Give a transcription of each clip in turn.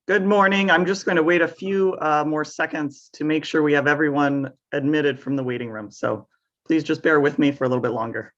Good morning. I'm just going to wait a few more seconds to make sure we have everyone admitted from the waiting room. So please just bear with me for a little bit longer.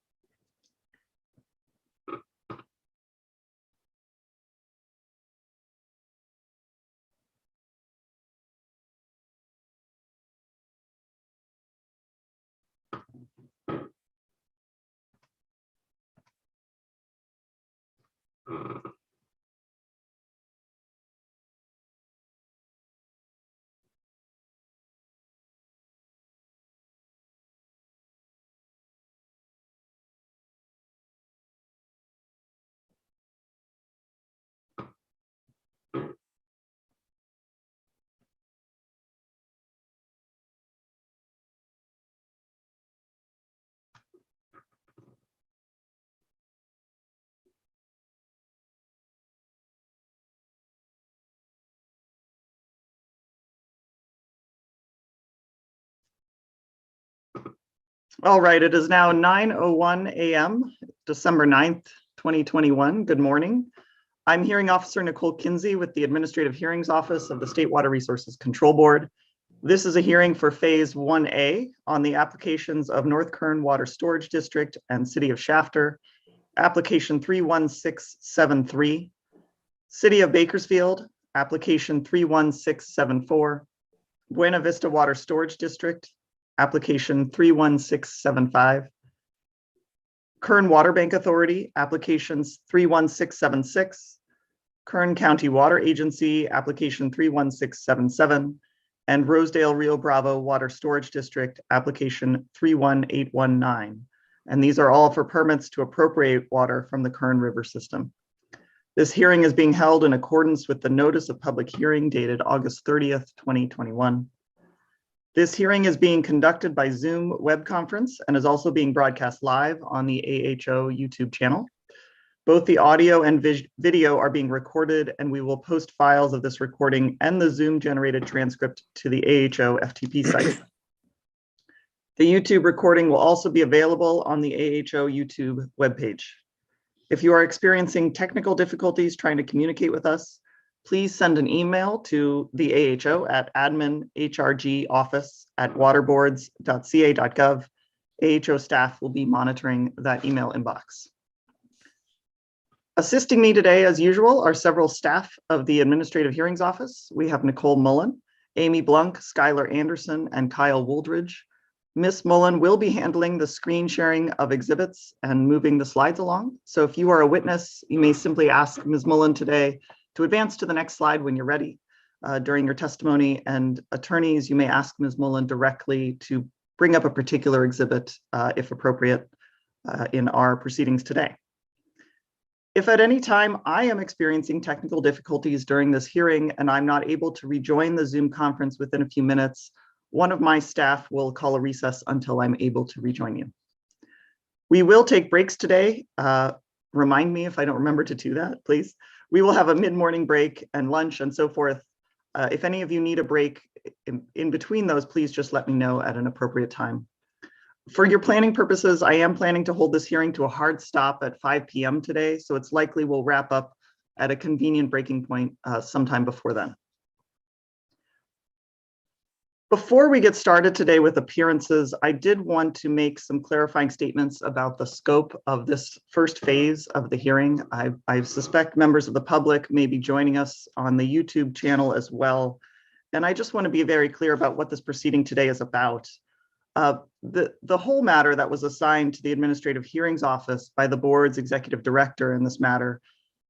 All right, it is now 9:01 a.m., December 9th, 2021. Good morning. I'm Hearing Officer Nicole Kinsey with the Administrative Hearings Office of the State Water Resources Control Board. This is a hearing for Phase 1A on the applications of North Kern Water Storage District and City of Shafter, application 31673, City of Bakersfield, application 31674, Buena Vista Water Storage District, application 31675, Kern Water Bank Authority, applications 31676, Kern County Water Agency, application 31677, and Rosedale Rio Bravo Water Storage District, application 31819. And these are all for permits to appropriate water from the Kern River system. This hearing is being held in accordance with the notice of public hearing dated August 30th, 2021. This hearing is being conducted by Zoom web conference and is also being broadcast live on the AHO YouTube channel. Both the audio and video are being recorded, and we will post files of this recording and the Zoom generated transcript to the AHO FTP site. The YouTube recording will also be available on the AHO YouTube webpage. If you are experiencing technical difficulties trying to communicate with us, please send an email to the AHO at adminhrgoffice@waterboards.ca.gov. AHO staff will be monitoring that email inbox. Assisting me today, as usual, are several staff of the Administrative Hearings Office. We have Nicole Mullen, Amy Blunk, Skylar Anderson, and Kyle Wooldridge. Ms. Mullen will be handling the screen sharing of exhibits and moving the slides along. So if you are a witness, you may simply ask Ms. Mullen today to advance to the next slide when you're ready during your testimony, and attorneys, you may ask Ms. Mullen directly to bring up a particular exhibit if appropriate in our proceedings today. If at any time I am experiencing technical difficulties during this hearing and I'm not able to rejoin the Zoom conference within a few minutes, one of my staff will call a recess until I'm able to rejoin you. We will take breaks today. Remind me if I don't remember to do that, please. We will have a mid-morning break and lunch and so forth. If any of you need a break in between those, please just let me know at an appropriate time. For your planning purposes, I am planning to hold this hearing to a hard stop at 5 p.m. today, so it's likely we'll wrap up at a convenient breaking point sometime before then. Before we get started today with appearances, I did want to make some clarifying statements about the scope of this first phase of the hearing. I suspect members of the public may be joining us on the YouTube channel as well. And I just want to be very clear about what this proceeding today is about. The whole matter that was assigned to the Administrative Hearings Office by the board's executive director in this matter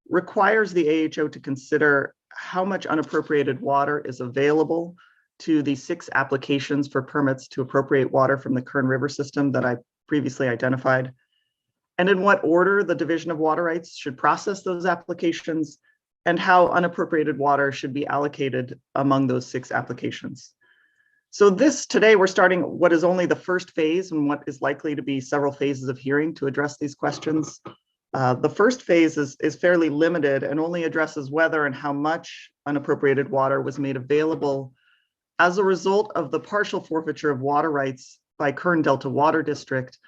requires the AHO to consider how much unappropriated water is available to the 6 applications for permits to appropriate water from the Kern River system that I previously identified, and in what order the Division of Water Rights should process those applications, and how unappropriated water should be allocated among those 6 applications. So today we're starting what is only the first phase and what is likely to be several phases of hearing to address these questions. The first phase is fairly limited and only addresses whether and how much unappropriated water was made available as a result of the partial forfeiture of water rights by Kern Delta Water District,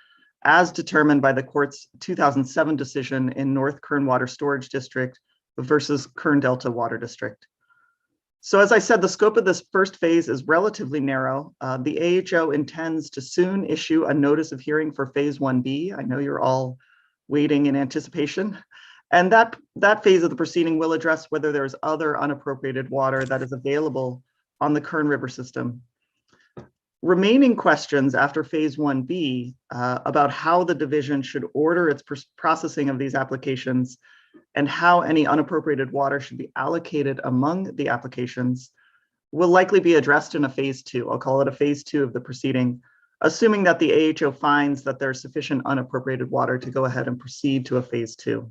as determined by the court's 2007 decision in North Kern Water Storage District versus Kern Delta Water District. So as I said, the scope of this first phase is relatively narrow. The AHO intends to soon issue a notice of hearing for phase 1B. I know you're all waiting in anticipation. And that phase of the proceeding will address whether there's other unappropriated water that is available on the Kern River system. Remaining questions after phase 1B about how the division should order its processing of these applications and how any unappropriated water should be allocated among the applications will likely be addressed in a phase 2. I'll call it a phase 2 of the proceeding, assuming that the AHO finds that there's sufficient unappropriated water to go ahead and proceed to a phase 2.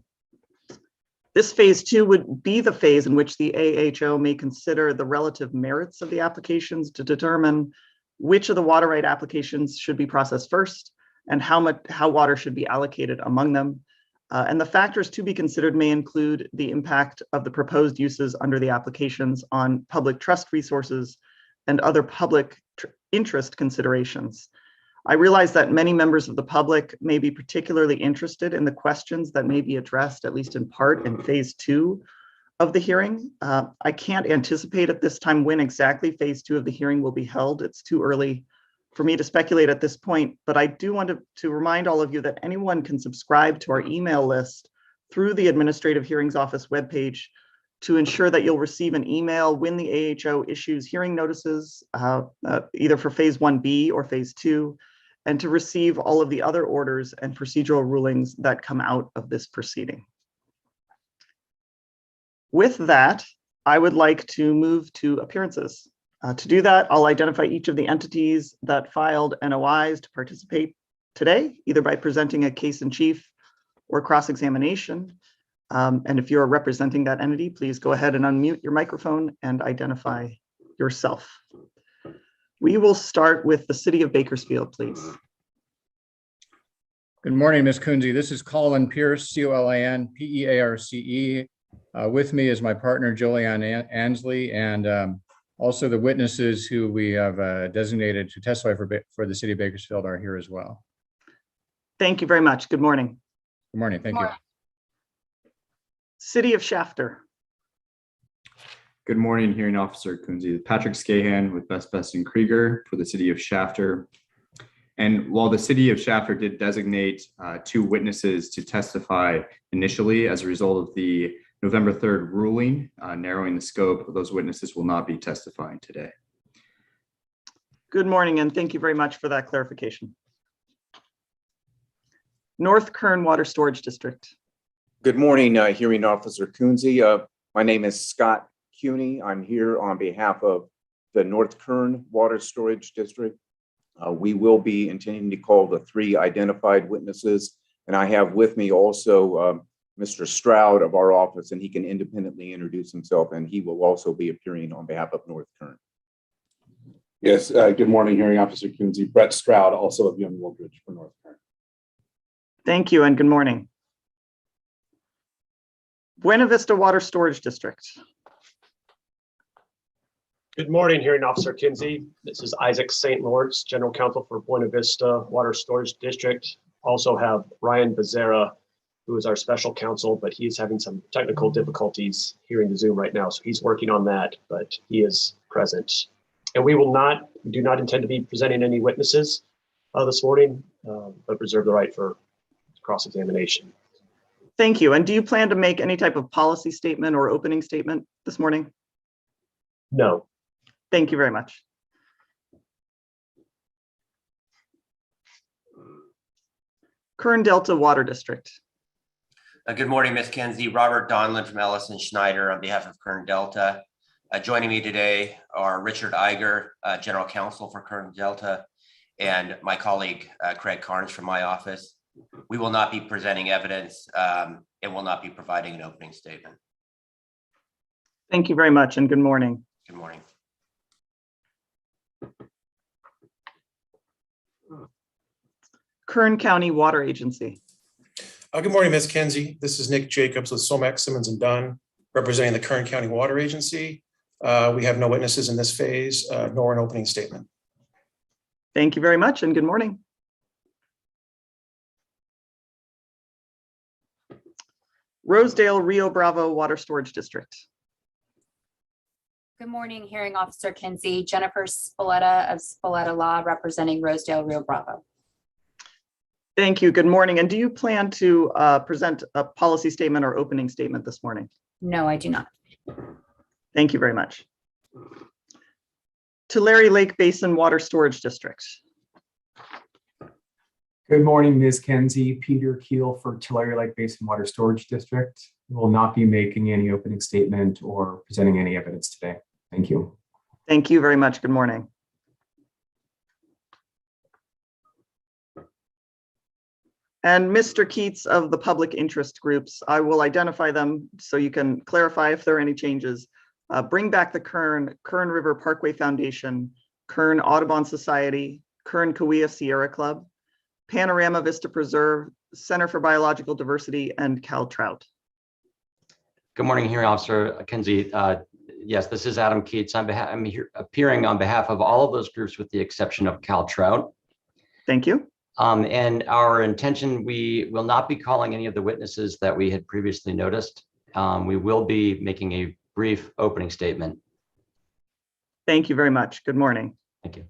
This phase 2 would be the phase in which the AHO may consider the relative merits of the applications to determine which of the water right applications should be processed first and how water should be allocated among them. And the factors to be considered may include the impact of the proposed uses under the applications on public trust resources and other public interest considerations. I realize that many members of the public may be particularly interested in the questions that may be addressed, at least in part, in phase 2 of the hearing. I can't anticipate at this time when exactly phase 2 of the hearing will be held. It's too early for me to speculate at this point, but I do want to remind all of you that anyone can subscribe to our email list through the Administrative Hearings Office webpage to ensure that you'll receive an email when the AHO issues hearing notices, either for phase 1B or phase 2, and to receive all of the other orders and procedural rulings that come out of this proceeding. With that, I would like to move to appearances. To do that, I'll identify each of the entities that filed NOIs to participate today, either by presenting a case in chief or cross-examination. And if you're representing that entity, please go ahead and unmute your microphone and identify yourself. We will start with the City of Bakersfield, please. Good morning, Ms. Kunze. This is Colin Pierce, C-O-L-I-N-P-E-A-R-C-E. With me is my partner, Julianne Ansley, and also the witnesses who we have designated to testify for the City of Bakersfield are here as well. Thank you very much. Good morning. Good morning. Thank you. City of Shafter. Good morning, Hearing Officer Kunze. Patrick Scahan with Best and Krieger for the City of Shafter. And while the City of Shafter did designate 2 witnesses to testify initially as a result of the November 3rd ruling, narrowing the scope, those witnesses will not be testifying today. Good morning, and thank you very much for that clarification. North Kern Water Storage District. Good morning, Hearing Officer Kunze. My name is Scott Cuney. I'm here on behalf of the North Kern Water Storage District. We will be intending to call the 3 identified witnesses, and I have with me also Mr. Stroud of our office, and he can independently introduce himself, and he will also be appearing on behalf of North Kern. Yes, good morning, Hearing Officer Kunze. Brett Stroud, also of Young Woodridge for North Kern. Thank you and good morning. Buena Vista Water Storage District. Good morning, Hearing Officer Kinsey. This is Isaac St. Lawrence, General Counsel for Buena Vista Water Storage District. Also have Ryan Becerra, who is our special counsel, but he is having some technical difficulties hearing the Zoom right now. So he's working on that, but he is present. And we do not intend to be presenting any witnesses this morning, but reserve the right for cross-examination. Thank you. And do you plan to make any type of policy statement or opening statement this morning? No. Thank you very much. Kern Delta Water District. Good morning, Ms. Kinsey. Robert Donlin from Ellison Schneider on behalf of Kern Delta. Joining me today are Richard Iger, General Counsel for Kern Delta, and my colleague, Craig Carnes from my office. We will not be presenting evidence and will not be providing an opening statement. Thank you very much and good morning. Good morning. Kern County Water Agency. Good morning, Ms. Kinsey. This is Nick Jacobs with Somax Simmons and Dunn, representing the Kern County Water Agency. We have no witnesses in this phase, nor an opening statement. Thank you very much and good morning. Rosedale Rio Bravo Water Storage District. Good morning, Hearing Officer Kinsey. Jennifer Spalletta of Spalletta Law, representing Rosedale, Rio Bravo. Thank you. Good morning. And do you plan to present a policy statement or opening statement this morning? No, I do not. Thank you very much. Tulare Lake Basin Water Storage District. Good morning, Ms. Kenzie. Peter Keel for Tulare Lake Basin Water Storage District. We will not be making any opening statement or presenting any evidence today. Thank you. Thank you very much. Good morning. And Mr. Keats of the public interest groups, I will identify them so you can clarify if there are any changes. Bring Back the Kern, Kern River Parkway Foundation, Kern Audubon Society, Kern Cahuilla Sierra Club, Panorama Vista Preserve, Center for Biological Diversity, and Cal Trout. Good morning, Hearing Officer Kinsey. Yes, this is Adam Keats. I'm here appearing on behalf of all of those groups with the exception of Cal Trout. Thank you. And our intention, we will not be calling any of the witnesses that we had previously noticed. We will be making a brief opening statement. Thank you very much. Good morning. Thank you.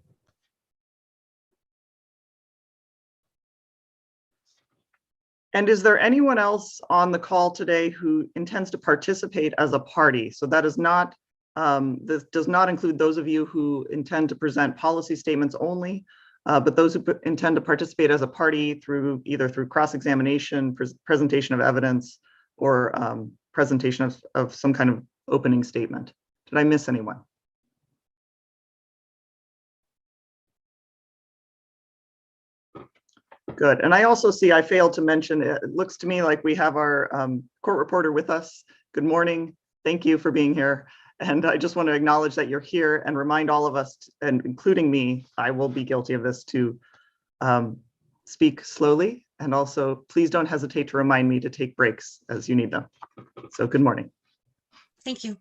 And is there anyone else on the call today who intends to participate as a party? So that is not, this does not include those of you who intend to present policy statements only, but those who intend to participate as a party through either through cross-examination, presentation of evidence, or presentation of some kind of opening statement. Did I miss anyone? Good. And I also see I failed to mention, it looks to me like we have our court reporter with us. Good morning. Thank you for being here. And I just want to acknowledge that you're here and remind all of us, and including me, I will be guilty of this, to speak slowly. And also, please don't hesitate to remind me to take breaks as you need them. So good morning. Thank you.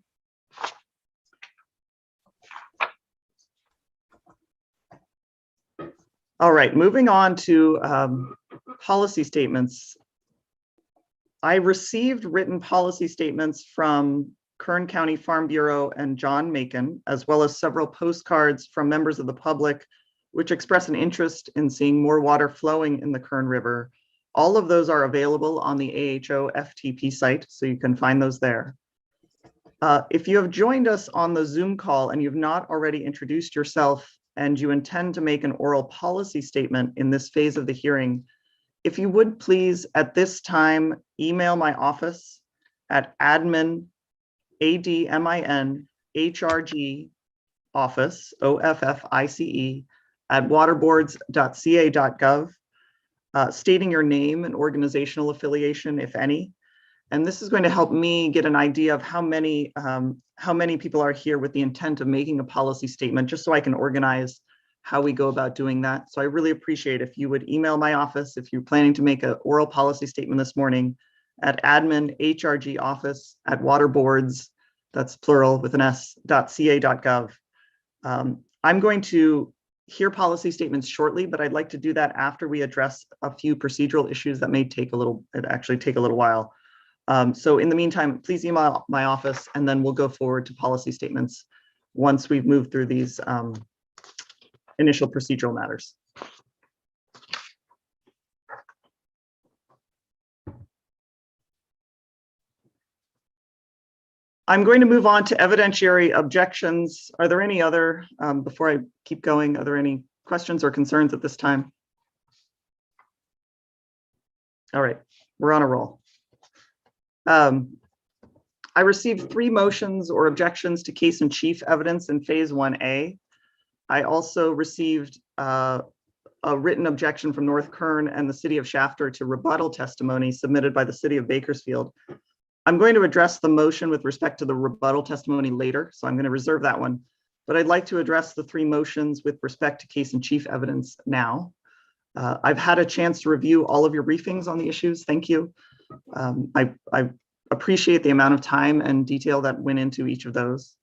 All right, moving on to policy statements. I received written policy statements from Kern County Farm Bureau and John Macon, as well as several postcards from members of the public, which express an interest in seeing more water flowing in the Kern River. All of those are available on the AHO FTP site, so you can find those there. If you have joined us on the Zoom call and you've not already introduced yourself and you intend to make an oral policy statement in this phase of the hearing, if you would please at this time email my office at admin, ADMIN, HRG office, OFFICE, at waterboards.ca.gov, stating your name and organizational affiliation, if any. And this is going to help me get an idea of how many people are here with the intent of making a policy statement, just so I can organize how we go about doing that. So I really appreciate if you would email my office if you're planning to make an oral policy statement this morning at admin HRG office at waterboards, that's plural with an S, .ca.gov. I'm going to hear policy statements shortly, but I'd like to do that after we address a few procedural issues that may take a little while. So in the meantime, please email my office and then we'll go forward to policy statements once we've moved through these initial procedural matters. I'm going to move on to evidentiary objections. Are there any other, before I keep going, are there any questions or concerns at this time? All right, we're on a roll. I received 3 motions or objections to case in chief evidence in phase 1A. I also received a written objection from North Kern and the city of Shafter to rebuttal testimony submitted by the city of Bakersfield. I'm going to address the motion with respect to the rebuttal testimony later, so I'm going to reserve that one. But I'd like to address the 3 motions with respect to case in chief evidence now. I've had a chance to review all of your briefings on the issues. Thank you. I appreciate the amount of time and detail that went into each of those.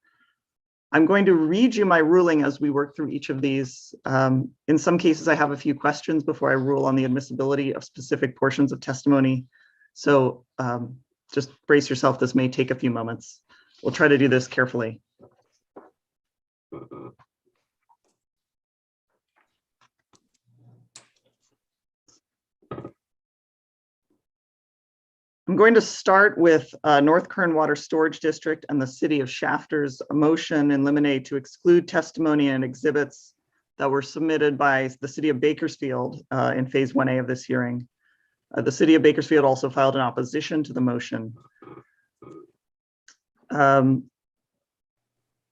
I'm going to read you my ruling as we work through each of these. In some cases, I have a few questions before I rule on the admissibility of specific portions of testimony. So just brace yourself, this may take a few moments. We'll try to do this carefully. I'm going to start with North Kern Water Storage District and the City of Shafter's motion in limine to exclude testimony and exhibits that were submitted by the City of Bakersfield in Phase 1A of this hearing. The City of Bakersfield also filed an opposition to the motion.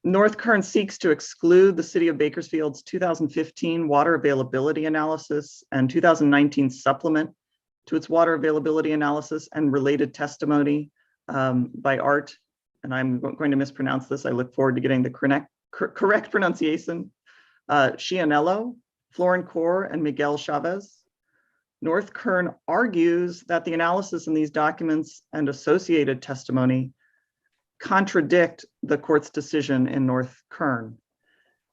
North Kern seeks to exclude the City of Bakersfield's 2015 water availability analysis and 2019 supplement to its water availability analysis and related testimony by Art, and I'm going to mispronounce this. I look forward to getting the correct pronunciation. Chianello, Florin Core, and Miguel Chavez. North Kern argues that the analysis in these documents and associated testimony contradict the court's decision in North Kern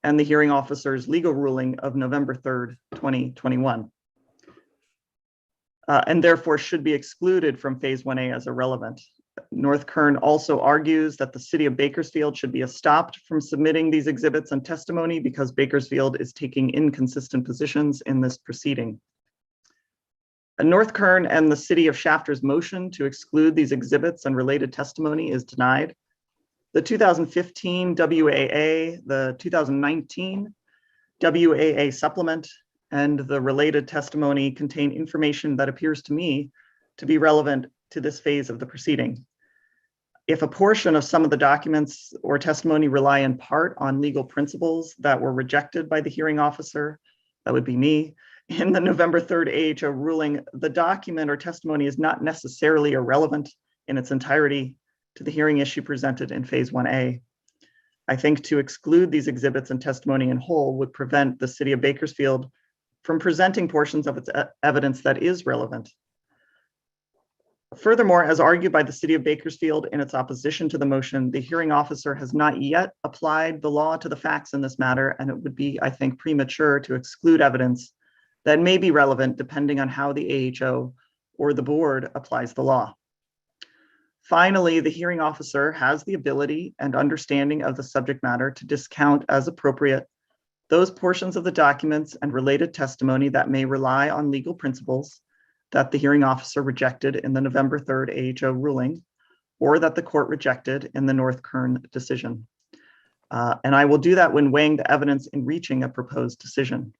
and the hearing officer's legal ruling of November 3rd, 2021. And therefore should be excluded from Phase 1A as irrelevant. North Kern also argues that the City of Bakersfield should be stopped from submitting these exhibits and testimony because Bakersfield is taking inconsistent positions in this proceeding. North Kern and the City of Shafter's motion to exclude these exhibits and related testimony is denied. The 2015 WAA, the 2019 WAA supplement, and the related testimony contain information that appears to me to be relevant to this phase of the proceeding. If a portion of some of the documents or testimony rely in part on legal principles that were rejected by the hearing officer, that would be me, in the November 3rd AHO ruling, the document or testimony is not necessarily irrelevant in its entirety to the hearing issue presented in Phase 1A. I think to exclude these exhibits and testimony in whole would prevent the City of Bakersfield from presenting portions of its evidence that is relevant. Furthermore, as argued by the City of Bakersfield in its opposition to the motion, the hearing officer has not yet applied the law to the facts in this matter, and it would be, I think, premature to exclude evidence that may be relevant depending on how the AHO or the board applies the law. Finally, the hearing officer has the ability and understanding of the subject matter to discount as appropriate those portions of the documents and related testimony that may rely on legal principles that the hearing officer rejected in the November 3rd AHO ruling, or that the court rejected in the North Kern decision. And I will do that when weighing the evidence in reaching a proposed decision.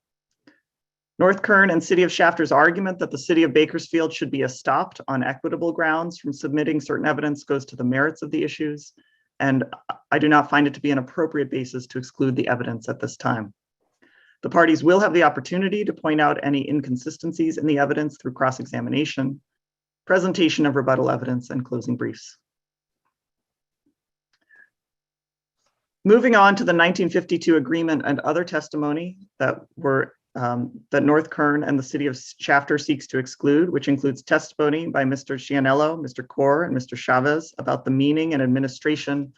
North Kern and City of Shafter's argument that the City of Bakersfield should be stopped on equitable grounds from submitting certain evidence goes to the merits of the issues, and I do not find it to be an appropriate basis to exclude the evidence at this time. The parties will have the opportunity to point out any inconsistencies in the evidence through cross-examination, presentation of rebuttal evidence, and closing briefs. Moving on to the 1952 agreement and other testimony that North Kern and the City of Shafter seeks to exclude, which includes testimony by Mr. Chianello, Mr. Core, and Mr. Chavez about the meaning and administration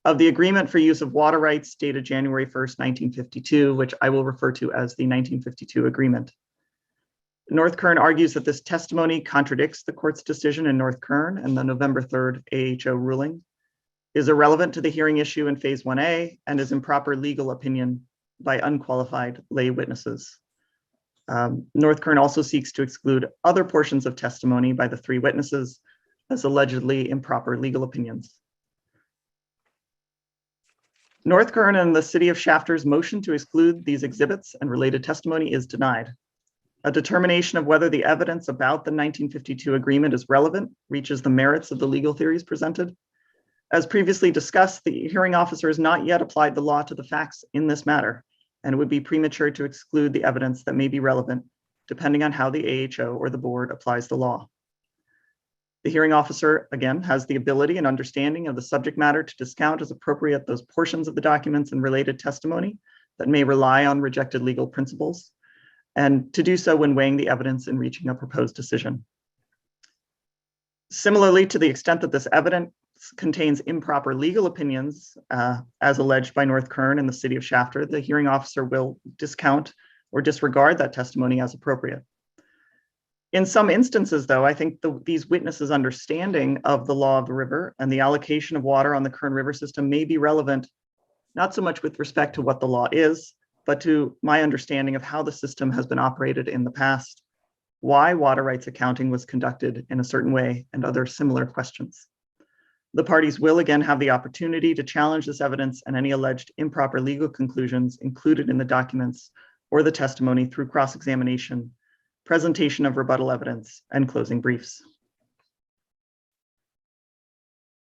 of the agreement for use of water rights dated January 1st, 1952, which I will refer to as the 1952 agreement. North Kern argues that this testimony contradicts the court's decision in North Kern and the November 3rd AHO ruling, is irrelevant to the hearing issue in Phase 1A, and is improper legal opinion by unqualified lay witnesses. North Kern also seeks to exclude other portions of testimony by the three witnesses as allegedly improper legal opinions. North Kern and the City of Shafter's motion to exclude these exhibits and related testimony is denied. A determination of whether the evidence about the 1952 agreement is relevant reaches the merits of the legal theories presented. As previously discussed, the hearing officer has not yet applied the law to the facts in this matter, and it would be premature to exclude the evidence that may be relevant depending on how the AHO or the board applies the law. The hearing officer, again, has the ability and understanding of the subject matter to discount as appropriate those portions of the documents and related testimony that may rely on rejected legal principles, and to do so when weighing the evidence and reaching a proposed decision. Similarly, to the extent that this evidence contains improper legal opinions, as alleged by North Kern and the City of Shafter, the hearing officer will discount or disregard that testimony as appropriate. In some instances, though, I think these witnesses' understanding of the law of the river and the allocation of water on the Kern River system may be relevant, not so much with respect to what the law is, but to my understanding of how the system has been operated in the past. why water rights accounting was conducted in a certain way, and other similar questions. The parties will again have the opportunity to challenge this evidence and any alleged improper legal conclusions included in the documents or the testimony through cross-examination, presentation of rebuttal evidence, and closing briefs.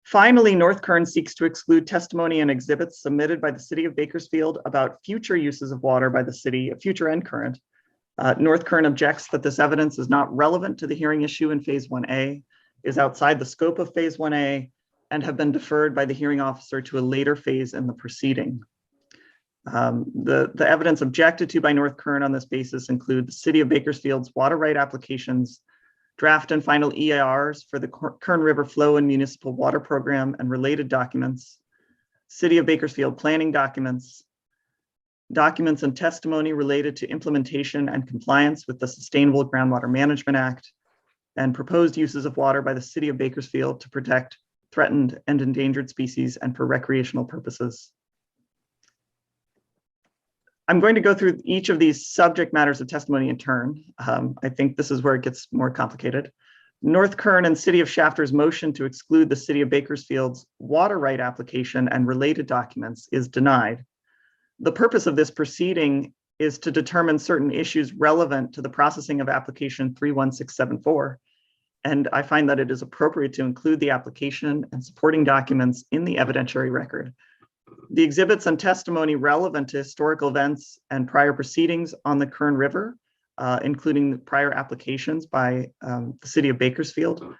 Finally, North Kern seeks to exclude testimony and exhibits submitted by the City of Bakersfield about future uses of water by the city, future and current. North Kern objects that this evidence is not relevant to the hearing issue in Phase 1A, is outside the scope of Phase 1A, and have been deferred by the hearing officer to a later phase in the proceeding. The evidence objected to by North Kern on this basis include the City of Bakersfield's water right applications, draft and final EIRs for the Kern River Flow and Municipal Water Program and related documents, City of Bakersfield planning documents, documents and testimony related to implementation and compliance with the Sustainable Groundwater Management Act, and proposed uses of water by the City of Bakersfield to protect threatened and endangered species and for recreational purposes. I'm going to go through each of these subject matters of testimony in turn. I think this is where it gets more complicated. North Kern and City of Shafter's motion to exclude the City of Bakersfield's water right application and related documents is denied. The purpose of this proceeding is to determine certain issues relevant to the processing of application 31674. And I find that it is appropriate to include the application and supporting documents in the evidentiary record. The exhibits and testimony relevant to historical events and prior proceedings on the Kern River, including the prior applications by the City of Bakersfield.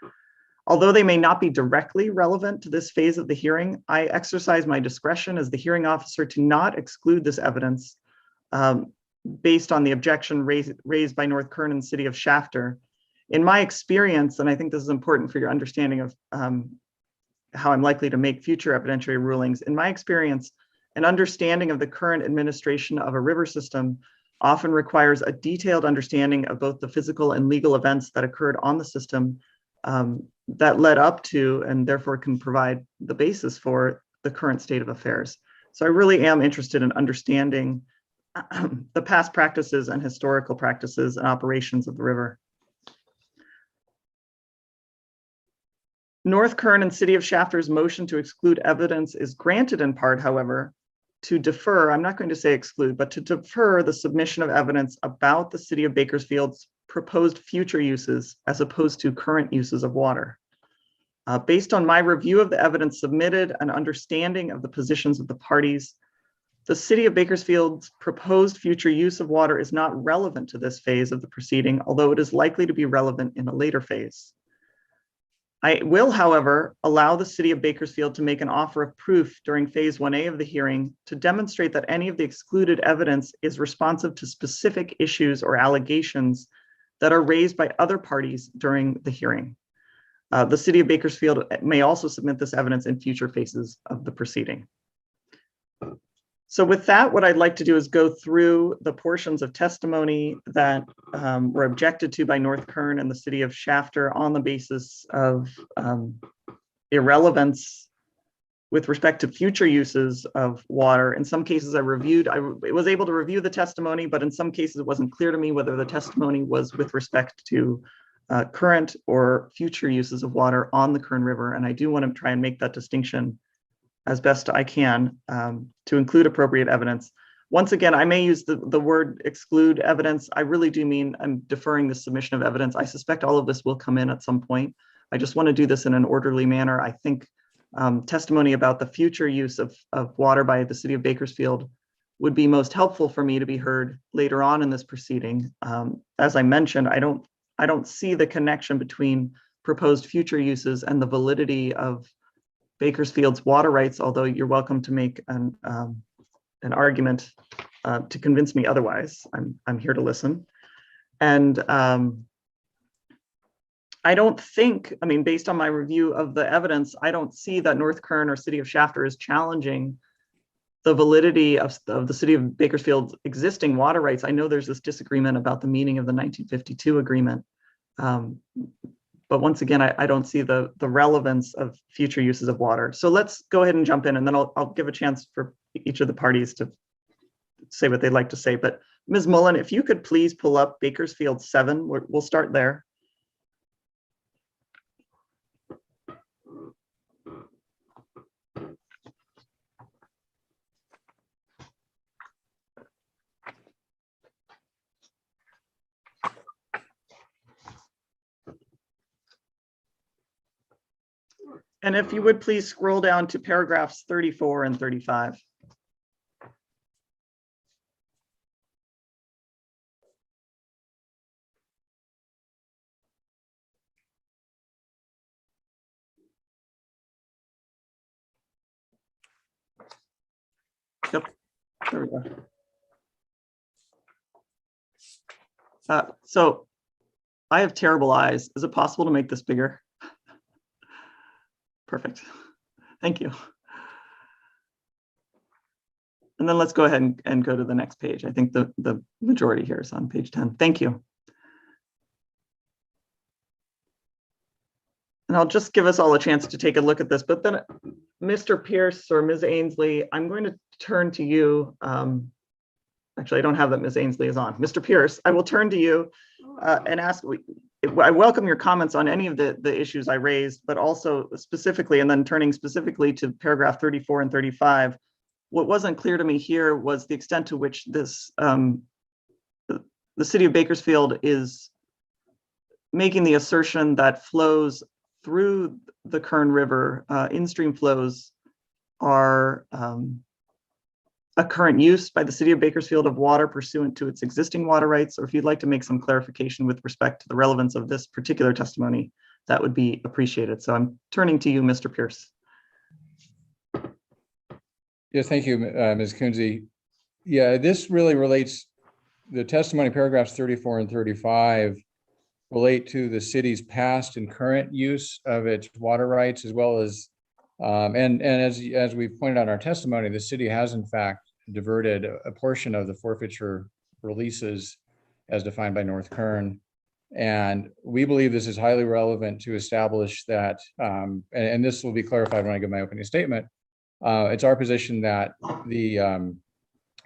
Although they may not be directly relevant to this phase of the hearing, I exercise my discretion as the hearing officer to not exclude this evidence based on the objection raised by North Kern and City of Shafter. In my experience, and I think this is important for your understanding of how I'm likely to make future evidentiary rulings, in my experience, an understanding of the current administration of a river system often requires a detailed understanding of both the physical and legal events that occurred on the system that led up to and therefore can provide the basis for the current state of affairs. So I really am interested in understanding the past practices and historical practices and operations of the river. North Kern and City of Shafter's motion to exclude evidence is granted in part, however, to defer, I'm not going to say exclude, but to defer the submission of evidence about the City of Bakersfield's proposed future uses as opposed to current uses of water. Based on my review of the evidence submitted and understanding of the positions of the parties, the City of Bakersfield's proposed future use of water is not relevant to this phase of the proceeding, although it is likely to be relevant in a later phase. I will, however, allow the City of Bakersfield to make an offer of proof during Phase 1A of the hearing to demonstrate that any of the excluded evidence is responsive to specific issues or allegations that are raised by other parties during the hearing. The City of Bakersfield may also submit this evidence in future phases of the proceeding. So with that, what I'd like to do is go through the portions of testimony that were objected to by North Kern and the City of Shafter on the basis of irrelevance with respect to future uses of water. In some cases I was able to review the testimony, but in some cases it wasn't clear to me whether the testimony was with respect to current or future uses of water on the Kern River. And I do want to try and make that distinction as best I can to include appropriate evidence. Once again, I may use the word exclude evidence. I really do mean I'm deferring the submission of evidence. I suspect all of this will come in at some point. I just want to do this in an orderly manner. I think testimony about the future use of water by the City of Bakersfield would be most helpful for me to be heard later on in this proceeding. As I mentioned, I don't see the connection between proposed future uses and the validity of Bakersfield's water rights, although you're welcome to make an argument to convince me otherwise. I'm here to listen. And I don't think, I mean, based on my review of the evidence, I don't see that North Kern or City of Shafter is challenging the validity of the City of Bakersfield's existing water rights. I know there's this disagreement about the meaning of the 1952 agreement. But once again, I don't see the relevance of future uses of water. So let's go ahead and jump in, and then I'll give a chance for each of the parties to say what they'd like to say. But Ms. Mullen, if you could please pull up Bakersfield 7, we'll start there. And if you would please scroll down to paragraphs 34 and 35. Yep, there we go. So I have terrible eyes. Is it possible to make this bigger? Perfect. Thank you. And then let's go ahead and go to the next page. I think the majority here is on page 10. Thank you. And I'll just give us all a chance to take a look at this, but then Mr. Pierce or Ms. Ainsley, I'm going to turn to you. Actually, I don't have that Ms. Ainsley is on. Mr. Pierce, I will turn to you and ask, I welcome your comments on any of the issues I raised, but also specifically, and then turning specifically to paragraph 34 and 35, what wasn't clear to me here was the extent to which this, the city of Bakersfield is making the assertion that flows through the Kern River, in-stream flows are a current use by the city of Bakersfield of water pursuant to its existing water rights, or if you'd like to make some clarification with respect to the relevance of this particular testimony, that would be appreciated. So I'm turning to you, Mr. Pierce. Yes, thank you, Ms. Kunze. Yeah, this really relates, the testimony paragraphs 34 and 35 relate to the city's past and current use of its water rights, as well as, and as we pointed out in our testimony, the city has in fact diverted a portion of the forfeiture releases as defined by North Kern. And we believe this is highly relevant to establish that, and this will be clarified when I give my opening statement. It's our position that the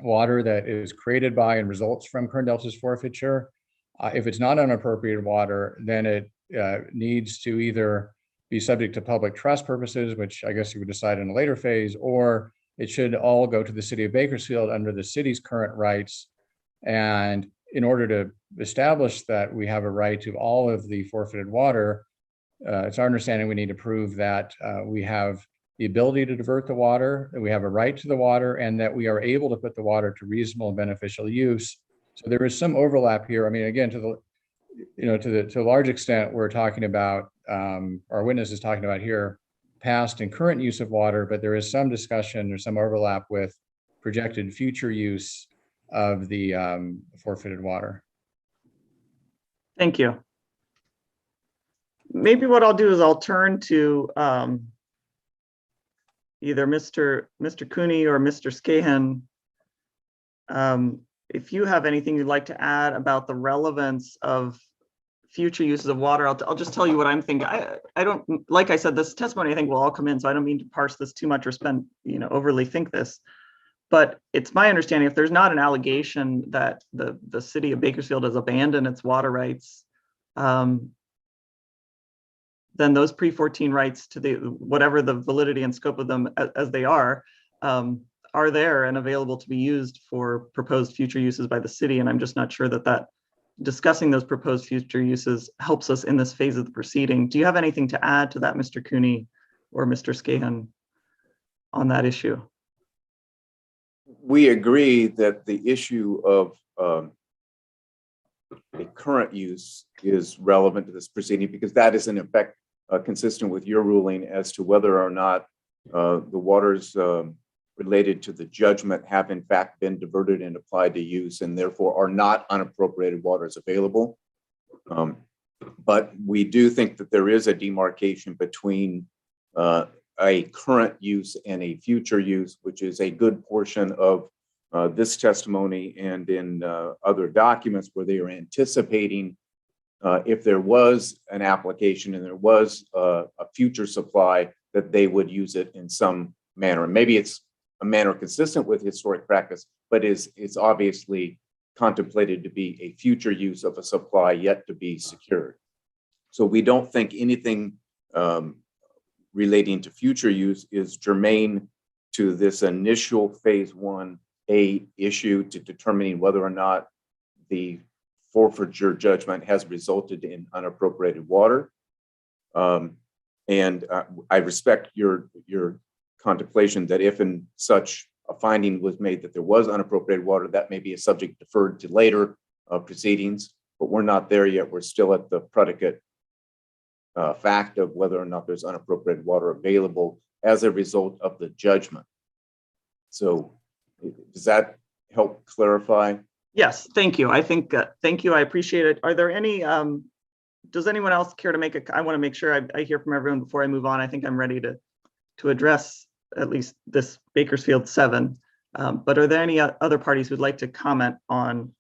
water that is created by and results from Kern Delta's forfeiture, if it's not unappropriated water, then it needs to either be subject to public trust purposes, which I guess you would decide in a later phase, or it should all go to the city of Bakersfield under the city's current rights. And in order to establish that we have a right to all of the forfeited water, it's our understanding we need to prove that we have the ability to divert the water, that we have a right to the water, and that we are able to put the water to reasonable and beneficial use. So there is some overlap here. I mean, again, to a large extent, we're talking about, our witness is talking about here, past and current use of water, but there is some discussion, there's some overlap with projected future use of the forfeited water. Thank you. Maybe what I'll do is I'll turn to either Mr. Cooney or Mr. Scahan. If you have anything you'd like to add about the relevance of future uses of water, I'll just tell you what I'm thinking. I don't, like I said, this testimony I think will all come in, so I don't mean to parse this too much or spend, overly think this. But it's my understanding if there's not an allegation that the city of Bakersfield has abandoned its water rights, then those pre-14 rights to the whatever the validity and scope of them as they are there and available to be used for proposed future uses by the city. And I'm just not sure that discussing those proposed future uses helps us in this phase of the proceeding. Do you have anything to add to that, Mr. Cooney or Mr. Scahan, on that issue? We agree that the issue of the current use is relevant to this proceeding because that is in effect consistent with your ruling as to whether or not the waters related to the judgment have in fact been diverted and applied to use and therefore are not unappropriated waters available. But we do think that there is a demarcation between a current use and a future use, which is a good portion of this testimony and in other documents where they are anticipating if there was an application and there was a future supply that they would use it in some manner. And maybe it's a manner consistent with historic practice, but it's obviously contemplated to be a future use of a supply yet to be secured. So we don't think anything relating to future use is germane to this initial phase 1A issue to determining whether or not the forfeiture judgment has resulted in unappropriated water. And I respect your contemplation that if in such a finding was made that there was unappropriated water, that may be a subject deferred to later proceedings, but we're not there yet. We're still at the predicate fact of whether or not there's unappropriated water available as a result of the judgment. So does that help clarify? Yes, thank you. I think, thank you. I appreciate it. Are there any, does anyone else care to make a, I want to make sure I hear from everyone before I move on. I think I'm ready to address at least this Bakersfield 7. But are there any other parties who'd like to comment on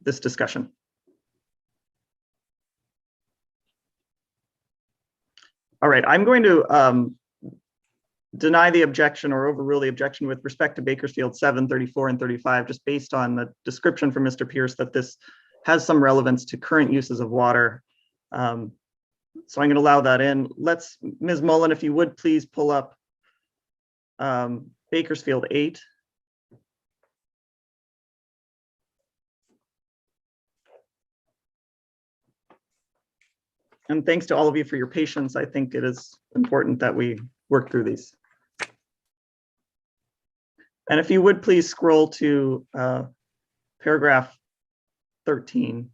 this discussion? All right, I'm going to deny the objection or overrule the objection with respect to Bakersfield 7, 34, and 35, just based on the description from Mr. Pierce that this has some relevance to current uses of water. So I'm going to allow that in. Ms. Mullen, if you would please pull up Bakersfield 8. And thanks to all of you for your patience. I think it is important that we work through these. And if you would please scroll to paragraph 13.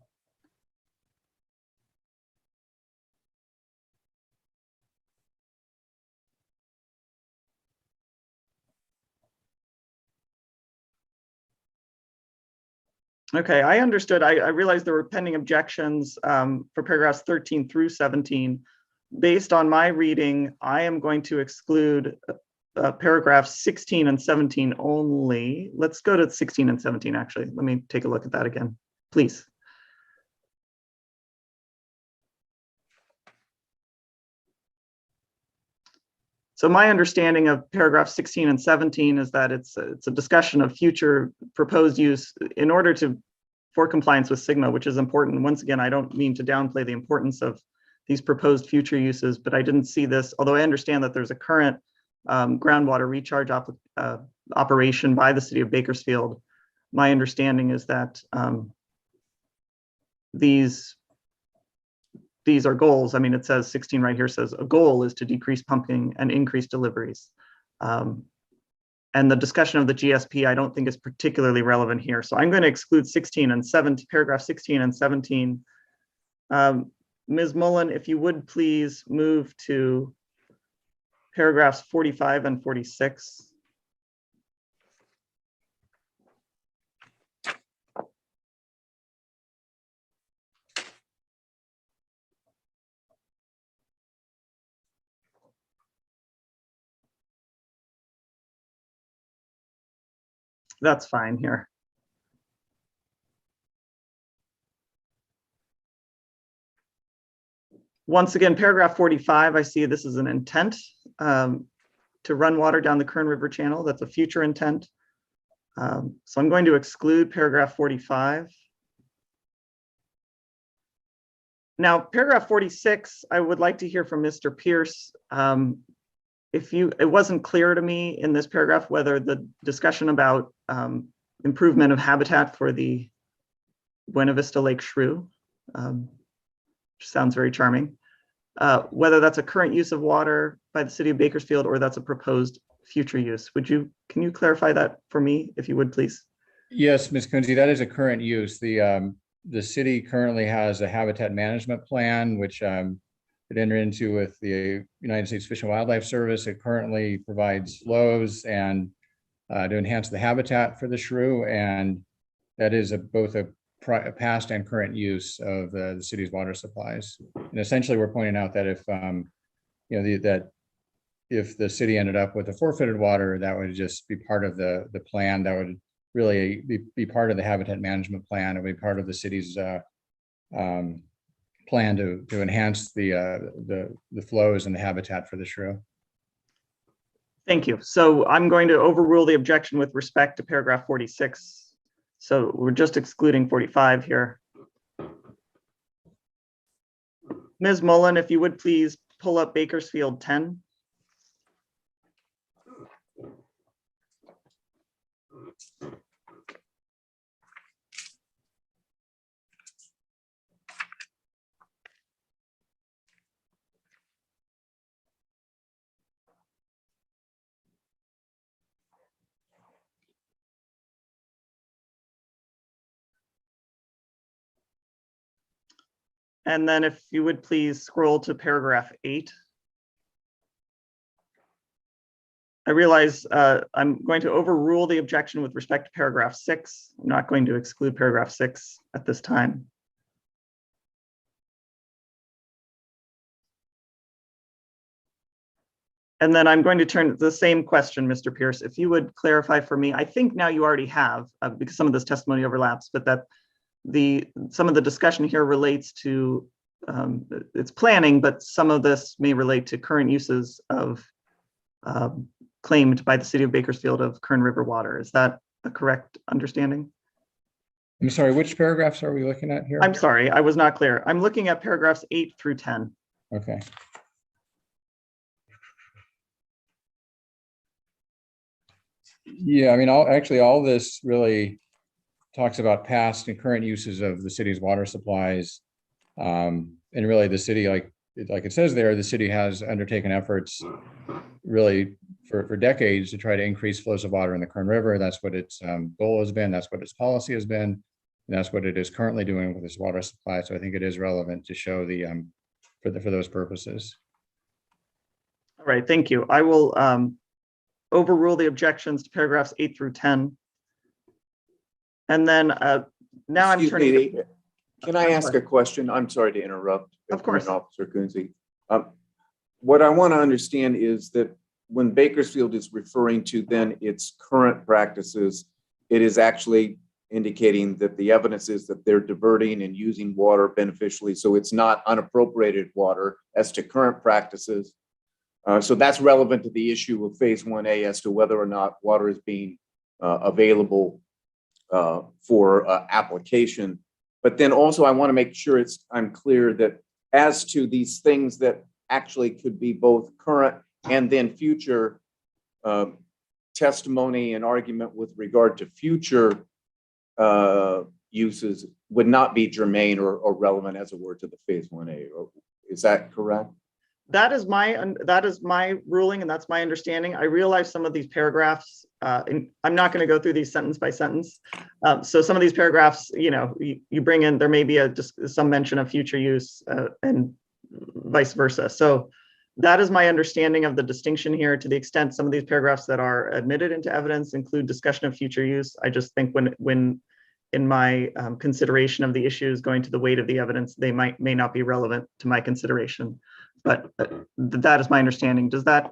Okay, I understood. I realized there were pending objections for paragraphs 13 through 17. Based on my reading, I am going to exclude paragraphs 16 and 17 only. Let's go to 16 and 17, actually. Let me take a look at that again, please. So my understanding of paragraph 16 and 17 is that it's a discussion of future proposed use in order for compliance with SGMA, which is important. Once again, I don't mean to downplay the importance of these proposed future uses, but I didn't see this, although I understand that there's a current groundwater recharge operation by the city of Bakersfield. My understanding is that these are goals. I mean, it says 16 right here says a goal is to decrease pumping and increase deliveries. And the discussion of the GSP, I don't think is particularly relevant here. So I'm going to exclude 16 and 17, paragraph 16 and 17. Ms. Mullen, if you would please move to paragraphs 45 and 46. That's fine here. Once again, paragraph 45, I see this is an intent to run water down the Kern River channel. That's a future intent. So I'm going to exclude paragraph 45. Now, paragraph 46, I would like to hear from Mr. Pierce. It wasn't clear to me in this paragraph whether the discussion about improvement of habitat for the Buena Vista Lake shrew, which sounds very charming, whether that's a current use of water by the city of Bakersfield or that's a proposed future use. Can you clarify that for me, if you would, please? Yes, Ms. Kunze, that is a current use. The city currently has a habitat management plan, which it entered into with the United States Fish and Wildlife Service. It currently provides flows and to enhance the habitat for the shrew, and that is both a past and current use of the city's water supplies. And essentially, we're pointing out that if that if the city ended up with a forfeited water, that would just be part of the plan. That would really be part of the habitat management plan. It would be part of the city's plan to enhance the flows and the habitat for the shrew. Thank you. So I'm going to overrule the objection with respect to paragraph 46. So we're just excluding 45 here. Ms. Mullen, if you would please pull up Bakersfield 10. And then if you would please scroll to paragraph 8. I realize I'm going to overrule the objection with respect to paragraph 6. I'm not going to exclude paragraph 6 at this time. And then I'm going to turn to the same question, Mr. Pierce, if you would clarify for me. I think now you already have, because some of this testimony overlaps, but that some of the discussion here relates to it's planning, but some of this may relate to current uses of claimed by the city of Bakersfield of Kern River water. Is that a correct understanding? I'm sorry, which paragraphs are we looking at here? I'm sorry, I was not clear. I'm looking at paragraphs 8 through 10. Okay. Yeah, I mean, all this really talks about past and current uses of the city's water supplies. And really the city, like it says there, the city has undertaken efforts really for decades to try to increase flows of water in the Kern River. That's what its goal has been. That's what its policy has been. And that's what it is currently doing with its water supply. So I think it is relevant to show the for those purposes. All right, thank you. I will overrule the objections to paragraphs 8 through 10. And then now I'm Excuse turning. me, can I I'm ask sorry. a question? I'm sorry to interrupt. Of course. Officer Kunze. What I want to understand is that when Bakersfield is referring to then its current practices, it is actually indicating that the evidence is that they're diverting and using water beneficially. So it's not unappropriated water as to current practices. So that's relevant to the issue of phase 1A as to whether or not water is being available for application. But then also I want to make sure I'm clear that as to these things that actually could be both current and then future testimony and argument with regard to future uses would not be germane or relevant as it were to the phase 1A. Is that correct? That is my ruling, and that's my understanding. I realize some of these paragraphs, and I'm not going to go through these sentence by sentence. So some of these paragraphs, you bring in, there may be just some mention of future use and vice versa. So that is my understanding of the distinction here. To the extent some of these paragraphs that are admitted into evidence include discussion of future use, I just think when in my consideration of the issues going to the weight of the evidence, they may not be relevant to my consideration. But that is my understanding. Does that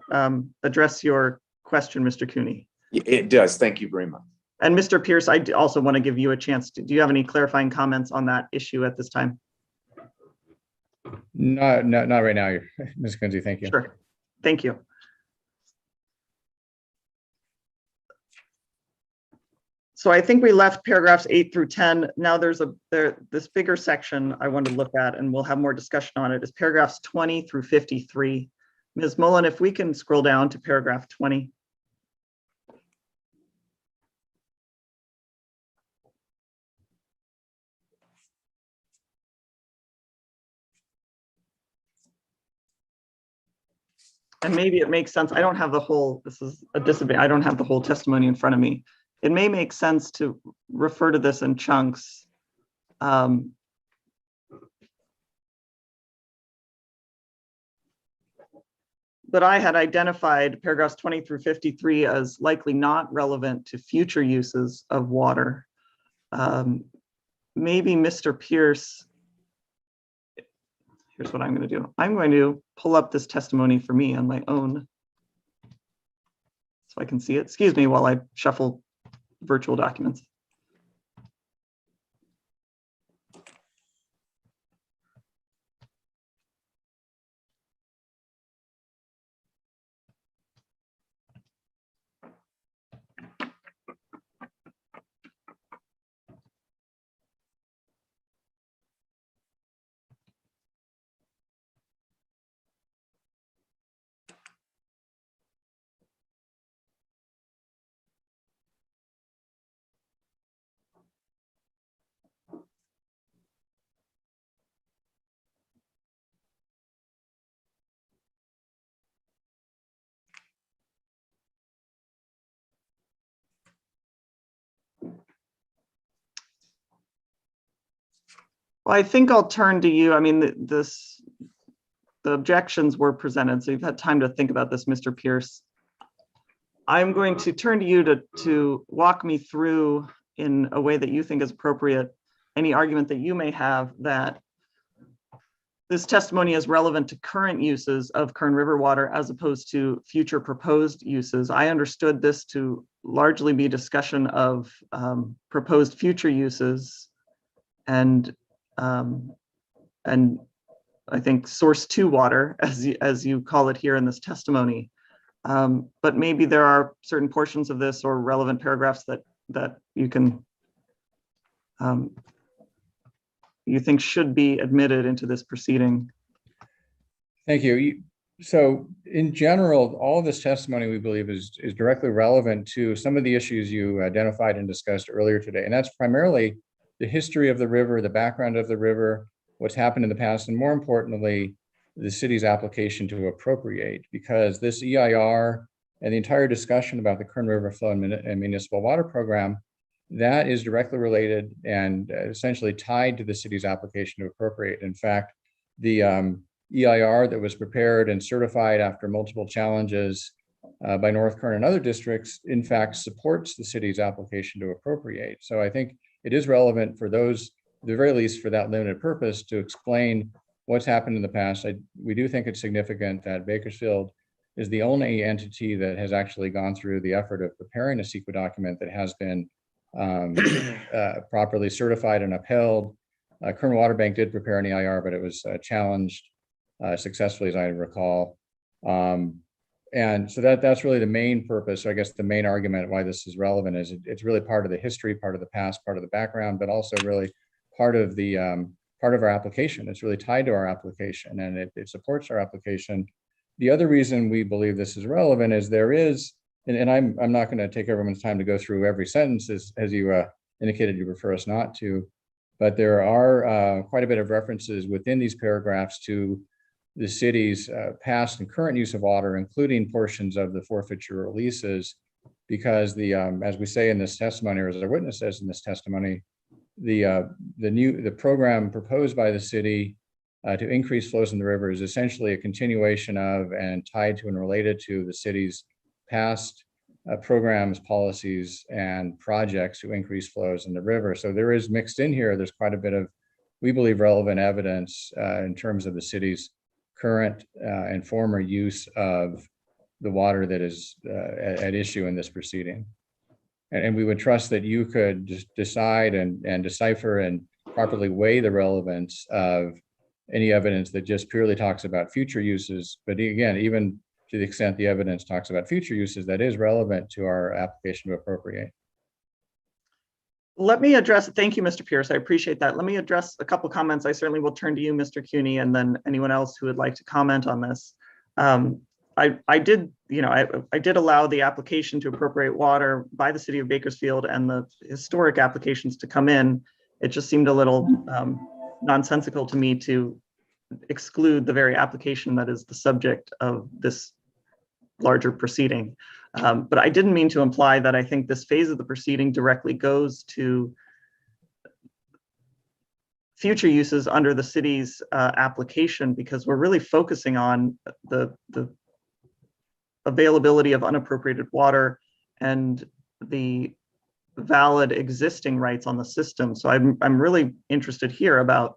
address your question, Mr. Cooney? It does. Thank you very much. And Mr. Pierce, I also want to give you a chance. Do you have any clarifying comments on that issue at this time? Not right now, Ms. Kunze. Thank you. Sure. Thank you. So I think we left paragraphs 8 through 10. Now there's this bigger section I want to look at, and we'll have more discussion on it, is paragraphs 20 through 53. Ms. Mullen, if we can scroll down to paragraph 20. And maybe it makes sense. I don't have the whole, this is a disadvantage. I don't have the whole testimony in front of me. It may make sense to refer to this in chunks. But I had identified paragraphs 20 through 53 as likely not relevant to future uses of water. Maybe Mr. Pierce, here's what I'm going to do. I'm going to pull up this testimony for me on my own so I can see it. Excuse me while I shuffle virtual documents. Well, I think I'll turn to you. I mean, the objections were presented, so you've had time to think about this, Mr. Pierce. I'm going to turn to you to walk me through in a way that you think is appropriate, any argument that you may have that this testimony is relevant to current uses of Kern River water as opposed to future proposed uses. I understood this to largely be discussion of proposed future uses and I think source two water, as you call it here in this testimony. But maybe there are certain portions of this or relevant paragraphs that you can you think should be admitted into this proceeding. Thank you. So in general, all of this testimony we believe is directly relevant to some of the issues you identified and discussed earlier today. And that's primarily the history of the river, the background of the river, what's happened in the past, and more importantly, the city's application to appropriate, because this EIR and the entire discussion about the Kern River Flow and Municipal Water Program, that is directly related and essentially tied to the city's application to appropriate. In fact, the EIR that was prepared and certified after multiple challenges by North Kern and other districts, in fact, supports the city's application to appropriate. So I think it is relevant for those, at the very least for that limited purpose, to explain what's happened in the past. We do think it's significant that Bakersfield is the only entity that has actually gone through the effort of preparing a CEQA document that has been properly certified and upheld. Kern Water Bank did prepare an EIR, but it was challenged successfully, as I recall. And so that's really the main purpose. So I guess the main argument why this is relevant is it's really part of the history, part of the past, part of the background, but also really part of the part of our application. It's really tied to our application, and it supports our application. The other reason we believe this is relevant is there is, and I'm not going to take everyone's time to go through every sentence as you indicated you prefer us not to, but there are quite a bit of references within these paragraphs to the city's past and current use of water, including portions of the forfeiture releases, because as we say in this testimony, or as our witness says in this testimony, the program proposed by the city to increase flows in the river is essentially a continuation of and tied to and related to the city's past programs, policies, and projects to increase flows in the river. So there is mixed in here, there's quite a bit of, we believe, relevant evidence in terms of the city's current and former use of the water that is at issue in this proceeding. And we would trust that you could just decide and decipher and properly weigh the relevance of any evidence that just purely talks about future uses. But again, even to the extent the evidence talks about future uses, that is relevant to our application to appropriate. Let me address, thank you, Mr. Pierce. I appreciate that. Let me address a couple comments. I certainly will turn to you, Mr. Cuny, and then anyone else who would like to comment on this. I did allow the application to appropriate water by the city of Bakersfield and the historic applications to come in. It just seemed a little nonsensical to me to exclude the very application that is the subject of this larger proceeding. But I didn't mean to imply that I think this phase of the proceeding directly goes to future uses under the city's application, because we're really focusing on the availability of unappropriated water and the valid existing rights on the system. So I'm really interested here about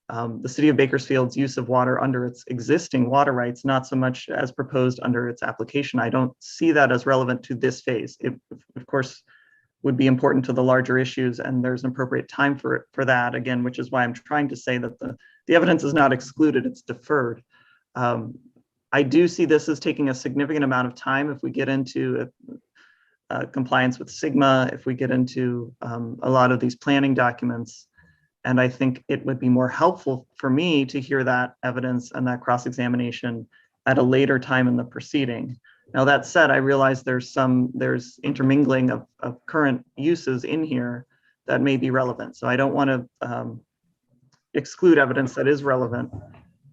the city of Bakersfield's use of water under its existing water rights, not so much as proposed under its application. I don't see that as relevant to this phase. It, of course, would be important to the larger issues, and there's an appropriate time for that, again, which is why I'm trying to say that the evidence is not excluded, it's deferred. I do see this as taking a significant amount of time if we get into compliance with SGMA, if we get into a lot of these planning documents. And I think it would be more helpful for me to hear that evidence and that cross-examination at a later time in the proceeding. Now, that said, I realize there's intermingling of current uses in here that may be relevant. So I don't want to exclude evidence that is relevant.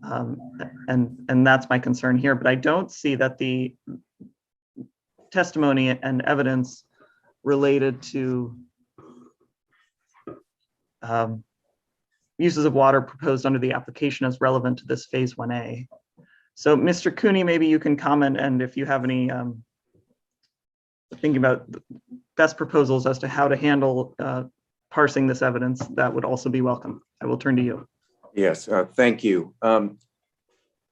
And that's my concern here. But I don't see that the testimony and evidence related to uses of water proposed under the application as relevant to this phase 1A. So Mr. Cooney, maybe you can comment, and if you have any thinking about best proposals as to how to handle parsing this evidence, that would also be welcome. I will turn to you. Yes, thank you.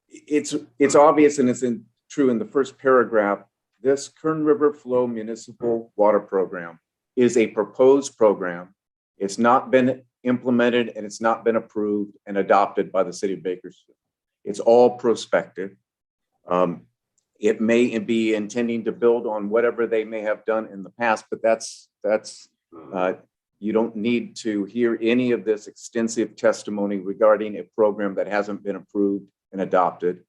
It's obvious, and it's true in the first paragraph. This Kern River Flow Municipal Water Program is a proposed program. It's not been implemented, and it's not been approved and adopted by the city of Bakersfield. It's all prospective. It may be intending to build on whatever they may have done in the past, but that's you don't need to hear any of this extensive testimony regarding a program that hasn't been approved and adopted.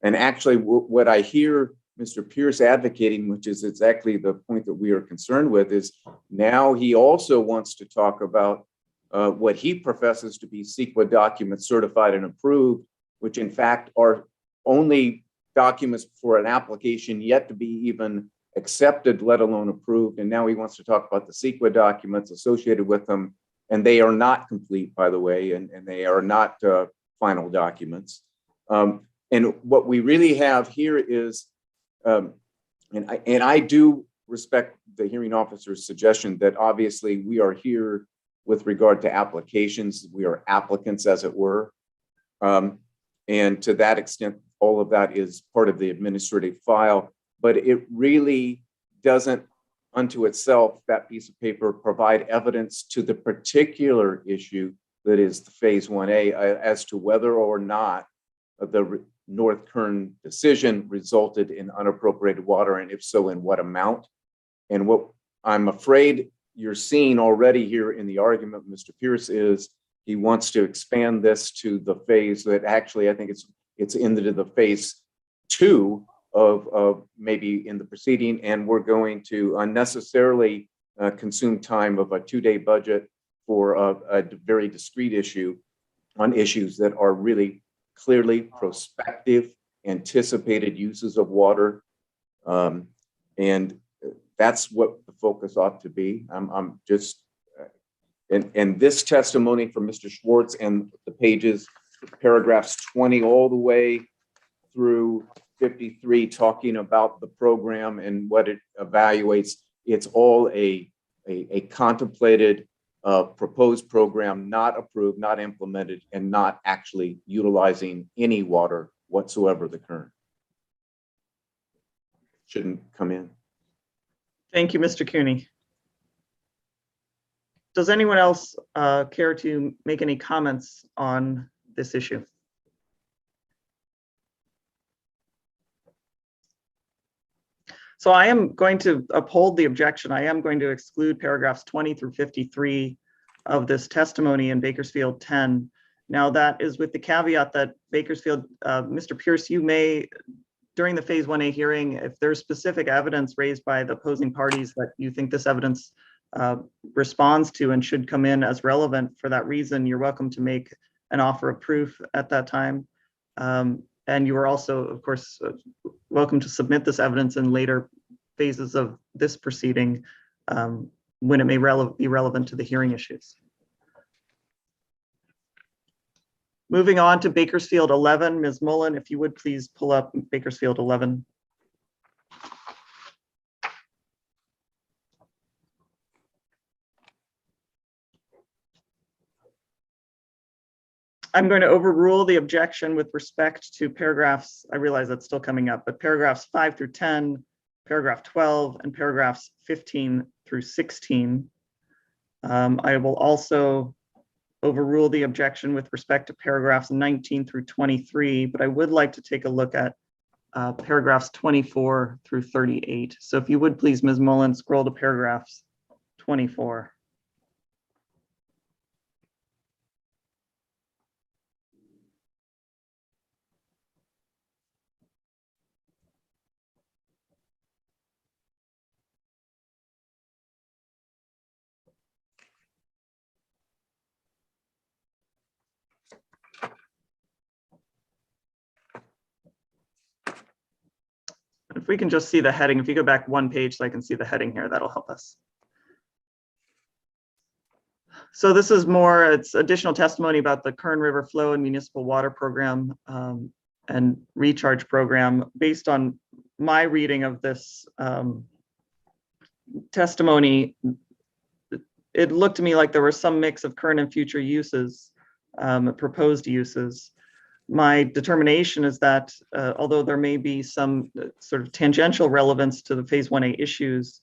And actually, what I hear Mr. Pierce advocating, which is exactly the point that we are concerned with, is now he also wants to talk about what he professes to be CEQA documents certified and approved, which in fact are only documents for an application yet to be even accepted, let alone approved. And now he wants to talk about the CEQA documents associated with them. And they are not complete, by the way, and they are not final documents. And what we really have here is, and I do respect the hearing officer's suggestion that obviously we are here with regard to applications. We are applicants, as it were. And to that extent, all of that is part of the administrative file, but it really doesn't unto itself, that piece of paper, provide evidence to the particular issue that is the phase 1A as to whether or not the North Kern decision resulted in unappropriated water, and if so, in what amount. And what I'm afraid you're seeing already here in the argument, Mr. Pierce, is he wants to expand this to the phase that actually, I think it's into the phase 2 of maybe in the proceeding, and we're going to unnecessarily consume time of a 2-day budget for a very discrete issue on issues that are really clearly prospective, anticipated uses of water. And that's what the focus ought to be. I'm just, and this testimony from Mr. Schwartz and the pages, paragraphs 20 all the way through 53, talking about the program and what it evaluates, it's all a contemplated proposed program, not approved, not implemented, and not actually utilizing any water whatsoever. The Kern shouldn't come in. Thank you, Mr. Cooney. Does anyone else care to make any comments on this issue? So I am going to uphold the objection. I am going to exclude paragraphs 20 through 53 of this testimony in Bakersfield 10. Now that is with the caveat that Bakersfield, Mr. Pierce, you may, during the phase 1A hearing, if there's specific evidence raised by the opposing parties that you think this evidence responds to and should come in as relevant for that reason, you're welcome to make an offer of proof at that time. And you are also, of course, welcome to submit this evidence in later phases of this proceeding when it may be relevant to the hearing issues. Moving on to Bakersfield 11, Ms. Mullen, if you would please pull up Bakersfield 11. I'm going to overrule the objection with respect to paragraphs, I realize that's still coming up, but paragraphs 5 through 10, paragraph 12, and paragraphs 15 through 16. I will also overrule the objection with respect to paragraphs 19 through 23, but I would like to take a look at paragraphs 24 through 38. So if you would please, Ms. Mullen, scroll to paragraphs 24. If we can just see the heading, if you go back one page so I can see the heading here, that'll help us. So this is more, it's additional testimony about the Kern River Flow and Municipal Water Program and Recharge Program. Based on my reading of this testimony, it looked to me like there was some mix of current and future uses, proposed uses. My determination is that although there may be some sort of tangential relevance to the Phase 1A issues,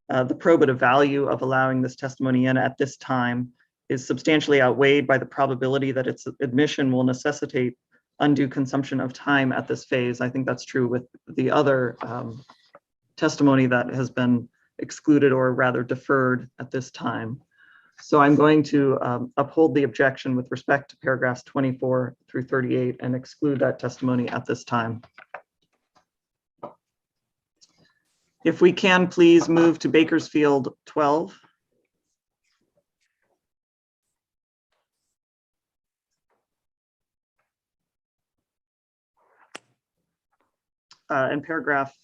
the probative value of allowing this testimony in at this time is substantially outweighed by the probability that its admission will necessitate undue consumption of time at this phase. I think that's true with the other testimony that has been excluded or rather deferred at this time. So I'm going to uphold the objection with respect to paragraphs 24 through 38 and exclude that testimony at this time. If we can please move to Bakersfield 12. And paragraph,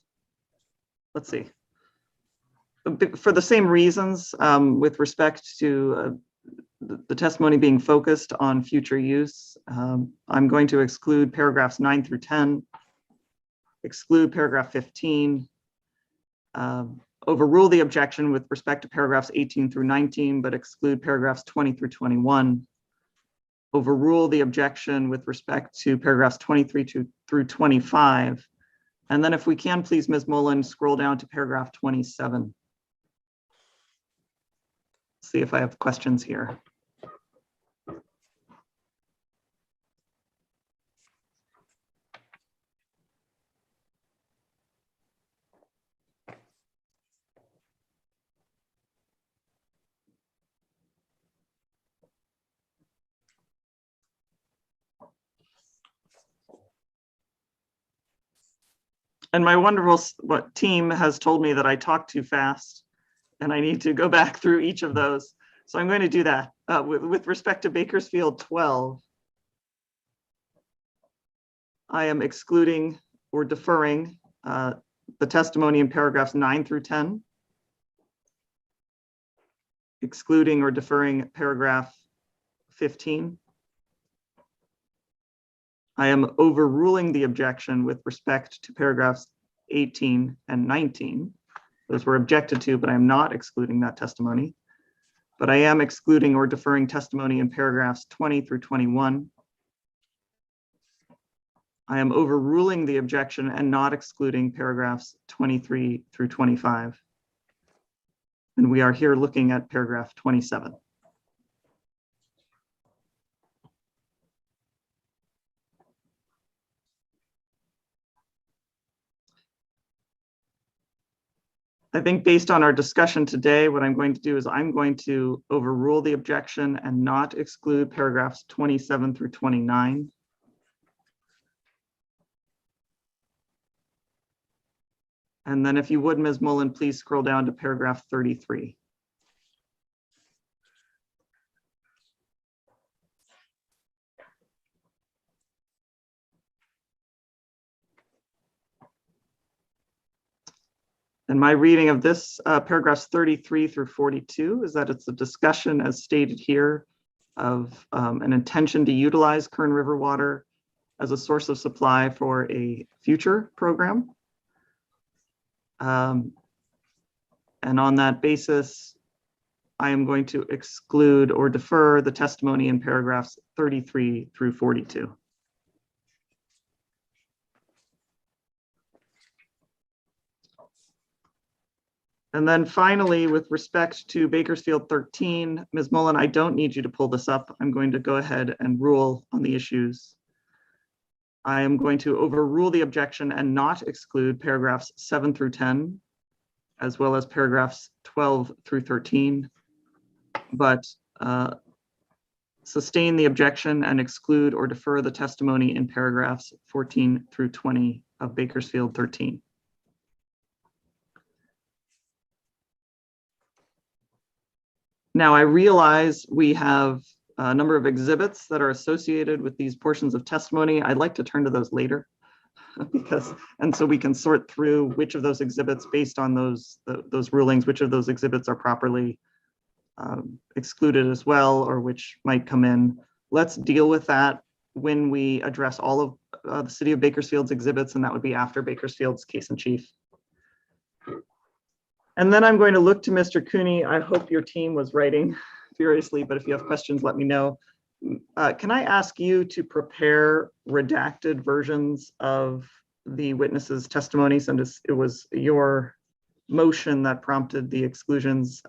let's see. For the same reasons, with respect to the testimony being focused on future use, I'm going to exclude paragraphs 9 through 10, exclude paragraph 15, overrule the objection with respect to paragraphs 18 through 19, but exclude paragraphs 20 through 21, overrule the objection with respect to paragraphs 23 through 25. And then if we can, please, Ms. Mullen, scroll down to paragraph 27. See if I have questions here. And my wonderful team has told me that I talk too fast and I need to go back through each of those. So I'm going to do that. With respect to Bakersfield 12, I am excluding or deferring the testimony in paragraphs 9 through 10, excluding or deferring paragraph 15. I am overruling the objection with respect to paragraphs 18 and 19. Those were objected to, but I'm not excluding that testimony. But I am excluding or deferring testimony in paragraphs 20 through 21. I am overruling the objection and not excluding paragraphs 23 through 25. And we are here looking at paragraph 27. I think based on our discussion today, what I'm going to do is I'm going to overrule the objection and not exclude paragraphs 27 through 29. And then if you would, Ms. Mullen, please scroll down to paragraph 33. And my reading of this paragraphs 33 through 42 is that it's a discussion, as stated here, of an intention to utilize Kern River water as a source of supply for a future program. And on that basis, I am going to exclude or defer the testimony in paragraphs 33 through 42. And then finally, with respect to Bakersfield 13, Ms. Mullen, I don't need you to pull this up. I'm going to go ahead and rule on the issues. I am going to overrule the objection and not exclude paragraphs 7 through 10, as well as paragraphs 12 through 13, but sustain the objection and exclude or defer the testimony in paragraphs 14 through 20 of Bakersfield 13. Now, I realize we have a number of exhibits that are associated with these portions of testimony. I'd like to turn to those later and so we can sort through which of those exhibits based on those rulings, which of those exhibits are properly excluded as well, or which might come in. Let's deal with that when we address all of the City of Bakersfield's exhibits, and that would be after Bakersfield's case in chief. And then I'm going to look to Mr. Cooney. I hope your team was writing furiously, but if you have questions, let me know. Can I ask you to prepare redacted versions of the witnesses' testimonies? And it was your motion that prompted the exclusions.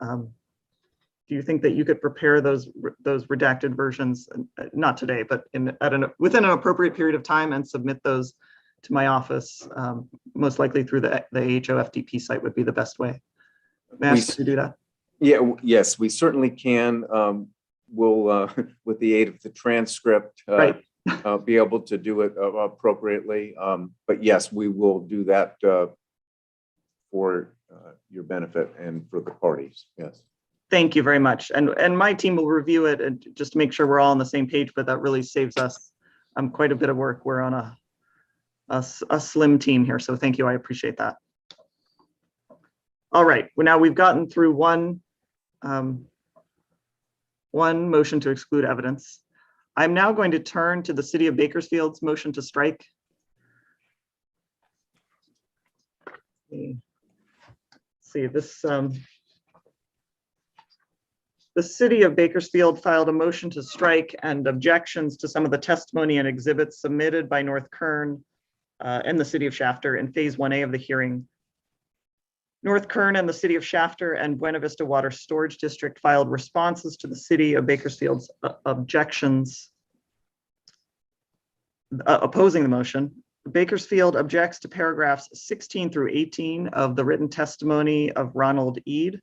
Do you think that you could prepare those redacted versions, not today, but within an appropriate period of time, and submit those to my office? Most likely through the AHO FTP site would be the best way. May I ask you to do that? Yeah, yes, we certainly can. We'll, with the aid of the transcript, Right. Be able to do it appropriately. But yes, we will do that for your benefit and for the parties. Yes. Thank you very much. And my team will review it and just to make sure we're all on the same page, but that really saves us quite a bit of work. We're on a slim team here, so thank you. I appreciate that. All right, well, now we've gotten through one motion to exclude evidence. I'm now going to turn to the City of Bakersfield's motion to strike. Let's see this. The City of Bakersfield filed a motion to strike and objections to some of the testimony and exhibits submitted by North Kern and the City of Shafter in Phase 1A of the hearing. North Kern and the City of Shafter and Buena Vista Water Storage District filed responses to the City of Bakersfield's objections opposing the motion. Bakersfield objects to paragraphs 16 through 18 of the written testimony of Ronald Eade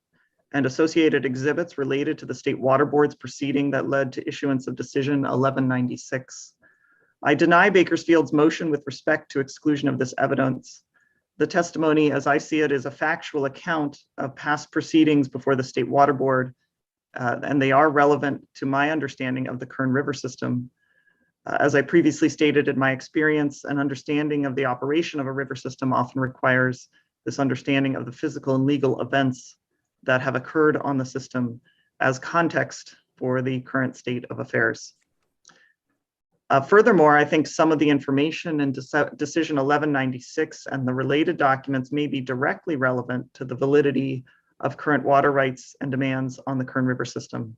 and associated exhibits related to the State Water Board's proceeding that led to issuance of Decision 1196. I deny Bakersfield's motion with respect to exclusion of this evidence. The testimony, as I see it, is a factual account of past proceedings before the State Water Board, and they are relevant to my understanding of the Kern River system. As I previously stated, in my experience, an understanding of the operation of a river system often requires this understanding of the physical and legal events that have occurred on the system as context for the current state of affairs. Furthermore, I think some of the information in Decision 1196 and the related documents may be directly relevant to the validity of current water rights and demands on the Kern River system.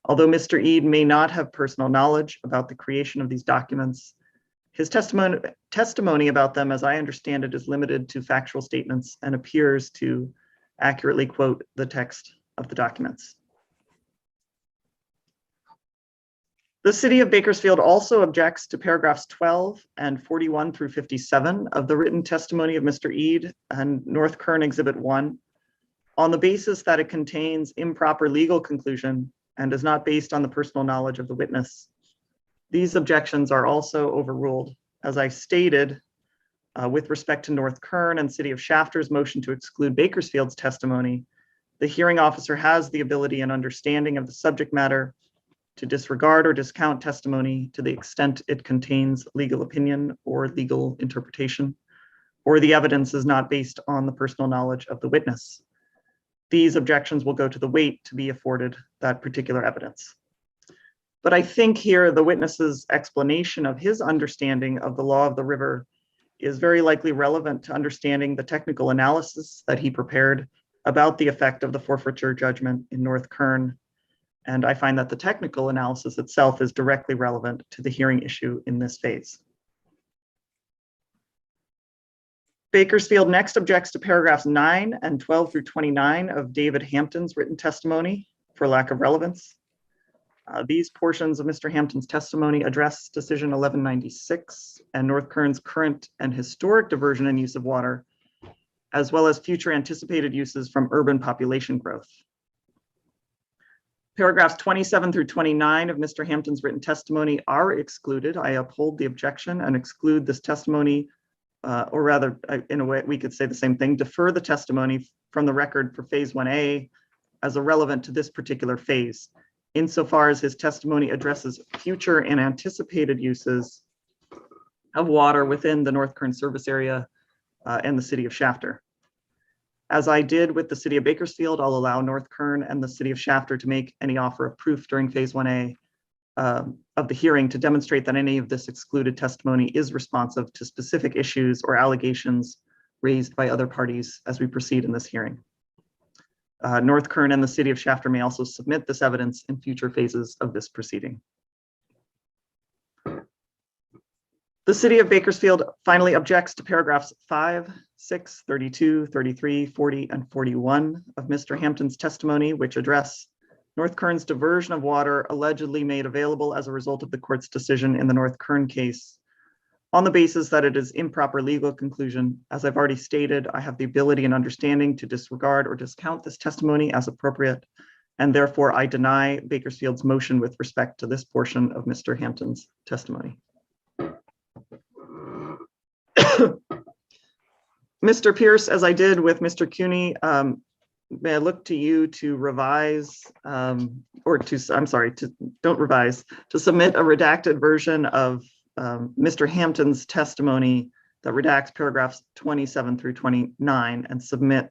Although Mr. Eade may not have personal knowledge about the creation of these documents, his testimony about them, as I understand it, is limited to factual statements and appears to accurately quote the text of the documents. The City of Bakersfield also objects to paragraphs 12 and 41 through 57 of the written testimony of Mr. Eade and North Kern Exhibit 1 on the basis that it contains improper legal conclusion and is not based on the personal knowledge of the witness. These objections are also overruled. As I stated, with respect to North Kern and City of Shafter's motion to exclude Bakersfield's testimony, the hearing officer has the ability and understanding of the subject matter to disregard or discount testimony to the extent it contains legal opinion or legal interpretation, or the evidence is not based on the personal knowledge of the witness. These objections will go to the weight to be afforded that particular evidence. But I think here the witness's explanation of his understanding of the law of the river is very likely relevant to understanding the technical analysis that he prepared about the effect of the forfeiture judgment in North Kern. And I find that the technical analysis itself is directly relevant to the hearing issue in this phase. Bakersfield next objects to paragraphs 9 and 12 through 29 of David Hampton's written testimony for lack of relevance. These portions of Mr. Hampton's testimony address Decision 1196 and North Kern's current and historic diversion and use of water, as well as future anticipated uses from urban population growth. Paragraphs 27 through 29 of Mr. Hampton's written testimony are excluded. I uphold the objection and exclude this testimony, or rather, in a way, we could say the same thing, defer the testimony from the record for Phase 1A as irrelevant to this particular phase, insofar as his testimony addresses future and anticipated uses of water within the North Kern service area and the City of Shafter. As I did with the city of Bakersfield, I'll allow North Kern and the city of Shafter to make any offer of proof during phase 1A of the hearing to demonstrate that any of this excluded testimony is responsive to specific issues or allegations raised by other parties as we proceed in this hearing. North Kern and the city of Shafter may also submit this evidence in future phases of this proceeding. The city of Bakersfield finally objects to paragraphs 5, 6, 32, 33, 40, and 41 of Mr. Hampton's testimony, which address North Kern's diversion of water allegedly made available as a result of the court's decision in the North Kern case, on the basis that it is improper legal conclusion. As I've already stated, I have the ability and understanding to disregard or discount this testimony as appropriate, and therefore I deny Bakersfield's motion with respect to this portion of Mr. Hampton's testimony. Mr. Pierce, as I did with Mr. Cuny, may I look to you to revise, don't revise, to submit a redacted version of Mr. Hampton's testimony that redacts paragraphs 27 through 29 and submit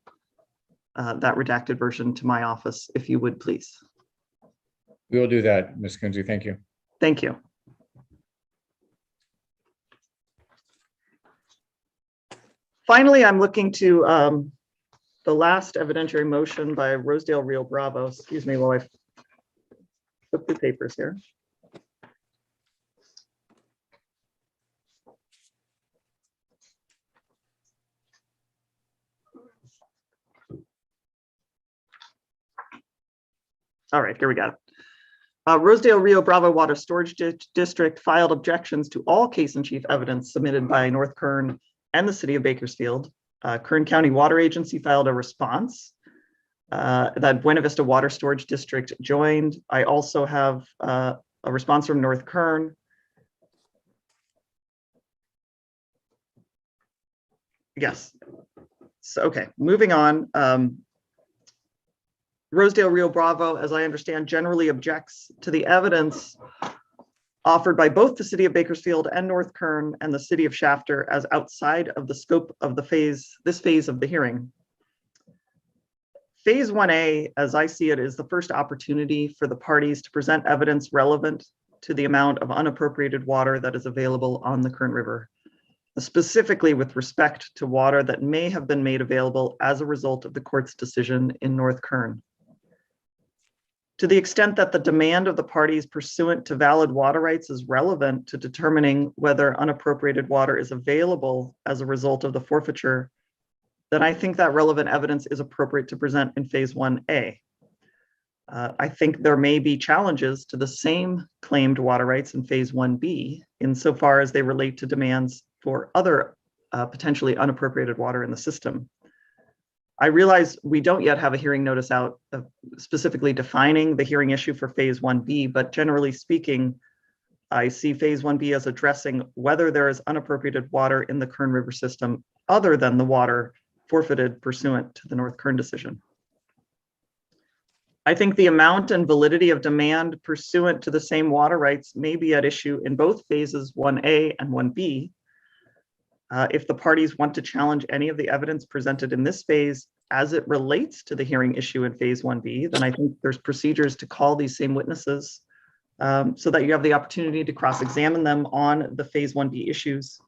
that redacted version to my office, if you would, please. We will do that, Ms. Kunze. Thank you. Thank you. Finally, I'm looking to the last evidentiary motion by Rosedale Rio Bravo. Excuse me while I flip the papers here. All right, here we go. Rosedale Rio Bravo Water Storage District filed objections to all case in chief evidence submitted by North Kern and the city of Bakersfield. Kern County Water Agency filed a response that Buena Vista Water Storage District joined. I also have a response from North Kern. Yes. So, okay, moving on. Rosedale Rio Bravo, as I understand, generally objects to the evidence offered by both the city of Bakersfield and North Kern and the city of Shafter as outside of the scope of this phase of the hearing. Phase 1A, as I see it, is the first opportunity for the parties to present evidence relevant to the amount of unappropriated water that is available on the Kern River, specifically with respect to water that may have been made available as a result of the court's decision in North Kern. To the extent that the demand of the parties pursuant to valid water rights is relevant to determining whether unappropriated water is available as a result of the forfeiture, then I think that relevant evidence is appropriate to present in phase 1A. I think there may be challenges to the same claimed water rights in phase 1B insofar as they relate to demands for other potentially unappropriated water in the system. I realize we don't yet have a hearing notice out specifically defining the hearing issue for phase 1B, but generally speaking, I see phase 1B as addressing whether there is unappropriated water in the Kern River system other than the water forfeited pursuant to the North Kern decision. I think the amount and validity of demand pursuant to the same water rights may be at issue in both phases 1A and 1B. If the parties want to challenge any of the evidence presented in this phase as it relates to the hearing issue in phase 1B, then I think there's procedures to call these same witnesses so that you have the opportunity to cross-examine them on the phase 1B issues.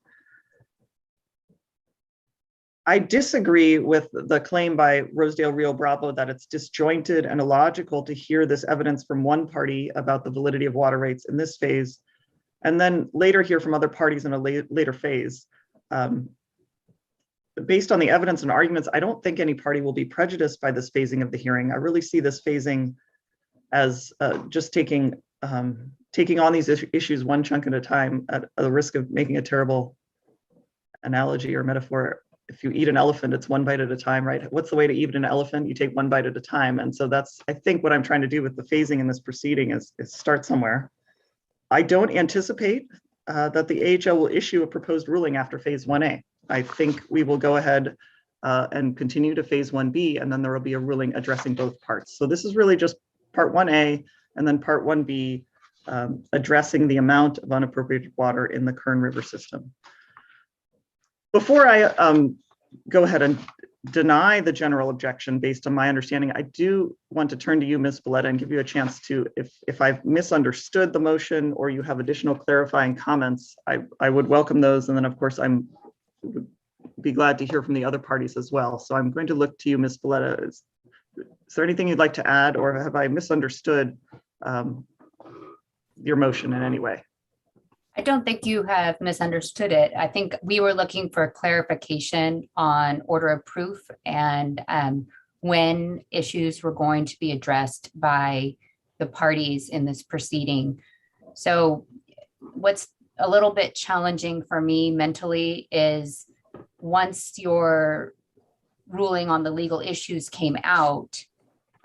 I disagree with the claim by Rosedale Rio Bravo that it's disjointed and illogical to hear this evidence from one party about the validity of water rights in this phase, and then later hear from other parties in a later phase. Based on the evidence and arguments, I don't think any party will be prejudiced by this phasing of the hearing. I really see this phasing as just taking on these issues one chunk at a time at the risk of making a terrible analogy or metaphor. If you eat an elephant, it's one bite at a time, right? What's the way to eat an elephant? You take one bite at a time. And so that's, I think, what I'm trying to do with the phasing in this proceeding is start somewhere. I don't anticipate that the AHL will issue a proposed ruling after phase 1A. I think we will go ahead and continue to phase 1B, and then there will be a ruling addressing both parts. So this is really just part 1A and then part 1B addressing the amount of unappropriated water in the Kern River system. Before I go ahead and deny the general objection based on my understanding. I do want to turn to you, Ms. Valletta, and give you a chance to, if I've misunderstood the motion or you have additional clarifying comments, I would welcome those. And then, of course, would be glad to hear from the other parties as well. So I'm going to look to you, Ms. Valletta. Is there anything you'd like to add, or have I misunderstood your motion in any way? I don't think you have misunderstood it. I think we were looking for clarification on order of proof and when issues were going to be addressed by the parties in this proceeding. So what's a little bit challenging for me mentally is once your ruling on the legal issues came out,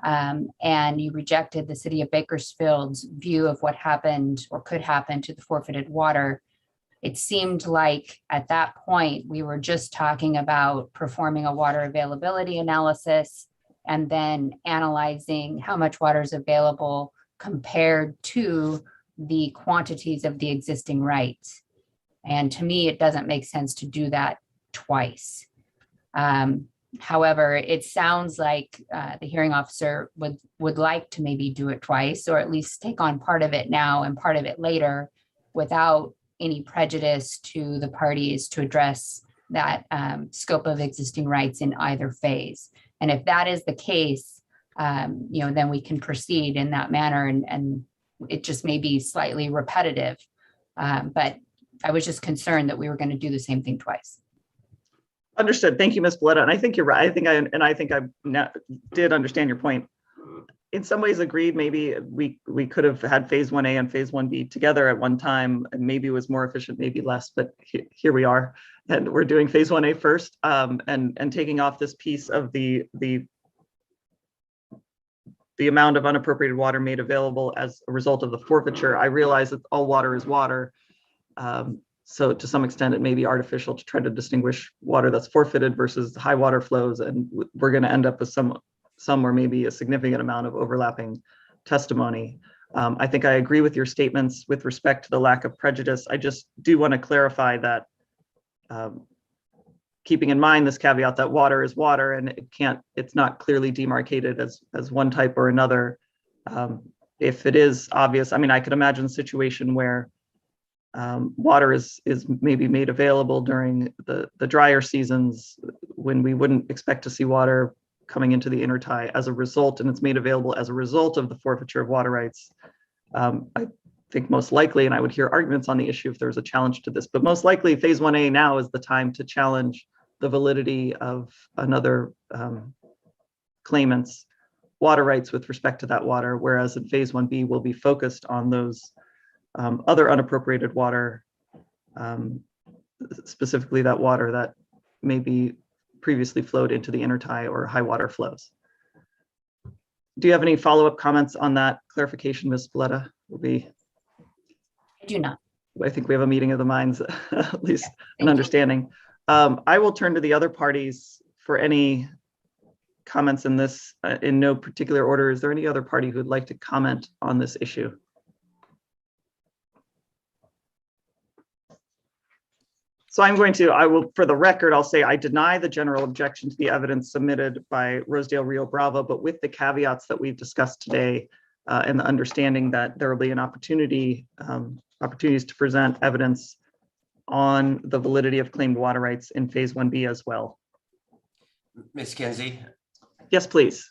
and you rejected the city of Bakersfield's view of what happened or could happen to the forfeited water, it seemed like at that point, we were just talking about performing a water availability analysis and then analyzing how much water is available compared to the quantities of the existing rights. And to me, it doesn't make sense to do that twice. However, it sounds like the hearing officer would like to maybe do it twice, or at least take on part of it now and part of it later without any prejudice to the parties to address that scope of existing rights in either phase. And if that is the case, then we can proceed in that manner, and it just may be slightly repetitive. But I was just concerned that we were going to do the same thing twice. Understood. Thank you, Ms. Valletta. And I think you're right. I think I did understand your point. In some ways agreed, maybe we could have had phase 1A and phase 1B together at one time, and maybe it was more efficient, maybe less, but here we are. And we're doing phase 1A first, and taking off this piece of the amount of unappropriated water made available as a result of the forfeiture. I realize that all water is water. So to some extent, it may be artificial to try to distinguish water that's forfeited versus high water flows. And we're going to end up with some or maybe a significant amount of overlapping testimony. I think I agree with your statements with respect to the lack of prejudice. I just do want to clarify that keeping in mind this caveat that water is water and it's not clearly demarcated as one type or another. If it is obvious, I mean, I could imagine a situation where water is maybe made available during the drier seasons when we wouldn't expect to see water coming into the intertie as a result, and it's made available as a result of the forfeiture of water rights. I think most likely, and I would hear arguments on the issue if there's a challenge to this, but most likely phase 1A now is the time to challenge the validity of another claimant's water rights with respect to that water, whereas in phase 1B will be focused on those other unappropriated water, specifically that water that may be previously flowed into the intertie or high water flows. Do you have any follow-up comments on that clarification, Ms. Valletta? I do not. I think we have a meeting of the minds, at least an understanding. I will turn to the other parties for any comments in this, in no particular order. Is there any other party who would like to comment on this issue? So I will, for the record, I'll say I deny the general objection to the evidence submitted by Rosedale Rio Bravo, but with the caveats that we've discussed today and the understanding that there will be an opportunities to present evidence on the validity of claimed water rights in phase 1B as well. Ms. Kinsey? Yes, please.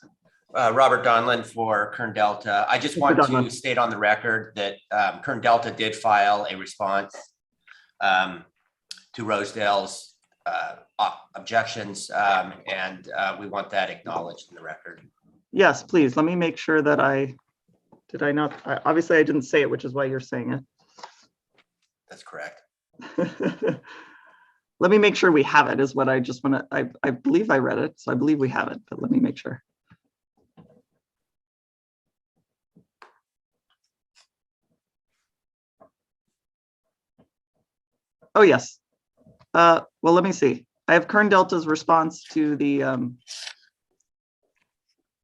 Robert Donlin for Kern Delta. I just want to state on the record that Kern Delta did file a response to Rosedale's objections, and we want that acknowledged in the record. Yes, please. Let me make sure that obviously I didn't say it, which is why you're saying it. That's correct. Let me make sure we have it is what I just want to, I believe I read it, so I believe we have it, but let me make sure. Oh, yes. Well, let me see. I have Kern Delta's response to the,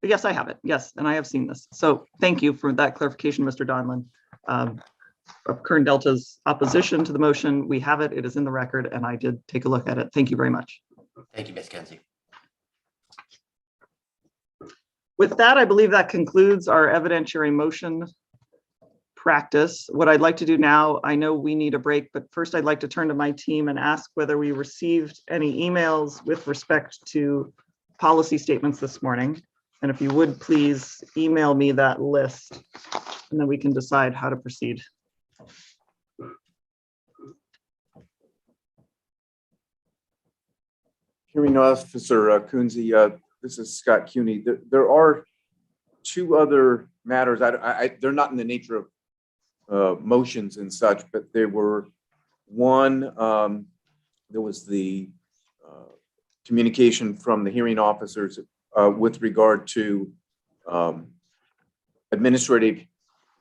yes, I have it. Yes, and I have seen this. So thank you for that clarification, Mr. Donlin. Of Kern Delta's opposition to the motion. We have it. It is in the record, and I did take a look at it. Thank you very much. Thank you, Ms. Kinsey. With that, I believe that concludes our evidentiary motion practice. What I'd like to do now, I know we need a break, but first I'd like to turn to my team and ask whether we received any emails with respect to policy statements this morning. And if you would please email me that list, and then we can decide how to proceed. Hearing Officer Kunze, this is Scott Cuny. There are two other matters. They're not in the nature of motions and such, but they were one. There was the communication from the hearing officers with regard to administrative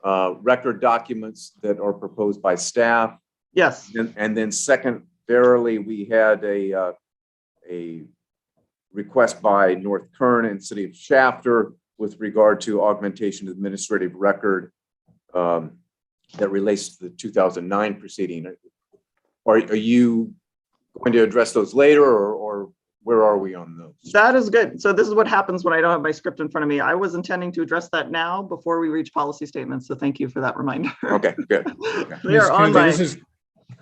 record documents that are proposed by staff. Yes. And then secondarily, we had a request by North Kern and City of Shafter with regard to augmentation of administrative record that relates to the 2009 proceeding. Are you going to address those later, or where are we on those? That is good. So this is what happens when I don't have my script in front of me. I was intending to address that now before we reach policy statements. So thank you for that reminder. Okay, good. Okay. They are on my.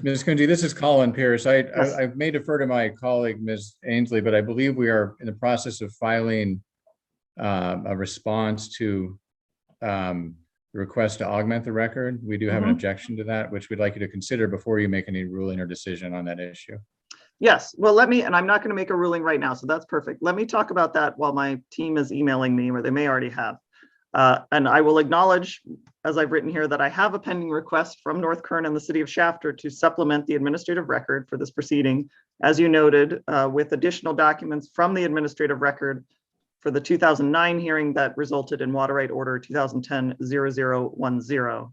Ms. Kunze, this is Colin Pierce. I may defer to my colleague, Ms. Ainsley, but I believe we are in the process of filing a response to the request to augment the record. We do have an objection to that, which we'd like you to consider before you make any ruling or decision on that issue. Yes, well, and I'm not going to make a ruling right now, so that's perfect. Let me talk about that while my team is emailing me, or they may already have. And I will acknowledge, as I've written here, that I have a pending request from North Kern and the City of Shafter to supplement the administrative record for this proceeding, as you noted, with additional documents from the administrative record for the 2009 hearing that resulted in Water Right Order 2010-0010.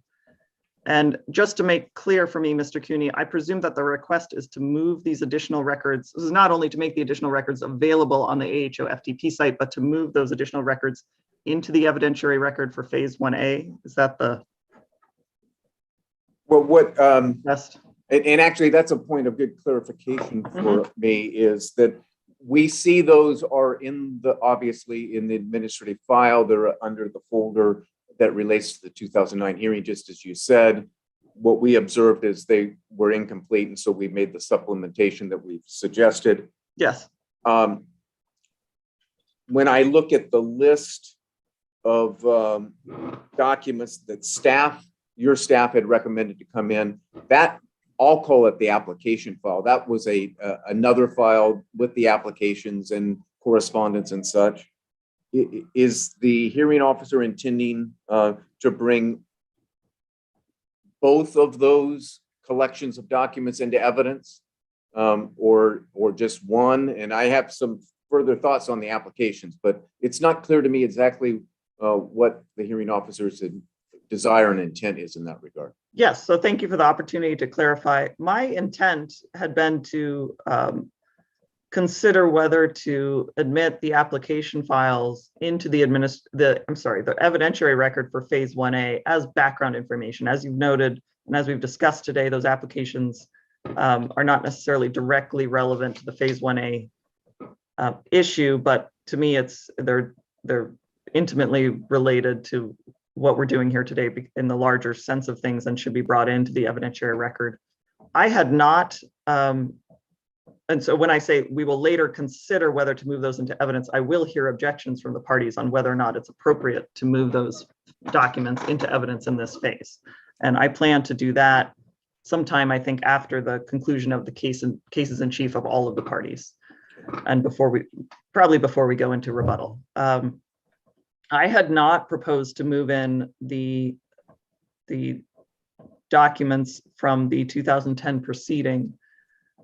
And just to make clear for me, Mr. Cuny, I presume that the request is to move these additional records. This is not only to make the additional records available on the AHO FTP site, but to move those additional records into the evidentiary record for phase 1A. Is that the best? And actually, that's a point of good clarification for me, is that we see those are obviously in the administrative file. They're under the folder that relates to the 2009 hearing, just as you said. What we observed is they were incomplete, and so we made the supplementation that we've suggested. Yes. When I look at the list of documents that your staff had recommended to come in, that I'll call it the application file. That was another file with the applications and correspondence and such. Is the hearing officer intending to bring both of those collections of documents into evidence, or just one? And I have some further thoughts on the applications, but it's not clear to me exactly what the hearing officer's desire and intent is in that regard. Yes, so thank you for the opportunity to clarify. My intent had been to consider whether to admit the application files into the evidentiary record for phase 1A as background information. As you've noted, and as we've discussed today, those applications are not necessarily directly relevant to the phase 1A issue, but to me, they're intimately related to what we're doing here today in the larger sense of things, and should be brought into the evidentiary record. I had not, and so when I say we will later consider whether to move those into evidence, I will hear objections from the parties on whether or not it's appropriate to move those documents into evidence in this phase. And I plan to do that sometime, I think, after the conclusion of the cases in chief of all of the parties, and probably before we go into rebuttal. I had not proposed to move in the documents from the 2010 proceeding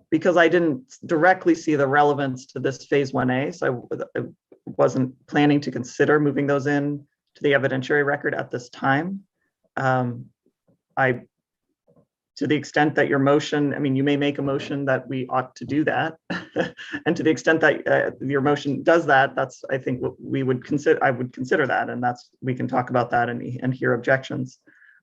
because I didn't directly see the relevance to this phase 1A. So I wasn't planning to consider moving those in to the evidentiary record at this time. To the extent that your motion, I mean, you may make a motion that we ought to do that. And to the extent that your motion does that, that's, I think, what we would consider, I would consider that, and we can talk about that and hear objections.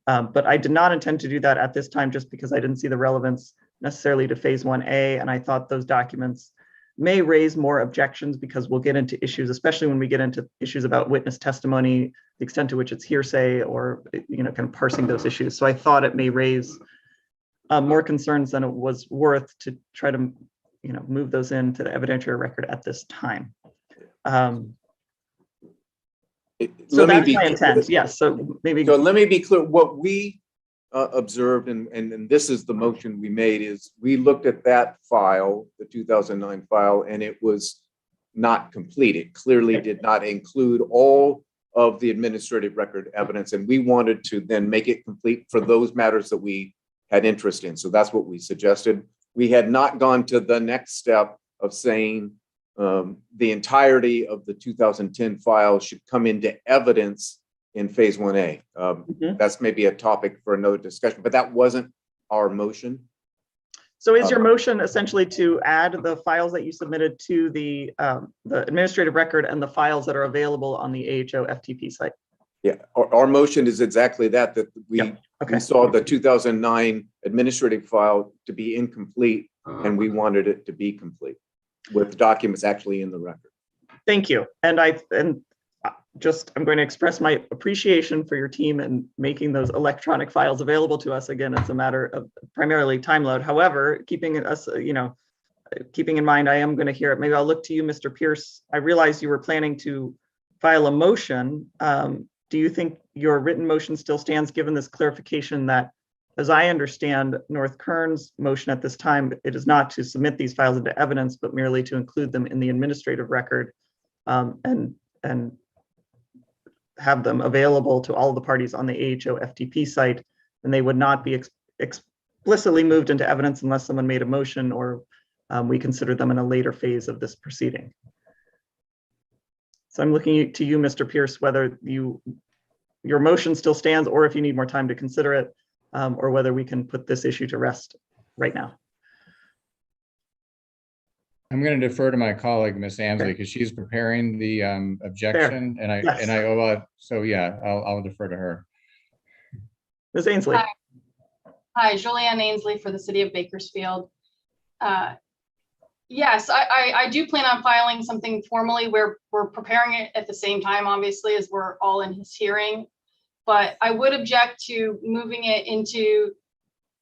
But I did not intend to do that at this time, just because I didn't see the relevance necessarily to phase 1A. And I thought those documents may raise more objections because we'll get into issues, especially when we get into issues about witness testimony, the extent to which it's hearsay, or kind of parsing those issues. So I thought it may raise more concerns than it was worth to try to move those into the evidentiary record at this time. So that's my intent. Yes. So maybe. So let me be clear. What we observed, and this is the motion we made, is we looked at that file, the 2009 file, and it was not complete. It clearly did not include all of the administrative record evidence, and we wanted to then make it complete for those matters that we had interest in. So that's what we suggested. We had not gone to the next step of saying the entirety of the 2010 file should come into evidence in phase 1A. That's maybe a topic for another discussion, but that wasn't our motion. So is your motion essentially to add the files that you submitted to the administrative record and the files that are available on the AHO FTP site? Yeah, our motion is exactly that we, we saw the 2009 administrative file to be incomplete, and we wanted it to be complete with documents actually in the record. Thank you. And I'm going to express my appreciation for your team and making those electronic files available to us. Again, it's a matter of primarily time load. However, keeping in mind, I am going to hear it. Maybe I'll look to you, Mr. Pierce. I realized you were planning to file a motion. Do you think your written motion still stands, given this clarification that, as I understand North Kern's motion at this time, it is not to submit these files into evidence, but merely to include them in the administrative record and have them available to all of the parties on the AHO FTP site, and they would not be explicitly moved into evidence unless someone made a motion or we consider them in a later phase of this proceeding. So I'm looking to you, Mr. Pierce, whether your motion still stands, or if you need more time to consider it, or whether we can put this issue to rest right now. I'm going to defer to my colleague, Ms. Ansley, because she's preparing the objection, and I'll defer to her. Ms. Ainsley. Hi, Julianne Ainsley for the City of Bakersfield. Yes, I do plan on filing something formally where we're preparing it at the same time, obviously, as we're all in his hearing. But I would object to moving it into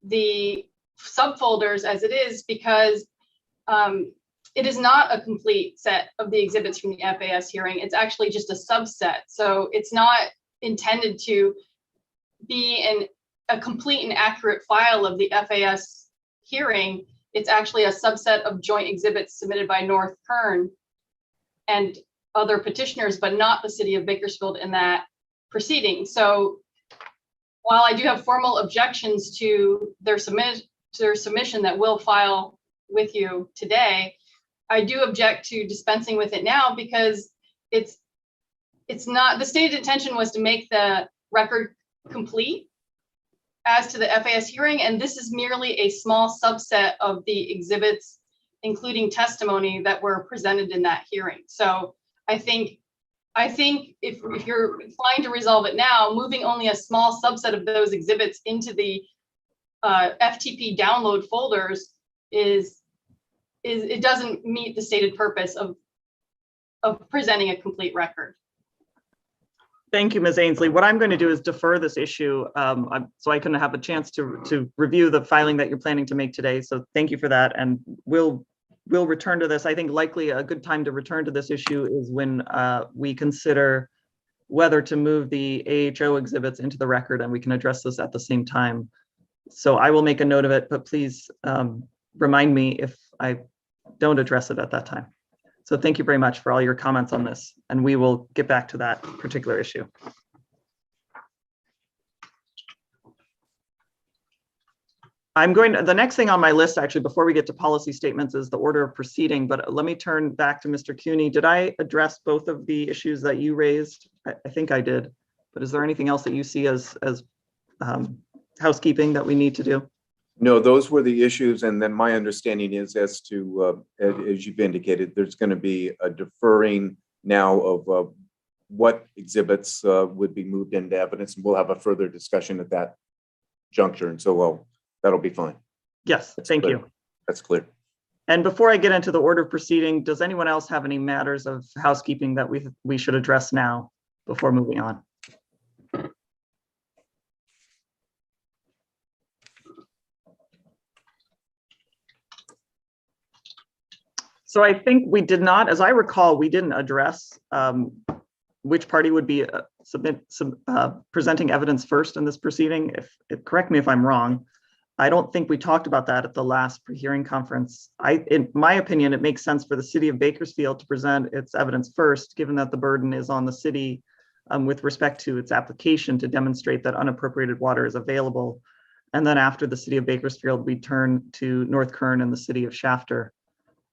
the subfolders as it is, because it is not a complete set of the exhibits from the FAS hearing. It's actually just a subset. So it's not intended to be a complete and accurate file of the FAS hearing. It's actually a subset of joint exhibits submitted by North Kern and other petitioners, but not the City of Bakersfield in that proceeding. So while I do have formal objections to their submission that we'll file with you today, I do object to dispensing with it now, because it's not, the stated intention was to make the record complete as to the FAS hearing, and this is merely a small subset of the exhibits, including testimony that were presented in that hearing. So I think if you're inclined to resolve it now, moving only a small subset of those exhibits into the FTP download folders it doesn't meet the stated purpose of presenting a complete record. Thank you, Ms. Ainsley. What I'm going to do is defer this issue so I can have a chance to review the filing that you're planning to make today. So thank you for that. And we'll return to this. I think likely a good time to return to this issue is when we consider whether to move the AHO exhibits into the record, and we can address this at the same time. So I will make a note of it, but please remind me if I don't address it at that time. So thank you very much for all your comments on this, and we will get back to that particular issue. The next thing on my list, actually, before we get to policy statements, is the order of proceeding, but let me turn back to Mr. Cuny. Did I address both of the issues that you raised? I think I did, but is there anything else that you see as housekeeping that we need to do? No, those were the issues. And then my understanding is, as you've indicated, there's going to be a deferring now of what exhibits would be moved into evidence. And we'll have a further discussion at that juncture. And so that'll be fine. Yes, thank you. That's clear. And before I get into the order of proceeding, does anyone else have any matters of housekeeping that we should address now before moving on? So I think we did not, as I recall, we didn't address which party would be presenting evidence first in this proceeding. Correct me if I'm wrong. I don't think we talked about that at the last pre-hearing conference. In my opinion, it makes sense for the city of Bakersfield to present its evidence first, given that the burden is on the city with respect to its application to demonstrate that unappropriated water is available. And then after the city of Bakersfield, we turn to North Kern and the city of Shafter.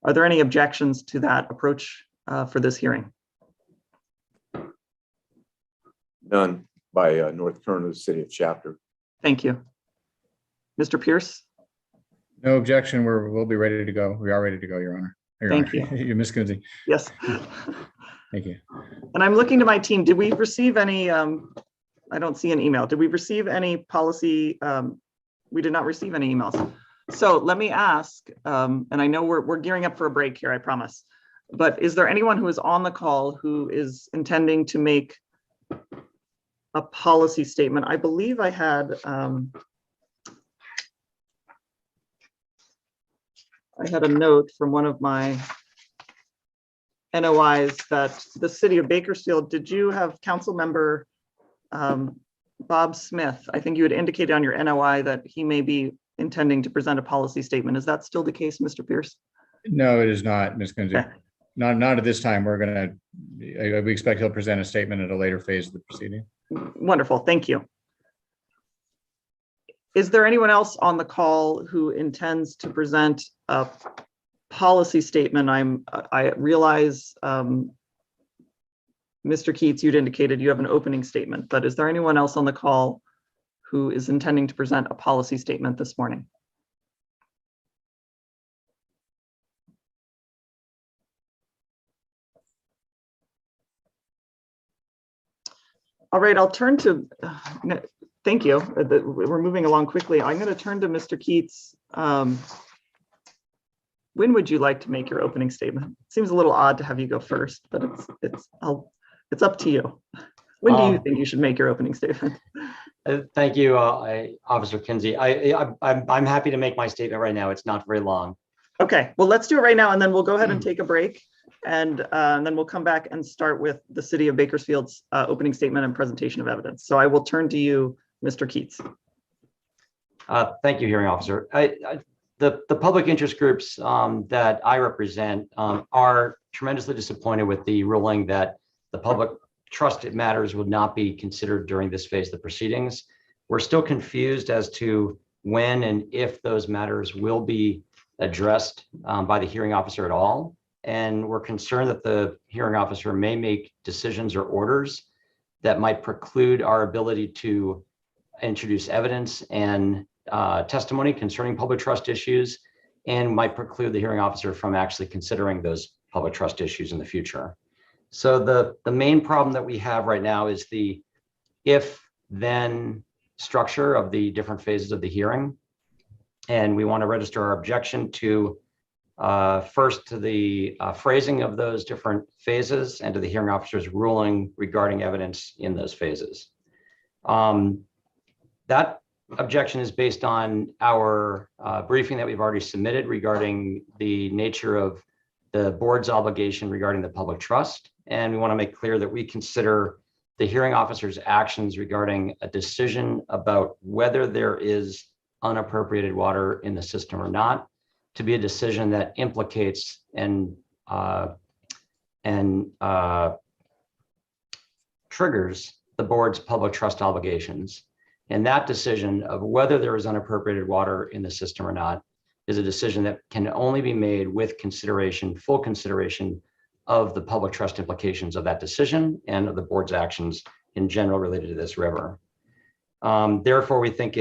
Are there any objections to that approach for this hearing? None by North Kern of the city of Shafter. Thank you. Mr. Pierce? No objection. We'll be ready to go. We are ready to go, Your Honor. Thank you. You, Ms. Coonsey. Yes. Thank you. And I'm looking to my team. Did we receive any, I don't see an email. Did we receive any policy? We did not receive any emails. So let me ask, and I know we're gearing up for a break here, I promise. But is there anyone who is on the call who is intending to make a policy statement? I believe I had a note from one of my NOIs that the city of Bakersfield, did you have council member Bob Smith? I think you had indicated on your NOI that he may be intending to present a policy statement. Is that still the case, Mr. Pierce? No, it is not, Ms. Coonsey. Okay. Not at this time. We expect he'll present a statement at a later phase of the proceeding. Wonderful, thank you. Is there anyone else on the call who intends to present a policy statement? I realize, Mr. Keats, you'd indicated you have an opening statement, but is there anyone else on the call who is intending to present a policy statement this morning? All right, I'll turn to, thank you. We're moving along quickly. I'm going to turn to Mr. Keats. When would you like to make your opening statement? It seems a little odd to have you go first, but it's up to you. When do you think you should make your opening statement? Thank you, Officer Kinsey. I'm happy to make my statement right now. It's not very long. Okay, well, let's do it right now, and then we'll go ahead and take a break. And then we'll come back and start with the city of Bakersfield's opening statement and presentation of evidence. So I will turn to you, Mr. Keats. Thank you, hearing officer. The public interest groups that I represent are tremendously disappointed with the ruling that the public trust matters would not be considered during this phase of the proceedings. We're still confused as to when and if those matters will be addressed by the hearing officer at all. And we're concerned that the hearing officer may make decisions or orders that might preclude our ability to introduce evidence and testimony concerning public trust issues, and might preclude the hearing officer from actually considering those public trust issues in the future. So the main problem that we have right now is the if-then structure of the different phases of the hearing. And we want to register our objection to first to the phrasing of those different phases and to the hearing officer's ruling regarding evidence in those phases. That objection is based on our briefing that we've already submitted regarding the nature of the board's obligation regarding the public trust. And we want to make clear that we consider the hearing officer's actions regarding a decision about whether there is unappropriated water in the system or not to be a decision that implicates and triggers the board's public trust obligations. And that decision of whether there is unappropriated water in the system or not is a decision that can only be made with consideration, full consideration of the public trust implications of that decision and of the board's actions in general related to this river. Therefore, we think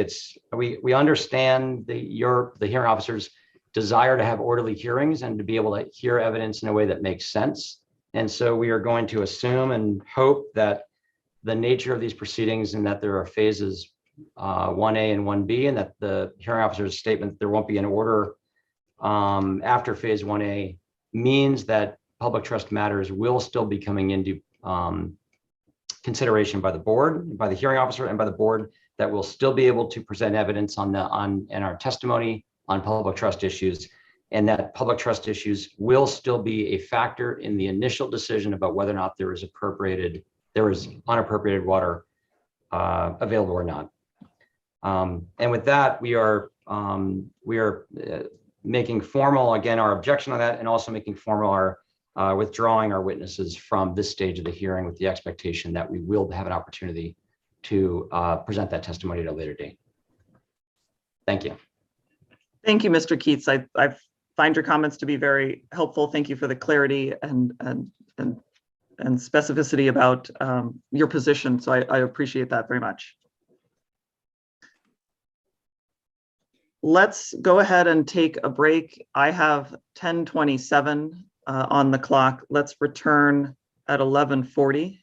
we understand the hearing officer's desire to have orderly hearings and to be able to hear evidence in a way that makes sense. And so we are going to assume and hope that the nature of these proceedings and that there are phases 1A and 1B, and that the hearing officer's statement that there won't be an order after phase 1A means that public trust matters will still be coming into consideration by the board, by the hearing officer, and by the board, that will still be able to present evidence in our testimony on public trust issues, and that public trust issues will still be a factor in the initial decision about whether or not there is unappropriated water available or not. And with that, we are making formal, again, our objection on that, and also making formal our withdrawing our witnesses from this stage of the hearing with the expectation that we will have an opportunity to present that testimony at a later date. Thank you. Thank you, Mr. Keats. I find your comments to be very helpful. Thank you for the clarity and specificity about your position. So I appreciate that very much. Let's go ahead and take a break. I have 10:27 on the clock. Let's return at 11:40.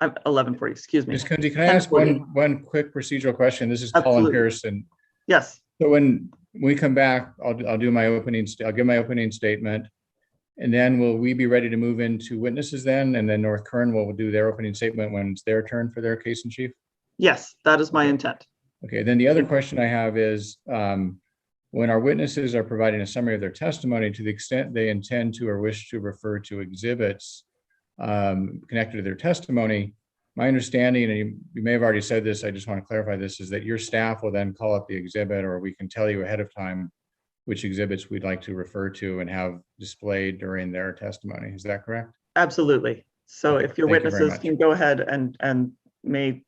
11:40, excuse me. Ms. Kunze, can I ask one quick procedural question? This is Colin Absolutely. Pearson. Yes. So when we come back, I'll do my opening. I'll give my opening statement, and then will we be ready to move into witnesses then? And then North Kern will do their opening statement when it's their turn for their case in chief? Yes, that is my intent. Okay, then the other question I have is, when our witnesses are providing a summary of their testimony, to the extent they intend to or wish to refer to exhibits connected to their testimony, my understanding, and you may have already said this, I just want to clarify this, is that your staff will then call up the exhibit, or we can tell you ahead of time which exhibits we'd like to refer to and have displayed during their testimony. Is that correct? Absolutely. So Okay, if your thank you very witnesses much. can go ahead and may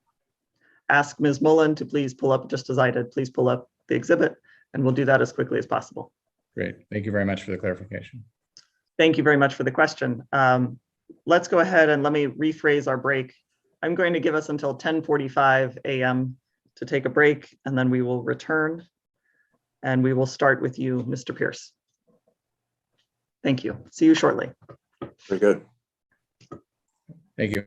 ask Ms. Mullen to please pull up, just as I did, please pull up the exhibit, and we'll do that as quickly as possible. Great. Thank you very much for the clarification. Thank you very much for the question. Let's go ahead and let me rephrase our break. I'm going to give us until 10:45 a.m. to take a break, and then we will return, and we will start with you, Mr. Pierce. Thank you. See you shortly. Very good. Thank you.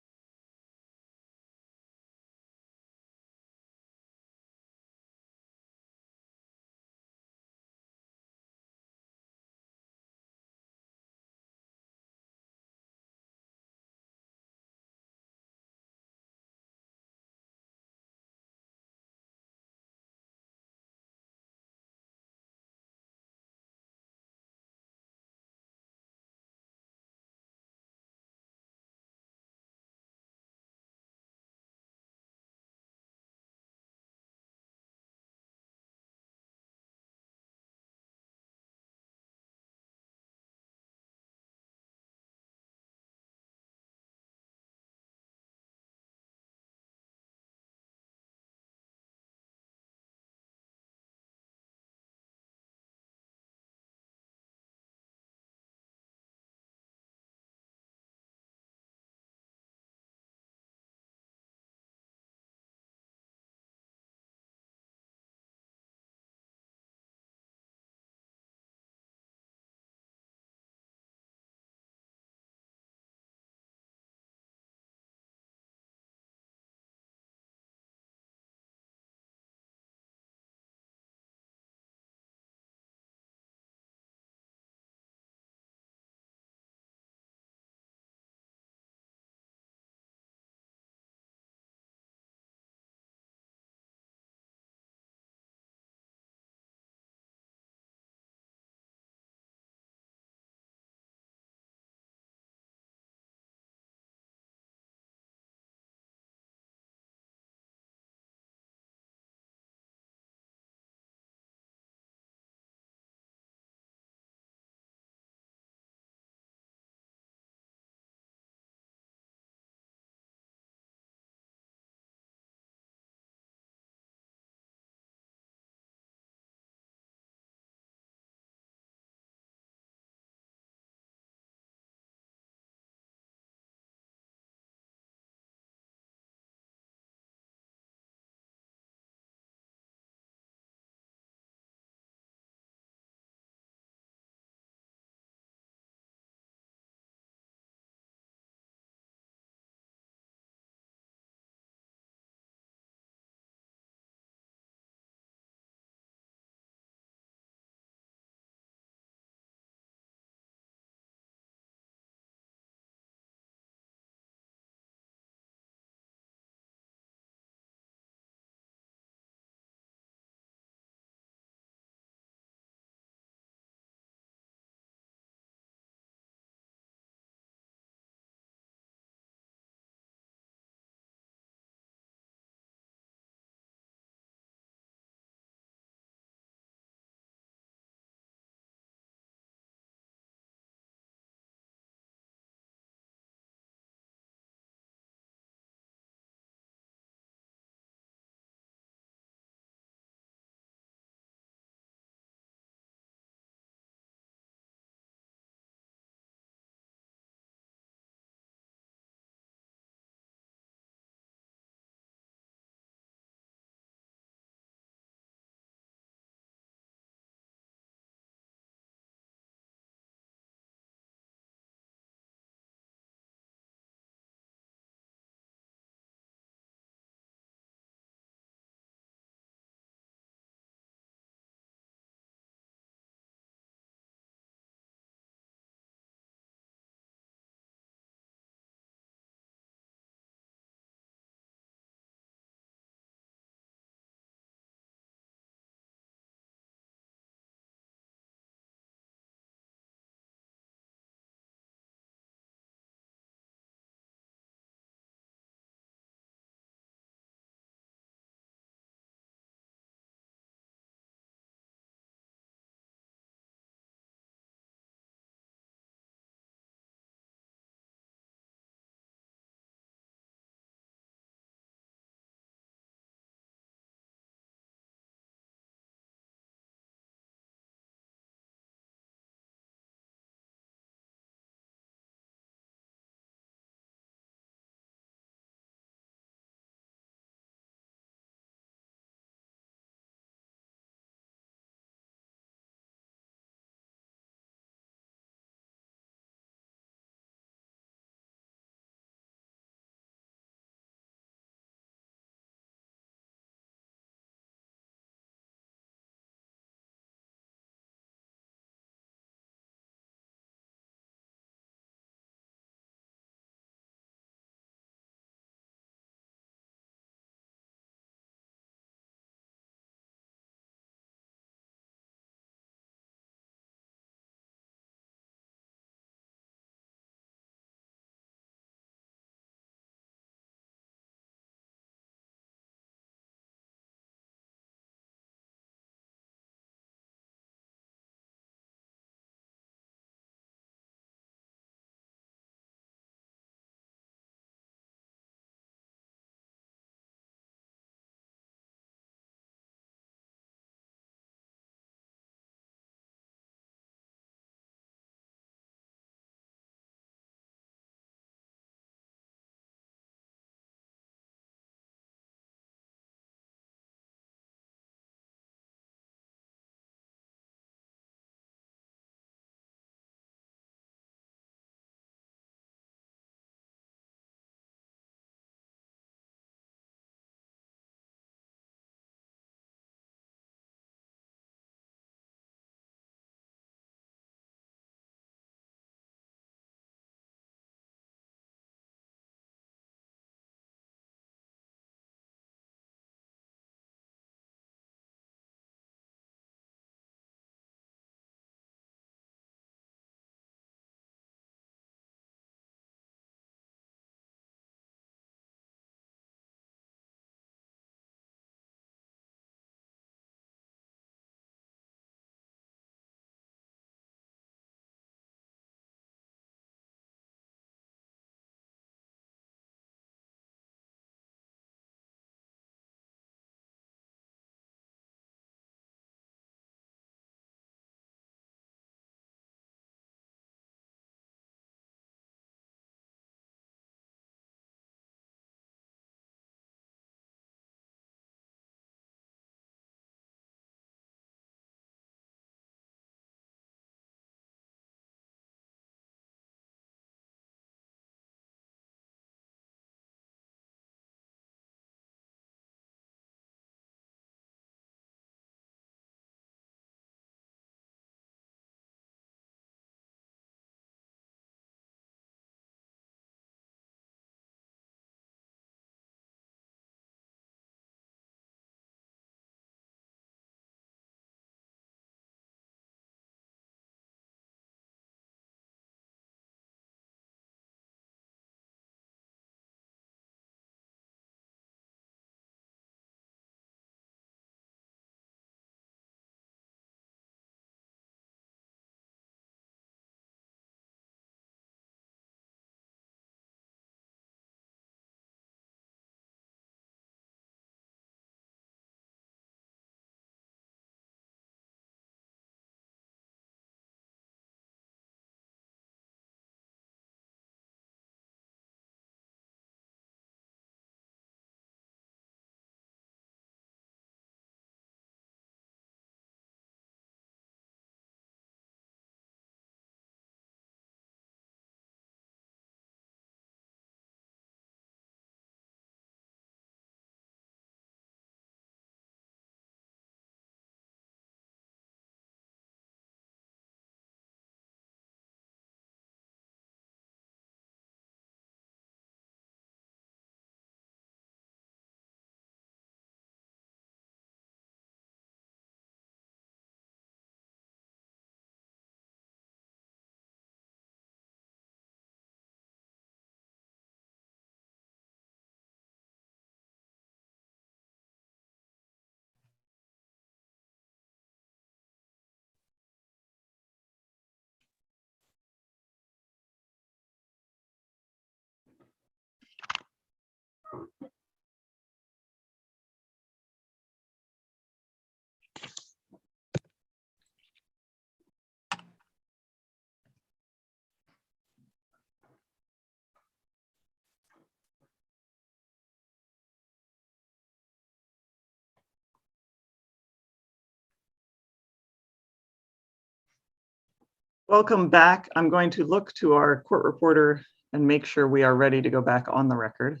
Welcome back. I'm going to look to our court reporter and make sure we are ready to go back on the record.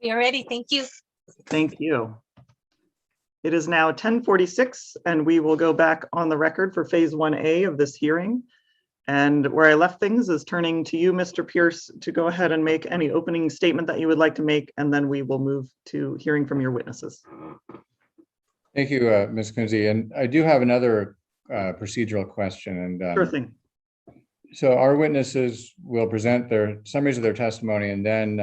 We are ready. Thank you. Thank you. It is now 10:46 and we will go back on the record for phase 1A of this hearing. And where I left things is turning to you, Mr. Pierce, to go ahead and make any opening statement that you would like to make, and then we will move to hearing from your witnesses. Thank you, Ms. Kunze. And I do have another procedural question. And Sure thing. so our witnesses will present their summaries of their testimony, and then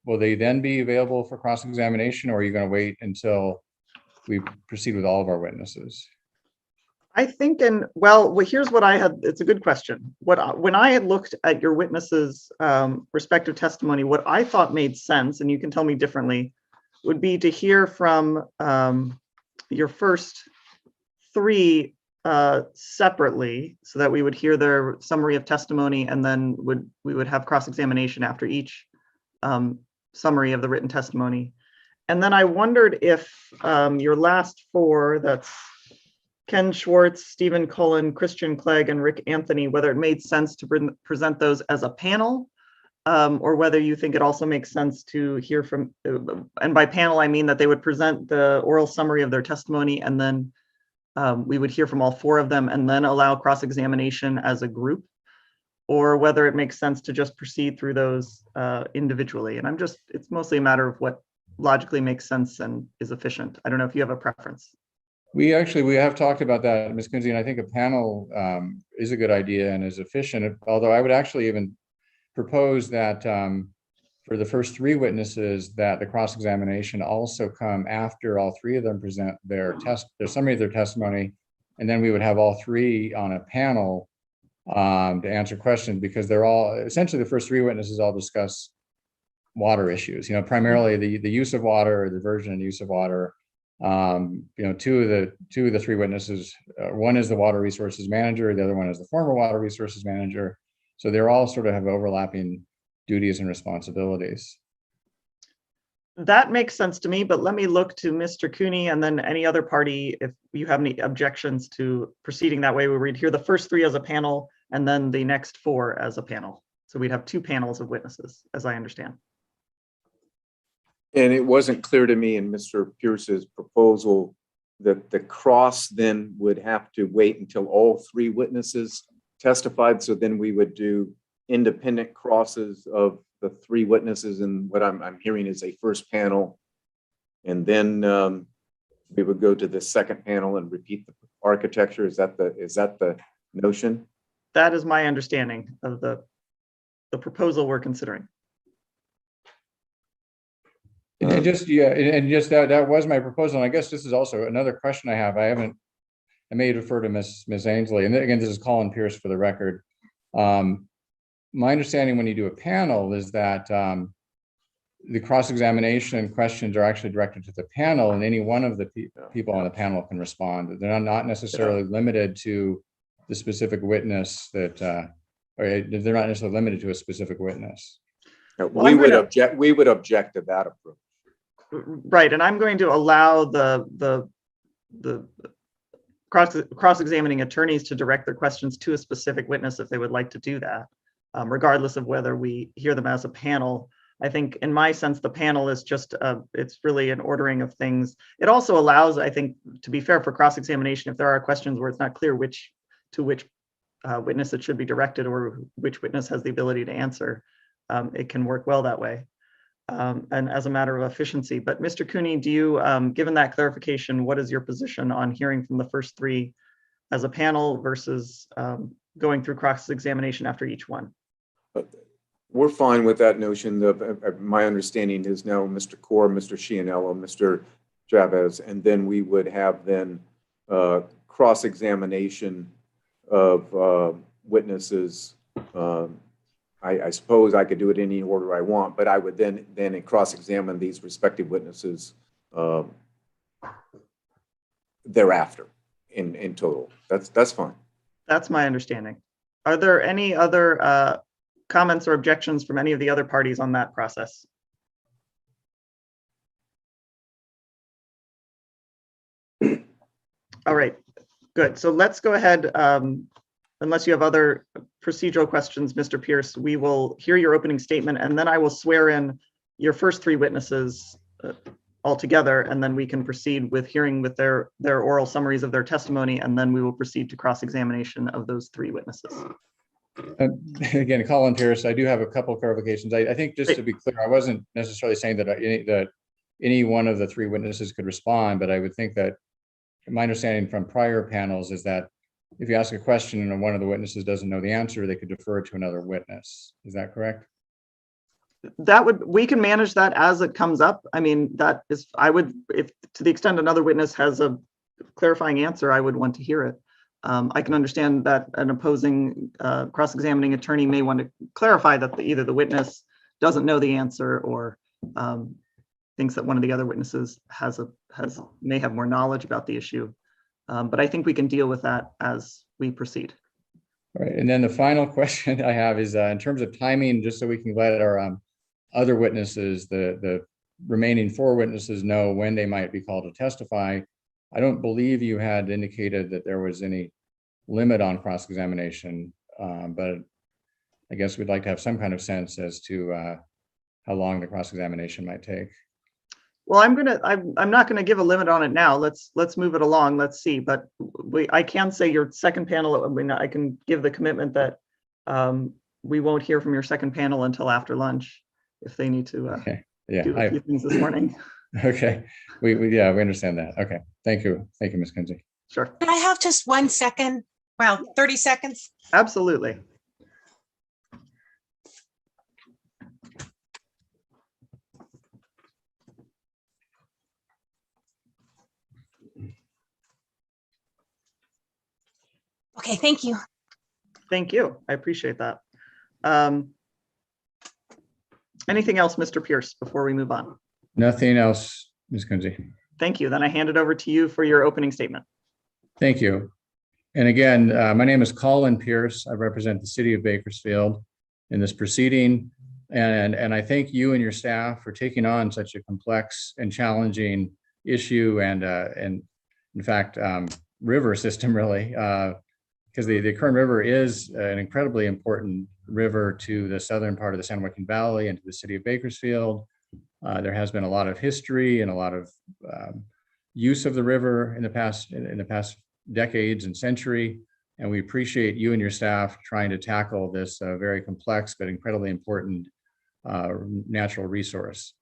will they then be available for cross-examination, or are you going to wait until we proceed with all of our witnesses? I think, well, here's what I had. It's a good question. When I had looked at your witnesses' respective testimony, what I thought made sense, and you can tell me differently, would be to hear from your first three separately, so that we would hear their summary of testimony, and then we would have cross-examination after each summary of the written testimony. And then I wondered if your last four, that's Ken Schwartz, Stephen Cullen, Christian Clegg, and Rick Anthony, whether it made sense to present those as a panel, or whether you think it also makes sense to hear from, and by panel, I mean that they would present the oral summary of their testimony, and then we would hear from all four of them and then allow cross-examination as a group, or whether it makes sense to just proceed through those individually. And it's mostly a matter of what logically makes sense and is efficient. I don't know if you have a preference. We have talked about that, Ms. Kunze, and I think a panel is a good idea and is efficient, although I would actually even propose that for the first three witnesses, that the cross-examination also come after all three of them present their summary of their testimony, and then we would have all three on a panel to answer questions, because they're all, essentially the first three witnesses all discuss water issues, primarily the use of water, or the diversion and use of water. Two of the three witnesses, one is the water resources manager, the other one is the former water resources manager. So they're all sort of have overlapping duties and responsibilities. That makes sense to me, but let me look to Mr. Cooney and then any other party if you have any objections to proceeding that way. We'd hear the first three as a panel and then the next four as a panel. So we'd have two panels of witnesses, as I understand. And it wasn't clear to me in Mr. Pierce's proposal that the cross then would have to wait until all three witnesses testified. So then we would do independent crosses of the three witnesses. And what I'm hearing is a first panel. And then we would go to the second panel and repeat the architecture. Is that the notion? That is my understanding of the proposal we're considering. And just that was my proposal. And I guess this is also another question I have. I may defer to Ms. Ainsley. And again, this is Colin Pierce for the record. My understanding when you do a panel is that the cross-examination questions are actually directed to the panel, and any one of the people on the panel can respond. They're not necessarily limited to the specific witness that, or they're not necessarily limited to a specific witness. We would object to that approach. Right, and I'm going to allow the cross-examining attorneys to direct their questions to a specific witness if they would like to do that, regardless of whether we hear them as a panel. I think in my sense, the panel is just, it's really an ordering of things. It also allows, I think, to be fair for cross-examination, if there are questions where it's not clear which witness it should be directed or which witness has the ability to answer, it can work well that way. And as a matter of efficiency. But Mr. Cooney, do you, given that clarification, what is your position on hearing from the first three as a panel versus going through cross-examination after each one? We're fine with that notion. My understanding is now Mr. Core, Mr. Chianello, Mr. Chavez, and then we would have then cross-examination of witnesses. I suppose I could do it in any order I want, but I would then cross-examine these respective witnesses thereafter in total. That's fine. That's my understanding. Are there any other comments or objections from any of the other parties on that process? All right, good. So let's go ahead. unless you have other procedural questions, Mr. Pierce, we will hear your opening statement and then I will swear in your first three witnesses altogether, and then we can proceed with hearing with their oral summaries of their testimony, and then we will proceed to cross-examination of those three witnesses. Again, Colin Pierce, I do have a couple of clarifications. I think just to be clear, I wasn't necessarily saying that any one of the three witnesses could respond, but I would think that my understanding from prior panels is that if you ask a question and one of the witnesses doesn't know the answer, they could defer it to another witness. Is that correct? We can manage that as it comes up. I mean, that is, if to the extent another witness has a clarifying answer, I would want to hear it. I can understand that an opposing cross-examining attorney may want to clarify that either the witness doesn't know the answer or thinks that one of the other witnesses may have more knowledge about the issue. But I think we can deal with that as we proceed. All right, and then the final question I have is in terms of timing, just so we can let our other witnesses, the remaining four witnesses, know when they might be called to testify. I don't believe you had indicated that there was any limit on cross-examination, but I guess we'd like to have some kind of sense as to how long the cross-examination might take. Well, I'm not gonna give a limit on it now. Let's move it along. Let's see. But I can say your second panel, I mean, I can give the commitment that we won't hear from your second panel until after lunch if they need to Okay. Yeah, do a few things this morning. Okay, we understand that. Okay, thank you, Ms. Kinsey. Sure. Can I have just 1 second? Well, 30 seconds. Absolutely. Okay, thank you. Thank you. I appreciate that. Anything else, Mr. Pierce, before we move on? Nothing else, Ms. Kinsey. Thank you. Then I hand it over to you for your opening statement. Thank you. And again, my name is Colin Pierce. I represent the city of Bakersfield in this proceeding. And I thank you and your staff for taking on such a complex and challenging issue and in fact, river system really, because the Kern River is an incredibly important river to the southern part of the San Joaquin Valley and to the city of Bakersfield. There has been a lot of history and a lot of use of the river in the past decades and century, and we appreciate you and your staff trying to tackle this very complex but incredibly important natural resource.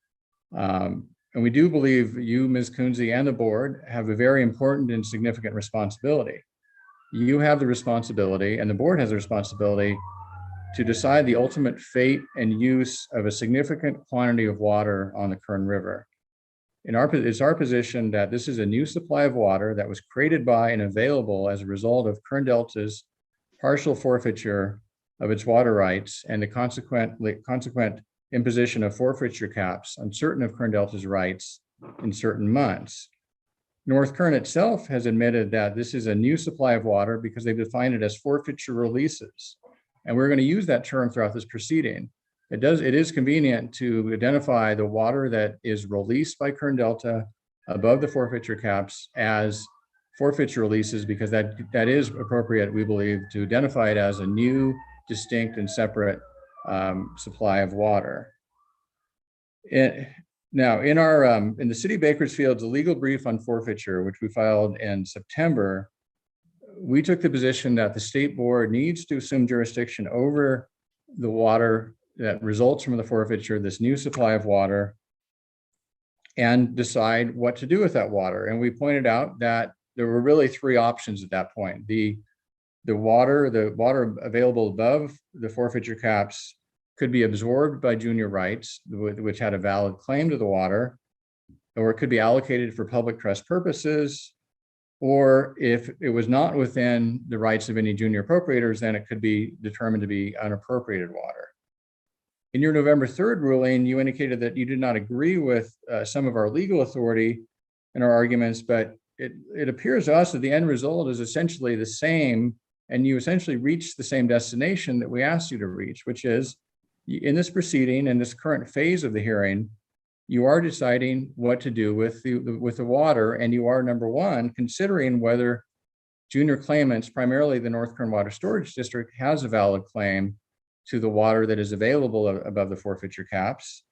And we do believe you, Ms. Kunze, and the board have a very important and significant responsibility. You have the responsibility, and the board has the responsibility, to decide the ultimate fate and use of a significant quantity of water on the Kern River. It's our position that this is a new supply of water that was created by and available as a result of Kern Delta's partial forfeiture of its water rights and the consequent imposition of forfeiture caps on certain of Kern Delta's rights in certain months. North Kern itself has admitted that this is a new supply of water because they've defined it as forfeiture releases. And we're going to use that term throughout this proceeding. It is convenient to identify the water that is released by Kern Delta above the forfeiture caps as forfeiture releases, because that is appropriate, we believe, to identify it as a new, distinct, and separate supply of water. Now, in the city of Bakersfield's legal brief on forfeiture, which we filed in September, we took the position that the state board needs to assume jurisdiction over the water that results from the forfeiture, this new supply of water, and decide what to do with that water. And we pointed out that there were really three options at that point. The water available above the forfeiture caps could be absorbed by junior rights, which had a valid claim to the water, or it could be allocated for public trust purposes, or if it was not within the rights of any junior appropriators, then it could be determined to be unappropriated water. In your November 3rd ruling, you indicated that you did not agree with some of our legal authority in our arguments, but it appears to us that the end result is essentially the same, and you essentially reached the same destination that we asked you to reach, which is, in this proceeding, in this current phase of the hearing, you are deciding what to do with the water, and you are, number one, considering whether junior claimants, primarily the North Kern Water Storage District, has a valid claim to the water that is available above the forfeiture caps.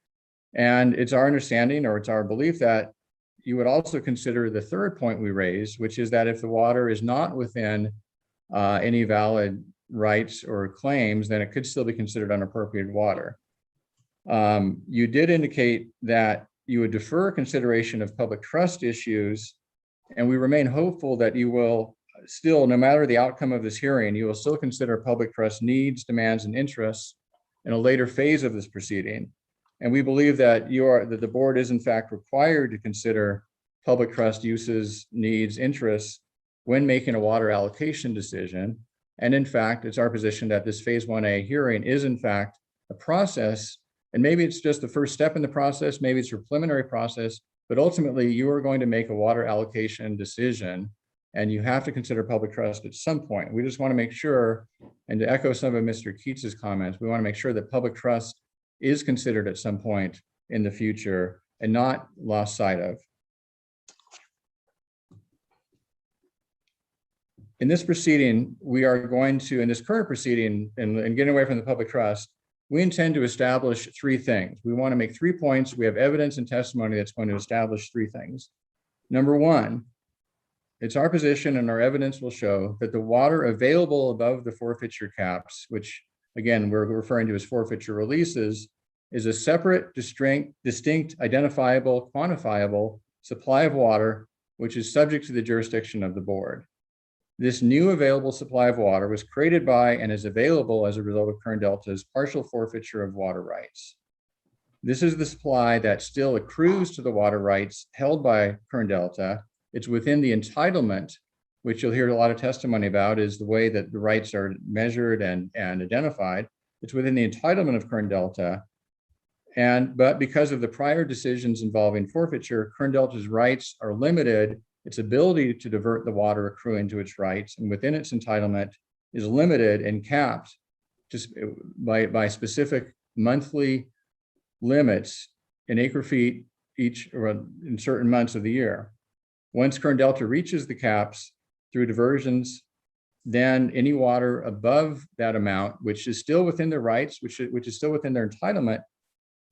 And it's our understanding, or it's our belief, that you would also consider the third point we raised, which is that if the water is not within any valid rights or claims, then it could still be considered unappropriated water. You did indicate that you would defer consideration of public trust issues, and we remain hopeful that you will still, no matter the outcome of this hearing, you will still consider public trust needs, demands, and interests in a later phase of this proceeding. And we believe that that the board is in fact required to consider public trust uses, needs, interests when making a water allocation decision. And in fact, it's our position that this phase 1A hearing is in fact a process, and maybe it's just the first step in the process, maybe it's your preliminary process, but ultimately you are going to make a water allocation decision, and you have to consider public trust at some point. We just want to make sure, and to echo some of Mr. Keats's comments, we want to make sure that public trust is considered at some point in the future and not lost sight of. In this proceeding, we are going to, in this current proceeding, and getting away from the public trust, we intend to establish three things. We want to make 3 points. We have evidence and testimony that's going to establish 3 things. Number one, it's our position, and our evidence will show, that the water available above the forfeiture caps, which again, we're referring to as forfeiture releases, is a separate, distinct, identifiable, quantifiable supply of water, which is subject to the jurisdiction of the board. This new available supply of water was created by and is available as a result of Kern Delta's partial forfeiture of water rights. This is the supply that still accrues to the water rights held by Kern Delta. It's within the entitlement, which you'll hear a lot of testimony about, is the way that the rights are measured and identified. It's within the entitlement of Kern Delta. But because of the prior decisions involving forfeiture, Kern Delta's rights are limited. Its ability to divert the water accruing to its rights and within its entitlement is limited and capped just by specific monthly limits in acre feet each, or in certain months of the year. Once Kern Delta reaches the caps through diversions, then any water above that amount, which is still within their rights, which is still within their entitlement,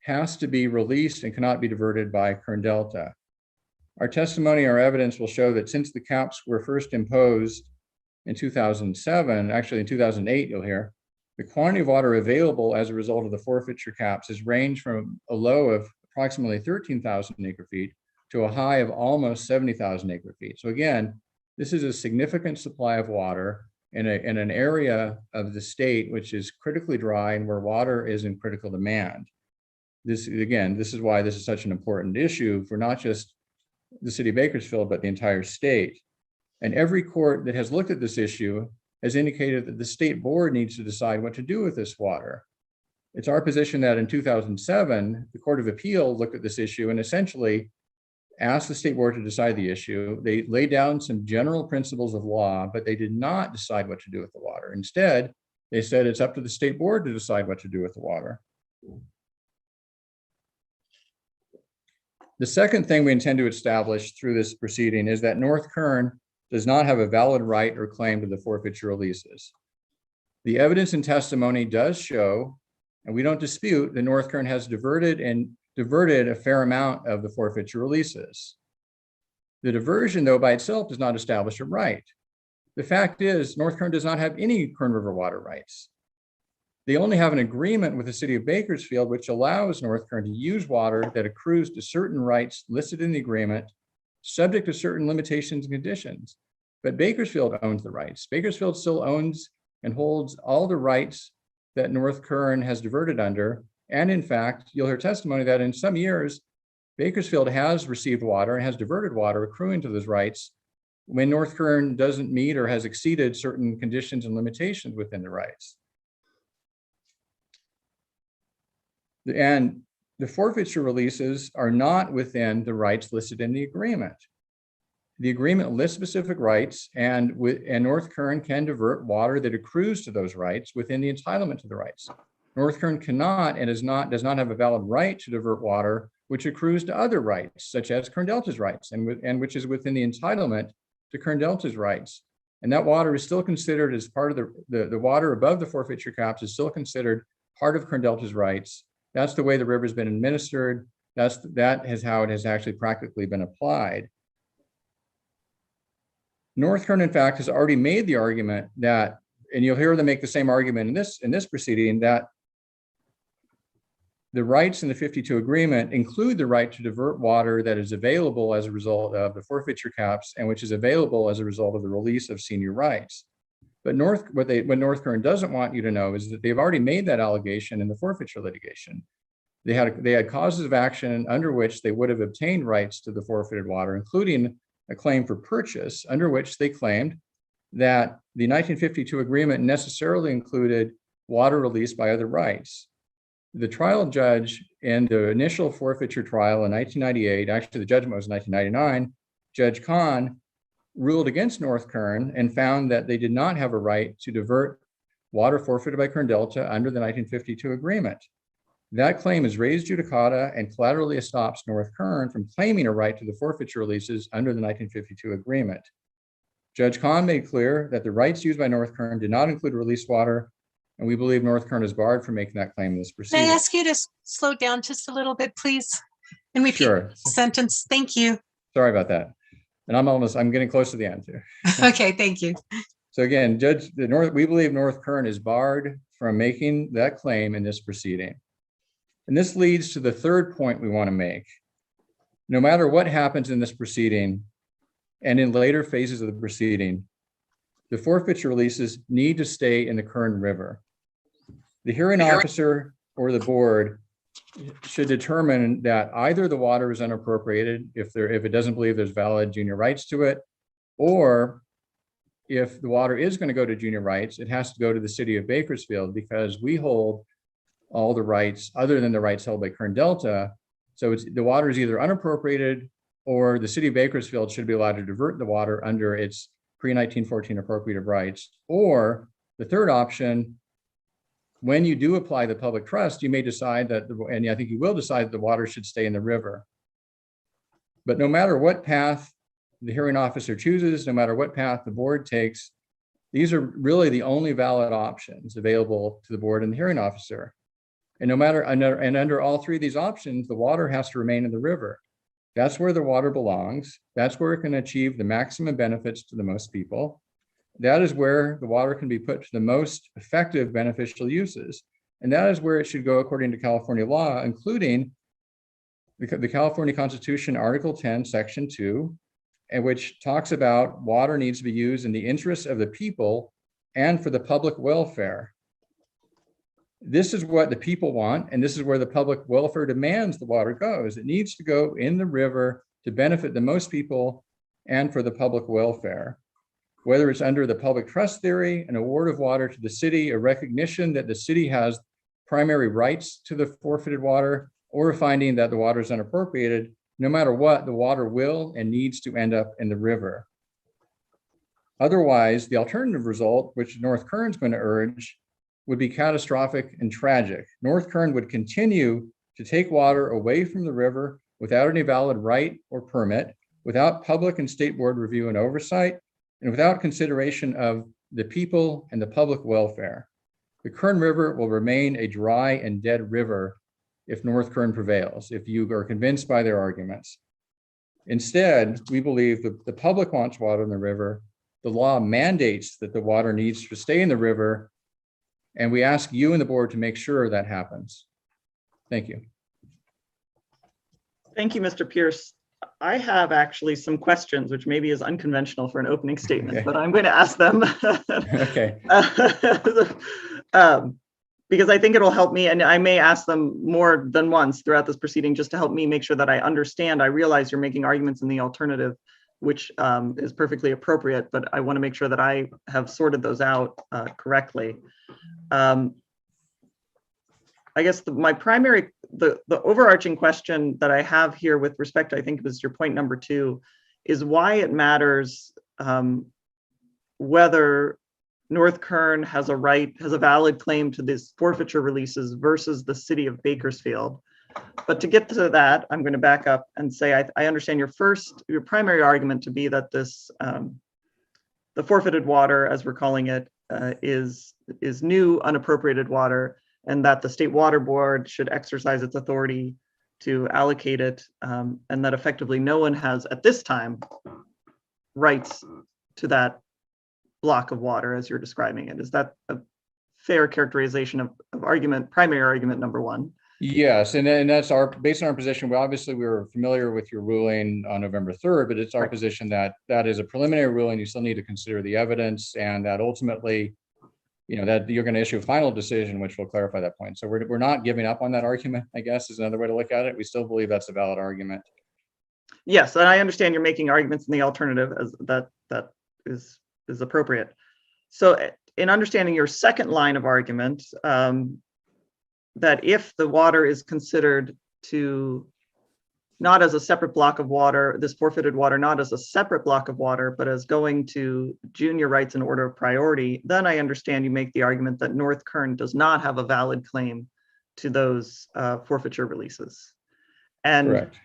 has to be released and cannot be diverted by Kern Delta. Our testimony, our evidence will show that since the caps were first imposed in 2007, actually in 2008, you'll hear, the quantity of water available as a result of the forfeiture caps has ranged from a low of approximately 13,000 acre feet to a high of almost 70,000 acre feet. So again, this is a significant supply of water in an area of the state which is critically dry and where water is in critical demand. This is why this is such an important issue for not just the city of Bakersfield, but the entire state. And every court that has looked at this issue has indicated that the state board needs to decide what to do with this water. It's our position that in 2007, the Court of Appeal looked at this issue and essentially asked the state board to decide the issue. They laid down some general principles of law, but they did not decide what to do with the water. Instead, they said it's up to the state board to decide what to do with the water. The second thing we intend to establish through this proceeding is that North Kern does not have a valid right or claim to the forfeiture releases. The evidence and testimony does show, and we don't dispute, that North Kern has diverted a fair amount of the forfeiture releases. The diversion, though, by itself does not establish a right. The fact is, North Kern does not have any Kern River water rights. They only have an agreement with the city of Bakersfield, which allows North Kern to use water that accrues to certain rights listed in the agreement, subject to certain limitations and conditions. But Bakersfield owns the rights. Bakersfield still owns and holds all the rights that North Kern has diverted under. And in fact, you'll hear testimony that in some years, Bakersfield has received water and has diverted water accruing to those rights when North Kern doesn't meet or has exceeded certain conditions and limitations within the rights. And the forfeiture releases are not within the rights listed in the agreement. The agreement lists specific rights, and North Kern can divert water that accrues to those rights within the entitlement to the rights. North Kern cannot and does not have a valid right to divert water which accrues to other rights, such as Kern Delta's rights, and which is within the entitlement to Kern Delta's rights. And that water is still considered as part of the water above the forfeiture caps is still considered part of Kern Delta's rights. That's the way the river's been administered. That is how it has actually practically been applied. North Kern, in fact, has already made the argument that, and you'll hear them make the same argument in this proceeding, that the rights in the 52 agreement include the right to divert water that is available as a result of the forfeiture caps and which is available as a result of the release of senior rights. But what North Kern doesn't want you to know is that they've already made that allegation in the forfeiture litigation. They had causes of action under which they would have obtained rights to the forfeited water, including a claim for purchase, under which they claimed that the 1952 agreement necessarily included water released by other rights. The trial judge in the initial forfeiture trial in 1998, actually the judgment was in 1999, Judge Khan ruled against North Kern and found that they did not have a right to divert water forfeited by Kern Delta under the 1952 agreement. That claim is raised judicata and collaterally stops North Kern from claiming a right to the forfeiture releases under the 1952 agreement. Judge Khan made clear that the rights used by North Kern did not include released water, and we believe North Kern is barred from making that claim in this May proceeding. I ask you to slow down just a little bit, please? And repeat Sure. the sentence. Thank you. Sorry about that. And I'm getting close to the end here. Okay, thank you. So again, we believe North Kern is barred from making that claim in this proceeding. And this leads to the third point we want to make. No matter what happens in this proceeding and in later phases of the proceeding, the forfeiture releases need to stay in the Kern River. The hearing officer or the board should determine that either the water is unappropriated if it doesn't believe there's valid junior rights to it, or if the water is going to go to junior rights, it has to go to the city of Bakersfield because we hold all the rights other than the rights held by Kern Delta. So the water is either unappropriated or the city of Bakersfield should be allowed to divert the water under its pre-1914 appropriative rights. Or the third option, when you do apply the public trust, you may decide that, and I think you will decide that the water should stay in the river. But no matter what path the hearing officer chooses, no matter what path the board takes, these are really the only valid options available to the board and the hearing officer. And no matter, and under all three of these options, the water has to remain in the river. That's where the water belongs. That's where it can achieve the maximum benefits to the most people. That is where the water can be put to the most effective beneficial uses. And that is where it should go according to California law, including the California Constitution, Article 10, Section 2, and which talks about water needs to be used in the interests of the people and for the public welfare. This is what the people want, and this is where the public welfare demands the water goes. It needs to go in the river to benefit the most people and for the public welfare. Whether it's under the public trust theory, an award of water to the city, a recognition that the city has primary rights to the forfeited water, or a finding that the water is unappropriated, no matter what, the water will and needs to end up in the river. Otherwise, the alternative result, which North Kern is going to urge, would be catastrophic and tragic. North Kern would continue to take water away from the river without any valid right or permit, without public and state board review and oversight, and without consideration of the people and the public welfare. The Kern River will remain a dry and dead river if North Kern prevails, if you are convinced by their arguments. Instead, we believe that the public wants water in the river. The law mandates that the water needs to stay in the river, and we ask you and the board to make sure that happens. Thank you. Thank you, Mr. Pierce. I have actually some questions, which maybe is unconventional for an opening statement, Okay. but I'm going to ask them. Okay. Because I think it'll help me, and I may ask them more than once throughout this proceeding, just to help me make sure that I understand. I realize you're making arguments in the alternative, which is perfectly appropriate, but I want to make sure that I have sorted those out correctly. I guess the overarching question that I have here with respect to, I think was your point number 2, is why it matters whether North Kern has a valid claim to these forfeiture releases versus the city of Bakersfield. But to get to that, I'm going to back up and say I understand your primary argument to be that this the forfeited water, as we're calling it, is new unappropriated water, and that the State Water Board should exercise its authority to allocate it, and that effectively no one has at this time rights to that block of water as you're describing it. Is that a fair characterization of primary argument number one? Yes, and that's based on our position. We were familiar with your ruling on November 3rd, but it's our position that that is a preliminary ruling. You still need to consider the evidence, and that ultimately, that you're going to issue a final decision, which will clarify that point. So we're not giving up on that argument, I guess, is another way to look at it. We still believe that's a valid argument. Yes, and I understand you're making arguments in the alternative as that is appropriate. So in understanding your second line of argument, that if the water is considered to not as a separate block of water, this forfeited water, not as a separate block of water, but as going to junior rights in order of priority, then I understand you make the argument that North Kern does not have a valid claim to those forfeiture releases. And Correct.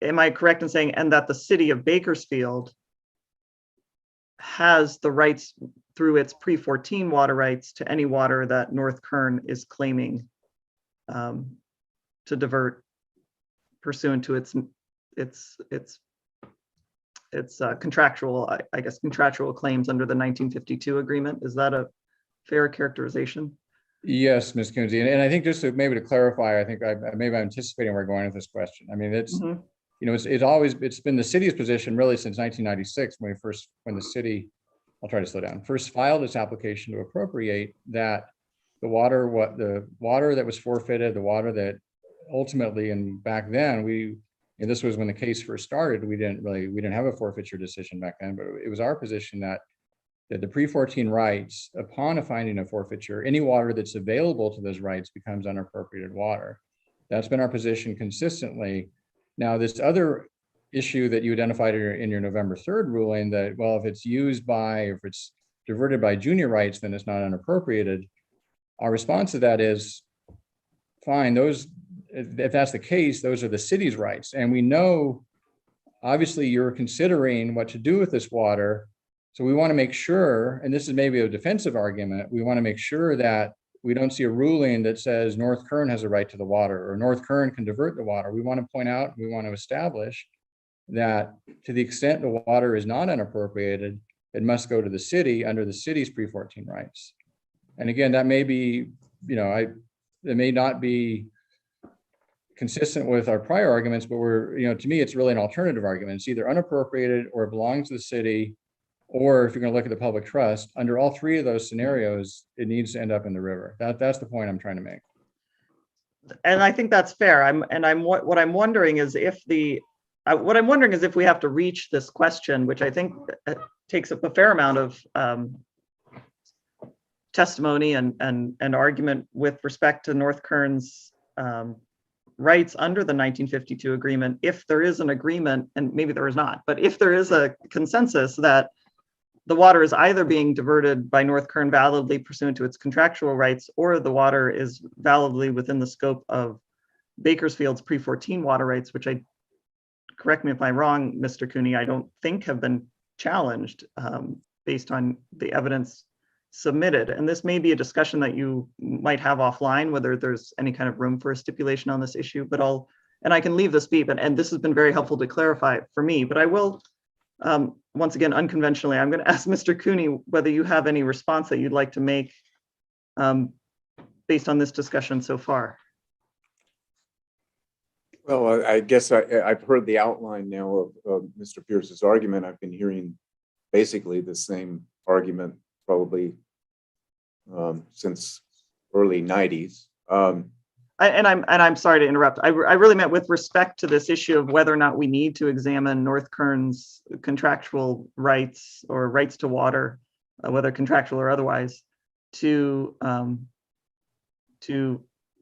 Am I correct in saying, and that the city of Bakersfield has the rights through its pre-14 water rights to any water that North Kern is claiming to divert pursuant to its contractual, I guess, contractual claims under the 1952 agreement? Is that a fair characterization? Yes, Ms. Coonsey, and I think just to clarify, I think maybe I'm anticipating where we're going with this question. I mean, it's it's been the city's position really since 1996 when the city, I'll try to slow down, first filed its application to appropriate that the water that was forfeited, the water that ultimately, and back then and this was when the case first started, we didn't have a forfeiture decision back then, but it was our position that the pre-14 rights, upon a finding of forfeiture, any water that's available to those rights becomes unappropriated water. That's been our position consistently. Now, this other issue that you identified in your November 3rd ruling that, well, if it's used if it's diverted by junior rights, then it's not unappropriated. Our response to that is, fine, if that's the case, those are the city's rights. And we know, obviously, you're considering what to do with this water. So we want to make sure, and this is maybe a defensive argument, we want to make sure that we don't see a ruling that says North Kern has a right to the water or North Kern can divert the water. We want to point out, we want to establish that to the extent the water is not unappropriated, it must go to the city under the city's pre-14 rights. And again, that may be, it may not be consistent with our prior arguments, but to me, it's really an alternative argument. It's either unappropriated or it belongs to the city, or if you're going to look at the public trust, under all three of those scenarios, it needs to end up in the river. That's the point I'm trying to make. And I think that's fair. What I'm wondering is if we have to reach this question, which I think takes up a fair amount of testimony and argument with respect to North Kern's rights under the 1952 agreement, if there is an agreement, and maybe there is not, but if there is a consensus that the water is either being diverted by North Kern validly pursuant to its contractual rights, or the water is validly within the scope of Bakersfield's pre-14 water rights, which correct me if I'm wrong, Mr. Cooney, I don't think have been challenged based on the evidence submitted. And this may be a discussion that you might have offline, whether there's any kind of room for a stipulation on this issue, but I can leave this be, and this has been very helpful to clarify for me, but I will, once again, unconventionally, I'm going to ask Mr. Cooney whether you have any response that you'd like to make based on this discussion so far. Well, I guess I've heard the outline now of Mr. Pierce's argument. I've been hearing basically the same argument probably since early 90s. I'm sorry to interrupt. I really meant with respect to this issue of whether or not we need to examine North Kern's contractual rights or rights to water, whether contractual or otherwise, to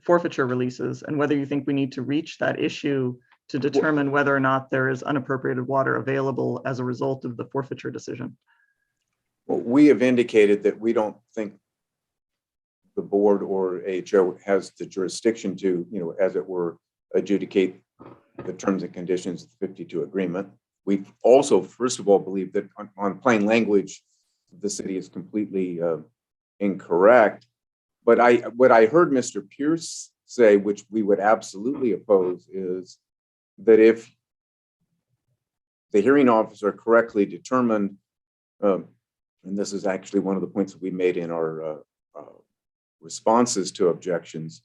forfeiture releases, and whether you think we need to reach that issue to determine whether or not there is unappropriated water available as a result of the forfeiture decision. Well, we have indicated that we don't think the board or HO has the jurisdiction to, as it were, adjudicate the terms and conditions of the 52 agreement. we also, first of all, believe that on plain language, the city is completely incorrect. But what I heard Mr. Pierce say, which we would absolutely oppose, is that if the hearing officer correctly determined, and this is actually one of the points that we made in our responses to objections,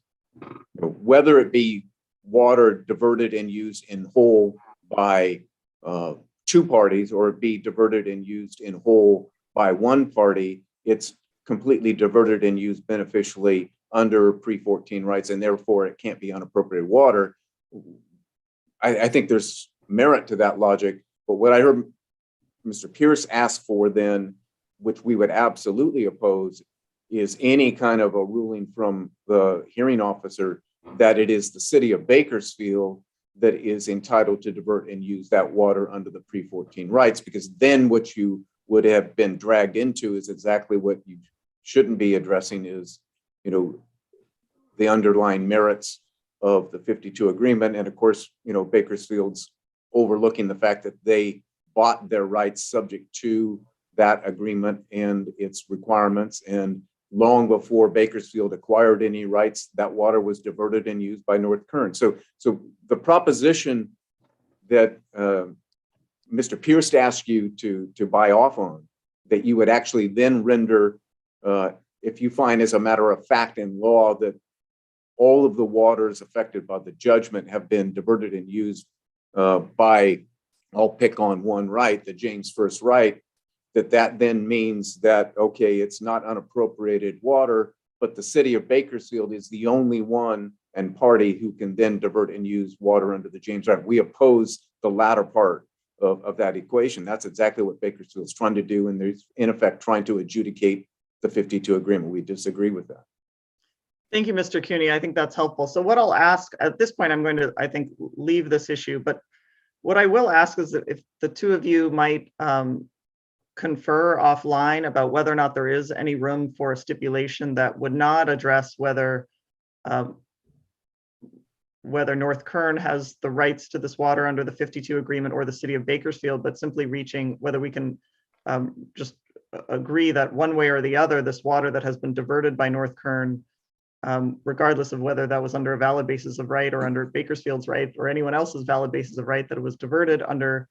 whether it be water diverted and used in whole by two parties, or it be diverted and used in whole by one party, it's completely diverted and used beneficially under pre-14 rights, and therefore it can't be unappropriated water. I think there's merit to that logic, but what I heard Mr. Pierce ask for then, which we would absolutely oppose, is any kind of a ruling from the hearing officer that it is the city of Bakersfield that is entitled to divert and use that water under the pre-14 rights, because then what you would have been dragged into is exactly what you shouldn't be addressing, is, the underlying merits of the 52 agreement. And of course, Bakersfield's overlooking the fact that they bought their rights subject to that agreement and its requirements. And long before Bakersfield acquired any rights, that water was diverted and used by North Kern. So the proposition that Mr. Pierce asked you to buy off on, that you would actually then render, if you find as a matter of fact in law that all of the waters affected by the judgment have been diverted and used by, I'll pick on one right, the James First right, that then means that, okay, it's not unappropriated water, but the city of Bakersfield is the only one and party who can then divert and use water under the James right. We oppose the latter part of that equation. That's exactly what Bakersfield is trying to do, and they're in effect trying to adjudicate the 52 agreement. We disagree with that. Thank you, Mr. Cuny. I think that's helpful. So what I'll ask at this point, I'm going to, I think, leave this issue, but what I will ask is that if the two of you might confer offline about whether or not there is any room for a stipulation that would not address whether North Kern has the rights to this water under the 52 agreement or the city of Bakersfield, but simply reaching whether we can just agree that one way or the other, this water that has been diverted by North Kern, regardless of whether that was under a valid basis of right or under Bakersfield's right or anyone else's valid basis of right, that it was diverted under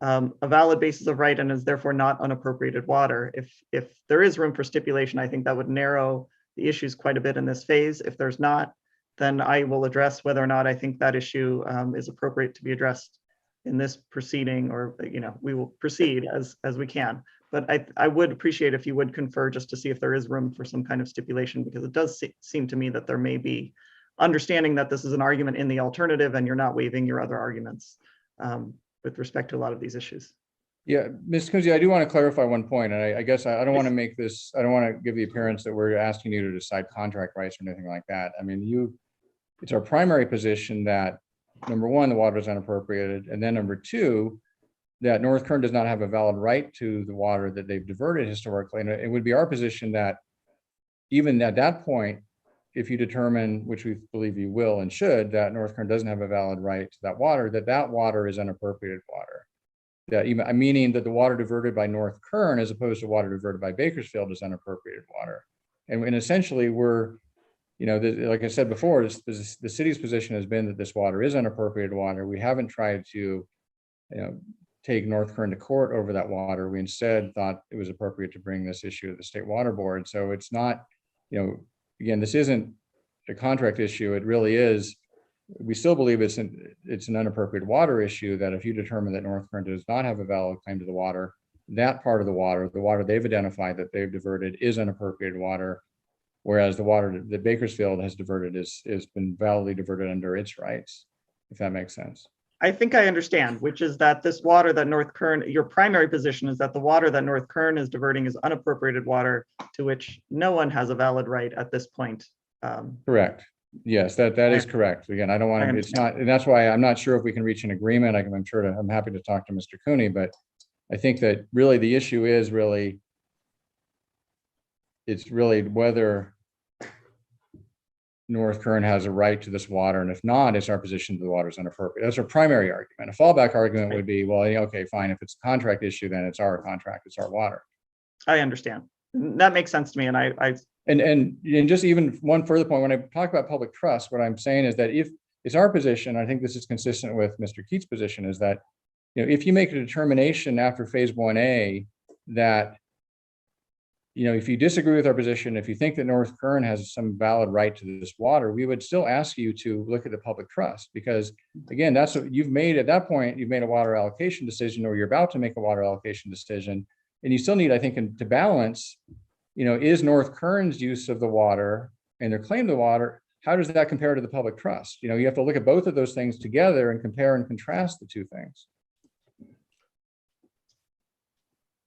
a valid basis of right and is therefore not unappropriated water. If there is room for stipulation, I think that would narrow the issues quite a bit in this phase. If there's not, then I will address whether or not I think that issue is appropriate to be addressed in this proceeding, or we will proceed as we can. But I would appreciate if you would confer just to see if there is room for some kind of stipulation, because it does seem to me that there may be understanding that this is an argument in the alternative and you're not waiving your other arguments with respect to a lot of these issues. Yeah, Ms. Kunze, I do want to clarify one point, and I guess I don't want to make this, I don't want to give the appearance that we're asking you to decide contract rights or anything like that. I mean, it's our primary position that, number one, the water is unappropriated, and then number two, that North Kern does not have a valid right to the water that they've diverted historically. And it would be our position that even at that point, if you determine, which we believe you will and should, that North Kern doesn't have a valid right to that water, that water is unappropriated water. That even, meaning that the water diverted by North Kern as opposed to water diverted by Bakersfield is unappropriated water. And essentially we're, like I said before, the city's position has been that this water is unappropriated water. We haven't tried to, take North Kern to court over that water. We instead thought it was appropriate to bring this issue to the State Water Board. So it's not, again, this isn't a contract issue. It really is. We still believe it's an unappropriated water issue, that if you determine that North Kern does not have a valid claim to the water, that part of the water they've identified that they've diverted is unappropriated water, whereas the water that Bakersfield has diverted has been validly diverted under its rights, if that makes sense. I think I understand, which is that this water that North Kern, your primary position is that the water that North Kern is diverting is unappropriated water to which no one has a valid right at this point. Correct. Yes, that is correct. Again, I don't want to, it's not, and that's why I'm not sure if we can reach an agreement. I'm happy to talk to Mr. Cooney, but I think that really the issue is it's really whether North Kern has a right to this water, and if not, it's our position that the water is inappropriate. That's our primary argument. A fallback argument would be, well, yeah, okay, fine. If it's a contract issue, then it's our contract, it's our water. I understand. That makes sense to me. And And just even one further point, when I talk about public trust, what I'm saying is that if it's our position, I think this is consistent with Mr. Keats' position, is that, if you make a determination after phase 1A that, if you disagree with our position, if you think that North Kern has some valid right to this water, we would still ask you to look at the public trust, because again, that's what you've made at that point. You've made a water allocation decision, or you're about to make a water allocation decision. And you still need, I think, to balance, is North Kern's use of the water and their claim to the water, how does that compare to the public trust? You have to look at both of those things together and compare and contrast the two things.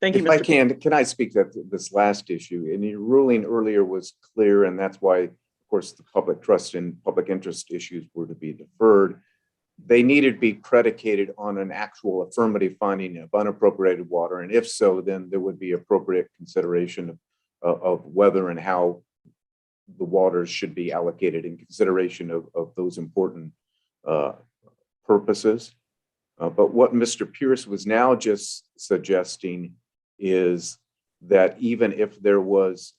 thank you, If I Mr. can I speak to this last issue? And your ruling earlier was clear, and that's why, of course, the public trust and public interest issues were to be deferred. They needed to be predicated on an actual affirmative finding of unappropriated water. And if so, then there would be appropriate consideration of whether and how the waters should be allocated in consideration of those important purposes. But what Mr. Pierce was now just suggesting is that even if there was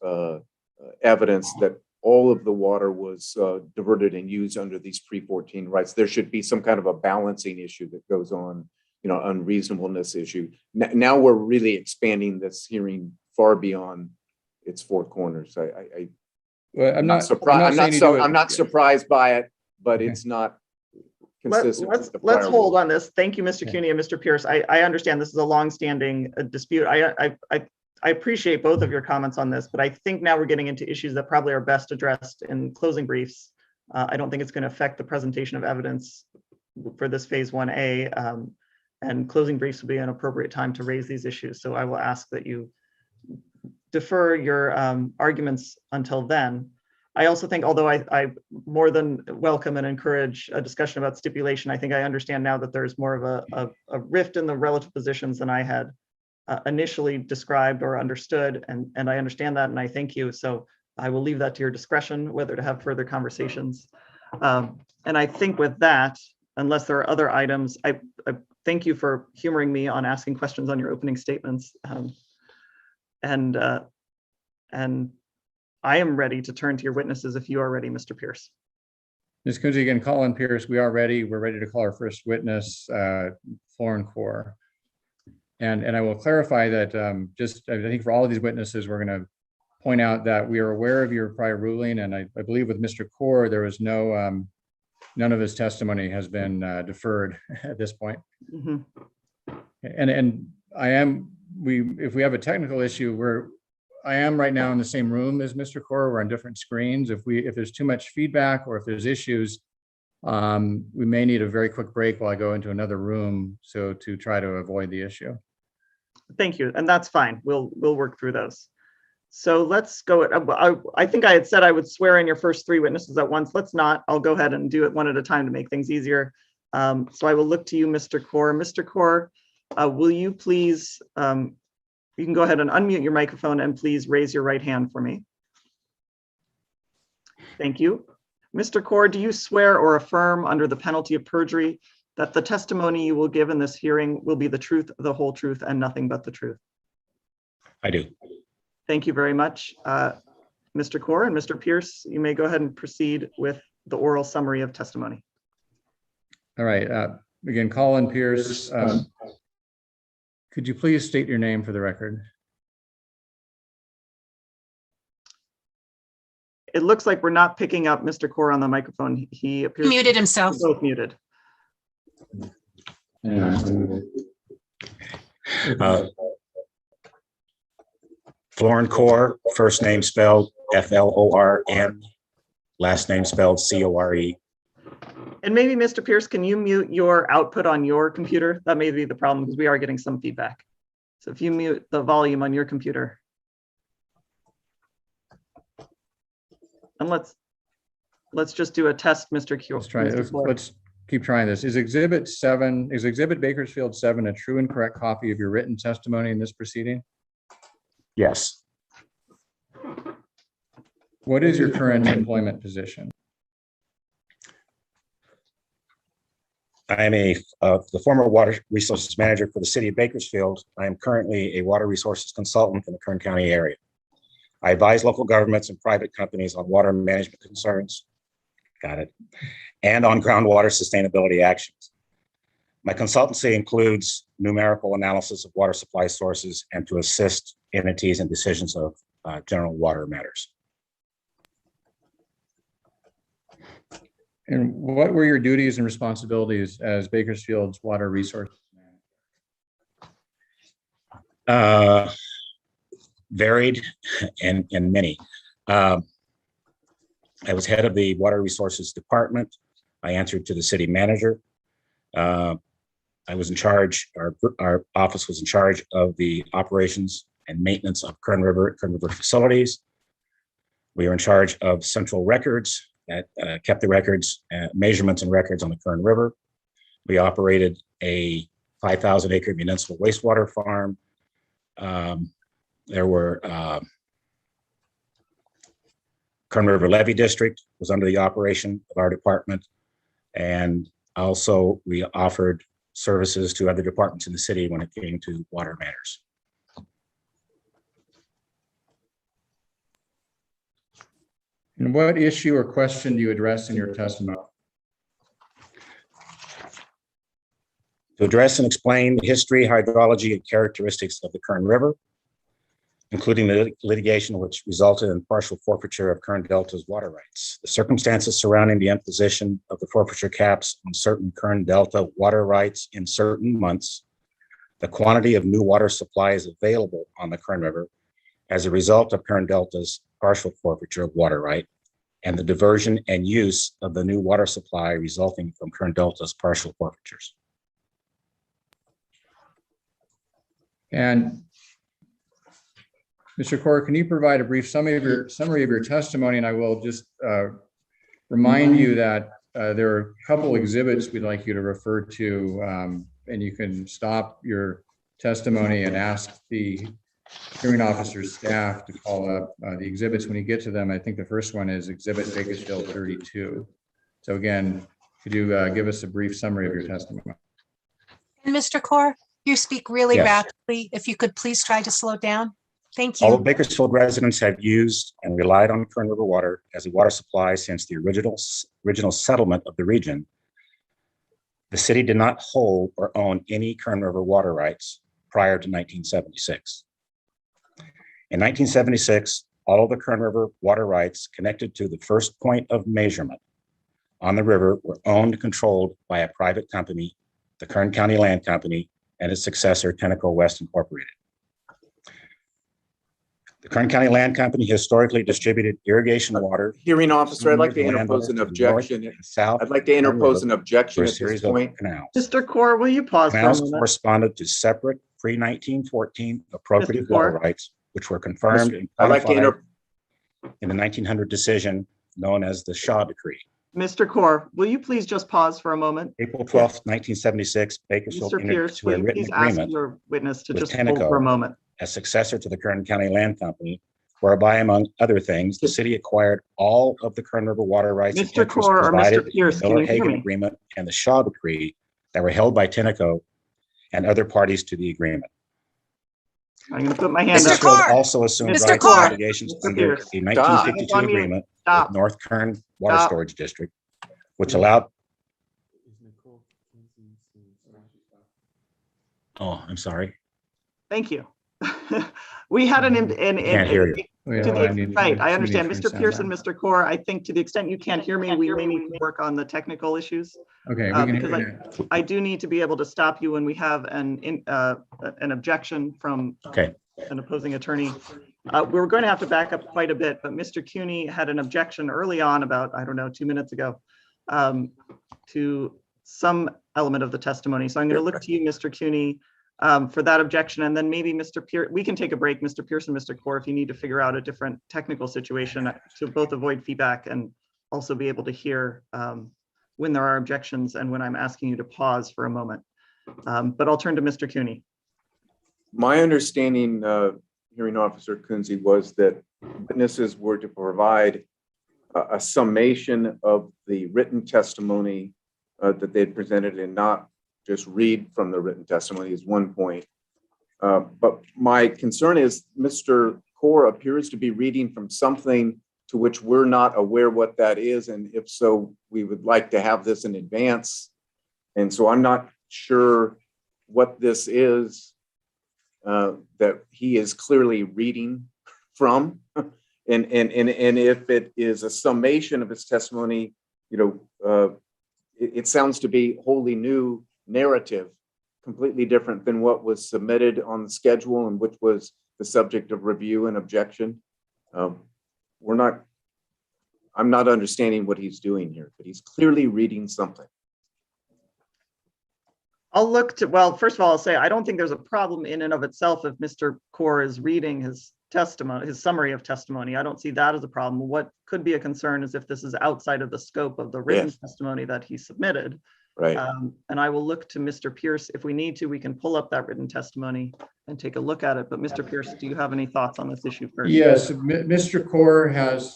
evidence that all of the water was diverted and used under these pre-14 rights, there should be some kind of a balancing issue that goes on, unreasonableness issue. Now we're really expanding this hearing far beyond its four corners. I'm not surprised by it, but it's not consistent. Let's hold on this. Thank you, Mr. Cuny and Mr. Pierce. I understand this is a long-standing dispute. I appreciate both of your comments on this, but I think now we're getting into issues that probably are best addressed in closing briefs. I don't think it's going to affect the presentation of evidence for this phase 1A, and closing briefs will be an appropriate time to raise these issues. So I will ask that you defer your arguments until then. I also think, although I more than welcome and encourage a discussion about stipulation, I think I understand now that there's more of a rift in the relative positions than I had initially described or understood, and I understand that, and I thank you. So I will leave that to your discretion, whether to have further conversations. And I think with that, unless there are other items, I thank you for humoring me on asking questions on your opening statements. And I am ready to turn to your witnesses if you are ready, Mr. Pierce. Ms. Kunze, again, Colin Pierce, we are ready. We're ready to call our first witness, Florin Core. And I will clarify that I think for all of these witnesses, we're going to point out that we are aware of your prior ruling. And I believe with Mr. Core, there was none of his testimony has been deferred at this point. Mm-hmm. And if we have a technical issue, I am right now in the same room as Mr. Core. We're on different screens. If there's too much feedback or if there's issues, we may need a very quick break while I go into another room, so to try to avoid the issue. Thank you, and that's fine. We'll work through those. So let's go. I think I had said I would swear in your first three witnesses at once. Let's not. I'll go ahead and do it one at a time to make things easier. So I will look to you, Mr. Core. Mr. Core, will you please? You can go ahead and unmute your microphone and please raise your right hand for me. Thank you. Mr. Core, do you swear or affirm under the penalty of perjury that the testimony you will give in this hearing will be the truth, the whole truth, and nothing but the truth? I do. Thank you very much. Mr. Core and Mr. Pierce, you may go ahead and proceed with the oral summary of testimony. All right. Again, Colin Pierce. Could you please state your name for the record? It looks like we're not picking up Mr. Core on the microphone. He appears Muted himself. Both muted. Florin Core, first name spelled Florn, last name spelled Core. And maybe, Mr. Pierce, can you mute your output on your computer? That may be the problem because we are getting some feedback. So if you mute the volume on your computer. And let's just do a test, Mr. Q. Let's try it. Let's keep trying this. Is Exhibit Bakersfield 7 a true and correct copy of your written testimony in this proceeding? Yes. What is your current employment position? I am the former water resources manager for the city of Bakersfield. I am currently a water resources consultant in the Kern County area. I advise local governments and private companies on water management concerns. Got it. And on groundwater sustainability actions. My consultancy includes numerical analysis of water supply sources and to assist entities in decisions of general water matters. And what were your duties and responsibilities as Bakersfield's water resource? Varied and many. I was head of the water resources department. I answered to the city manager. I was in charge, our office was in charge of the operations and maintenance of Kern River facilities. We were in charge of central records that kept the records, measurements and records on the Kern River. We operated a 5,000 acre municipal wastewater farm. There were Kern River Levy District was under the operation of our department. And also we offered services to other departments in the city when it came to water matters. And what issue or question do you address in your testimony? To address and explain the history, hydrology, and characteristics of the Kern River, including the litigation which resulted in partial forfeiture of Kern Delta's water rights, the circumstances surrounding the imposition of the forfeiture caps on certain Kern Delta water rights in certain months, the quantity of new water supplies available on the Kern River as a result of Kern Delta's partial forfeiture of water right, and the diversion and use of the new water supply resulting from Kern Delta's partial forfeitures. And Mr. Corr, can you provide a brief summary of your testimony? And I will just remind you that there are a couple exhibits we'd like you to refer to, and you can stop your testimony and ask the hearing officer's staff to call up the exhibits when you get to them. I think the first one is Exhibit Bakersfield 32. So again, could you give us a brief summary of your testimony? And Mr. Corr, you speak really Yes. rapidly. If you could please try to slow down. Thank All you. of Bakersfield residents have used and relied on Kern River water as a water supply since the original settlement of the region. The city did not hold or own any Kern River water rights prior to 1976. In 1976, all of the Kern River water rights connected to the first point of measurement on the river were owned and controlled by a private company, the Kern County Land Company, and its successor, Tenneco West Incorporated. The Kern County Land Company historically distributed irrigation water. Hearing officer, I'd like to interpose an objection. South. I'd like to interpose an objection For a at series this of point. canals. Mr. Corr, will you pause for a Canals moment? corresponded to separate pre-1914 appropriative Mr. water Corr. rights, which were confirmed and I'd like to codified in the 1900 decision known as the Shaw Decree. Mr. Corr, will you please just pause for a moment? April 12th, 1976, Bakersfield Mr. entered Pierce, into will a you written please ask agreement your witness to with just hold Tenneco for a moment? as successor to the Kern County Land Company, whereby, among other things, the city acquired all of the Kern River water rights and Mr. interests Corr or provided Mr. in Pierce, the can you hear Miller-Hagan me? Agreement and the Shaw Decree that were held by Tenneco and other parties to the agreement. I'm going to put my hand Mr. up. Bakersfield Corr. also assumed Mr. rights Corr. and obligations Mr. under Pierce. the 1952 On mute. agreement Stop. with North Kern Water Stop. Storage District, which allowed. Oh, I'm sorry. Thank you. We had Can't hear you. Right, I understand. Mr. Pierce and Mr. Corr, I think to the extent you can't hear me, we may need to work on the technical issues. Okay, we can hear Because you now. I do need to be able to stop you when we have an objection from Okay. an opposing attorney. We're going to have to back up quite a bit, but Mr. Cuny had an objection early on about, I don't know, 2 minutes ago, to some element of the testimony. So I'm going to look to you, Mr. Cuny, for that objection. And then maybe Mr. Pierce, we can take a break, Mr. Pierce and Mr. Corr, if you need to figure out a different technical situation to both avoid feedback and also be able to hear when there are objections and when I'm asking you to pause for a moment. But I'll turn to Mr. Cuny. My understanding, hearing officer Kunze, was that witnesses were to provide a summation of the written testimony that they'd presented and not just read from the written testimony is one point. But my concern is Mr. Core appears to be reading from something to which we're not aware what that is. And if so, we would like to have this in advance. And so I'm not sure what this is that he is clearly reading from. And if it is a summation of his testimony, it sounds to be wholly new narrative, completely different than what was submitted on the schedule and which was the subject of review and objection. I'm not understanding what he's doing here, but he's clearly reading something. I'll look to, well, first of all, I'll say, I don't think there's a problem in and of itself if Mr. Core is reading his testimony, his summary of testimony. I don't see that as a problem. What could be a concern is if this is outside of the scope of the written testimony that he submitted. Right. And I will look to Mr. Pierce. If we need to, we can pull up that written testimony and take a look at it. But Mr. Pierce, do you have any thoughts on this issue first? Yes, Mr. Core has,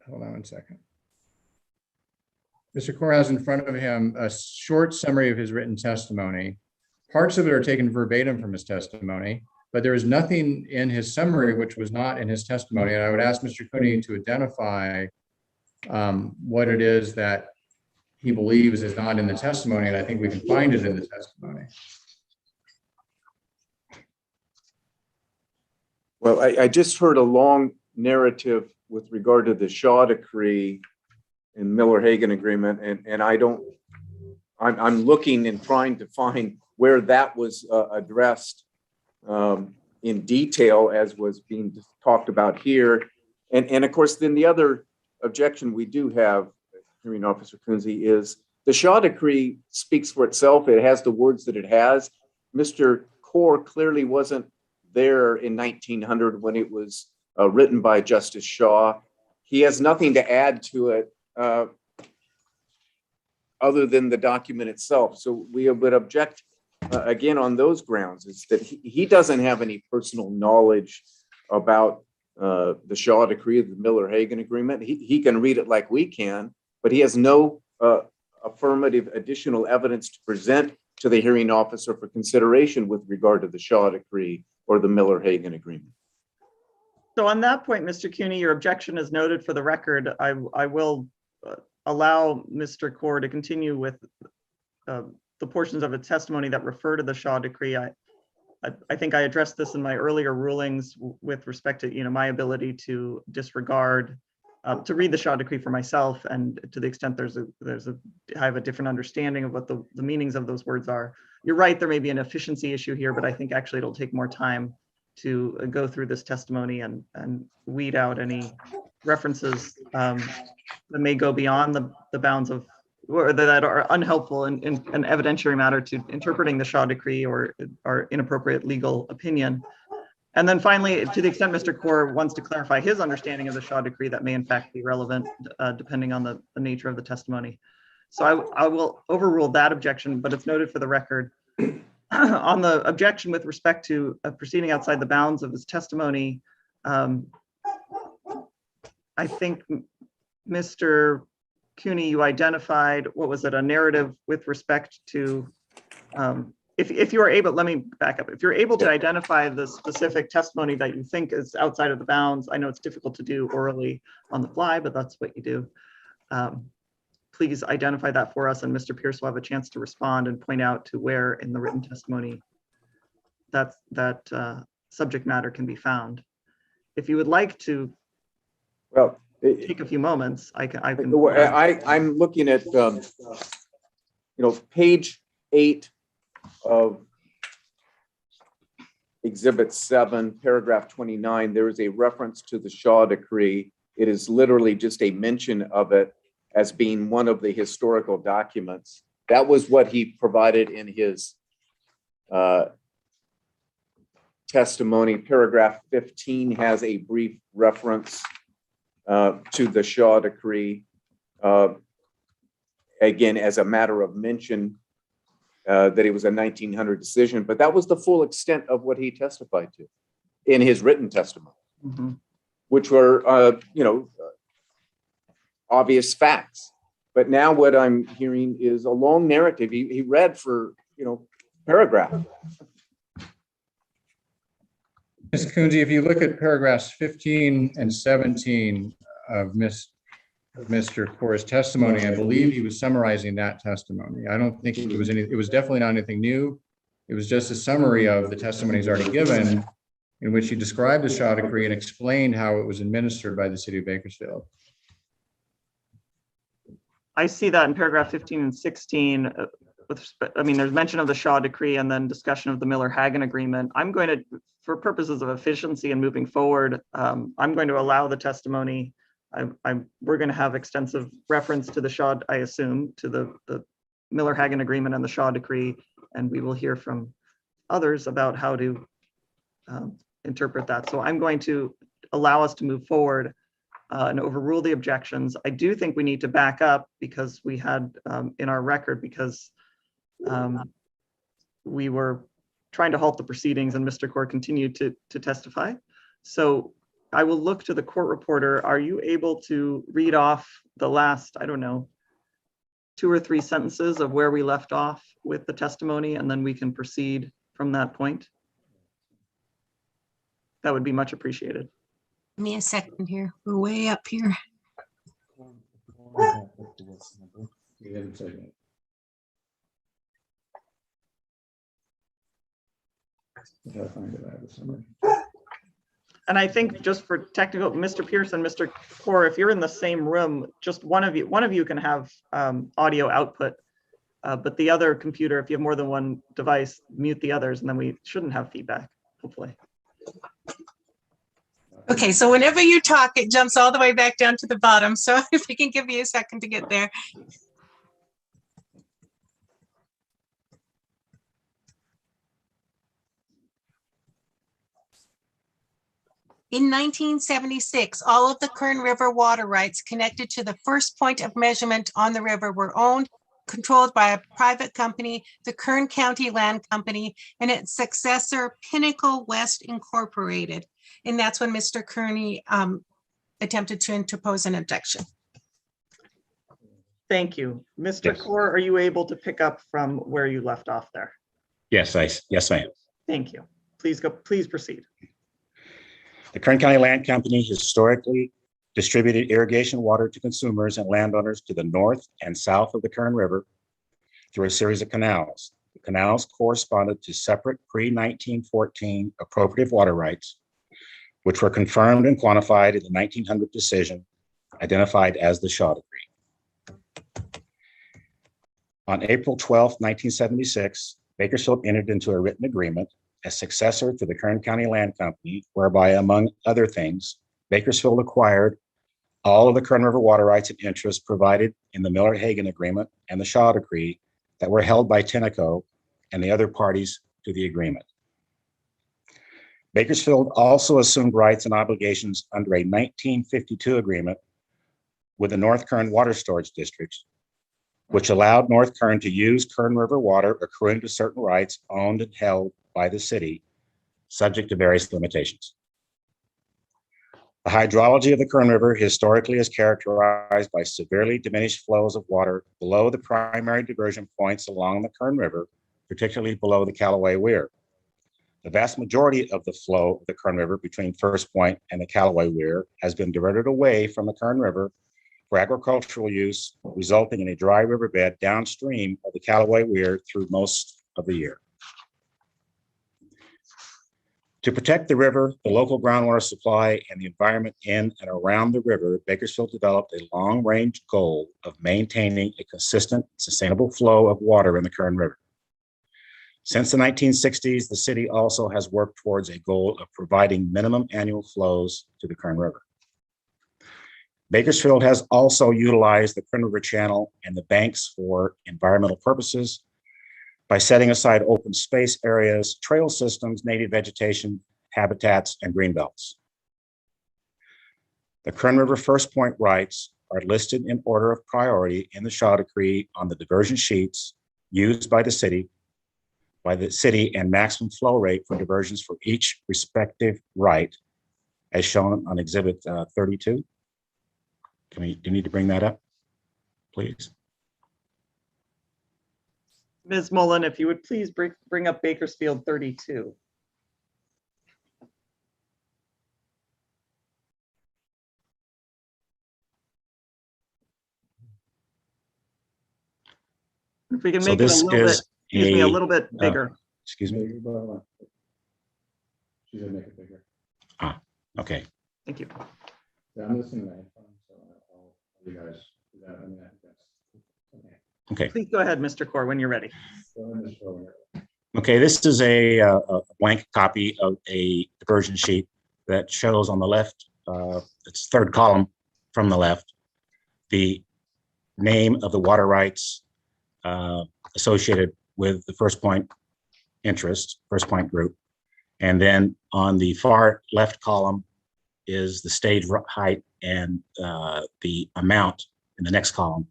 hold on one second. Mr. Core has in front of him a short summary of his written testimony. Parts of it are taken verbatim from his testimony, but there is nothing in his summary which was not in his testimony. And I would ask Mr. Cooney to identify what it is that he believes is not in the testimony, and I think we can find it in the testimony. Well, I just heard a long narrative with regard to the Shaw Decree and Miller-Hagan Agreement, and I'm looking and trying to find where that was addressed in detail as was being talked about here. And of course, then the other objection we do have, Hearing Officer Kunze, is the Shaw Decree speaks for itself. It has the words that it has. Mr. Core clearly wasn't there in 1900 when it was written by Justice Shaw. He has nothing to add to it other than the document itself. So we would object again on those grounds, is that he doesn't have any personal knowledge about the Shaw Decree, the Miller-Hagan Agreement. He can read it like we can, but he has no affirmative additional evidence to present to the hearing officer for consideration with regard to the Shaw Decree or the Miller-Hagan Agreement. So on that point, Mr. Cooney, your objection is noted for the record. I will allow Mr. Core to continue with the portions of its testimony that refer to the Shaw Decree. I think I addressed this in my earlier rulings with respect to my ability to disregard, to read the Shaw Decree for myself, and to the extent I have a different understanding of what the meanings of those words are. You're right, there may be an efficiency issue here, but I think actually it'll take more time to go through this testimony and weed out any references that may go beyond the bounds of, or that are unhelpful in an evidentiary matter to interpreting the Shaw Decree or inappropriate legal opinion. And then finally, to the extent Mr. Core wants to clarify his understanding of the Shaw Decree, that may in fact be relevant depending on the nature of the testimony. So I will overrule that objection, but it's noted for the record. On the objection with respect to proceeding outside the bounds of his testimony, I think Mr. Cooney, you identified, what was it, a narrative with respect to, if you are able, let me back up. If you're able to identify the specific testimony that you think is outside of the bounds, I know it's difficult to do orally on the fly, but that's what you do. Please identify that for us, and Mr. Pierce will have a chance to respond and point out to where in the written testimony that subject matter can be found. If you would like to take a few moments, I'm looking at page 8 of Exhibit 7, paragraph 29. There is a reference to the Shaw Decree. It is literally just a mention of it as being one of the historical documents. That was what he provided in his testimony. Paragraph 15 has a brief reference to the Shaw Decree, again, as a matter of mention, that it was a 1900 decision, but that was the full extent of what he testified to in his written testimony, which were, obvious facts. But now what I'm hearing is a long narrative. He read for, paragraph. Ms. Kunze, if you look at paragraphs 15 and 17 of Mr. Corr's testimony, I believe he was summarizing that testimony. I don't think it was definitely not anything new. It was just a summary of the testimony he's already given, in which he described the Shaw Decree and explained how it was administered by the city of Bakersfield. I see that in paragraph 15 and 16. There's mention of the Shaw Decree and then discussion of the Miller-Hagen Agreement. I'm going to, for purposes of efficiency and moving forward, I'm going to allow the testimony. We're going to have extensive reference to the Shaw, I assume, to the Miller-Hagen Agreement and the Shaw Decree, and we will hear from others about how to interpret that. So I'm going to allow us to move forward and overrule the objections. I do think we need to back up because we had in our record, because we were trying to halt the proceedings and Mr. Core continued to testify. So I will look to the court reporter. Are you able to read off the last, I don't know, 2 or 3 sentences of where we left off with the testimony, and then we can proceed from that point? That would be much appreciated. Give me a second here. We're way up here. And I think just for technical, Mr. Pearson, Mr. Core, if you're in the same room, just one of you can have audio output, but the other computer, if you have more than one device, mute the others, and then we shouldn't have feedback, hopefully. Okay, so whenever you talk, it jumps all the way back down to the bottom. So if you can give me a second to get there. In 1976, all of the Kern River water rights connected to the first point of measurement on the river were owned, controlled by a private company, the Kern County Land Company, and its successor, Pinnacle West Incorporated. And that's when Mr. Kearney attempted to interpose an objection. Thank you. Mr. Yes. Core, are you able to pick up from where you left off there? Yes, I am. Thank you. Please proceed. The Kern County Land Company historically distributed irrigation water to consumers and landowners to the north and south of the Kern River through a series of canals. The canals corresponded to separate pre-1914 appropriative water rights, which were confirmed and quantified in the 1900 decision identified as the Shaw Decree. On April 12, 1976, Bakersfield entered into a written agreement, a successor to the Kern County Land Company, whereby, among other things, Bakersfield acquired all of the Kern River water rights and interests provided in the Miller-Hagen Agreement and the Shaw Decree that were held by Tenneco and the other parties to the agreement. Bakersfield also assumed rights and obligations under a 1952 agreement with the North Kern Water Storage District, which allowed North Kern to use Kern River water accruing to certain rights owned and held by the city, subject to various limitations. The hydrology of the Kern River historically is characterized by severely diminished flows of water below the primary diversion points along the Kern River, particularly below the Callaway Weir. The vast majority of the flow of the Kern River between First Point and the Callaway Weir has been diverted away from the Kern River for agricultural use, resulting in a dry riverbed downstream of the Callaway Weir through most of the year. To protect the river, the local groundwater supply, and the environment in and around the river, Bakersfield developed a long-range goal of maintaining a consistent, sustainable flow of water in the Kern River. Since the 1960s, the city also has worked towards a goal of providing minimum annual flows to the Kern River. Bakersfield has also utilized the Kern River Channel and the banks for environmental purposes by setting aside open space areas, trail systems, native vegetation, habitats, and greenbelts. The Kern River First Point rights are listed in order of priority in the Shaw Decree on the diversion sheets used by the city and maximum flow rate for diversions for each respective right, as shown on Exhibit 32. Do you need to bring that up, please. Ms. Mullen, if you would please bring up Bakersfield 32. If we can So make it a this little bit, is excuse me, a little bit bigger. Excuse me. She said make it bigger. Okay. Thank you. Yeah, I'm listening to my headphones, so I'll you guys do that. I mean, I think that's okay. Okay. Please go ahead, Mr. Core, when you're ready. So I'm just showing it. Okay, this is a blank copy of a diversion sheet that shows on the left, it's third column from the left, the name of the water rights associated with the First Point interest, First Point group. And then on the far left column is the stage height and the amount in the next column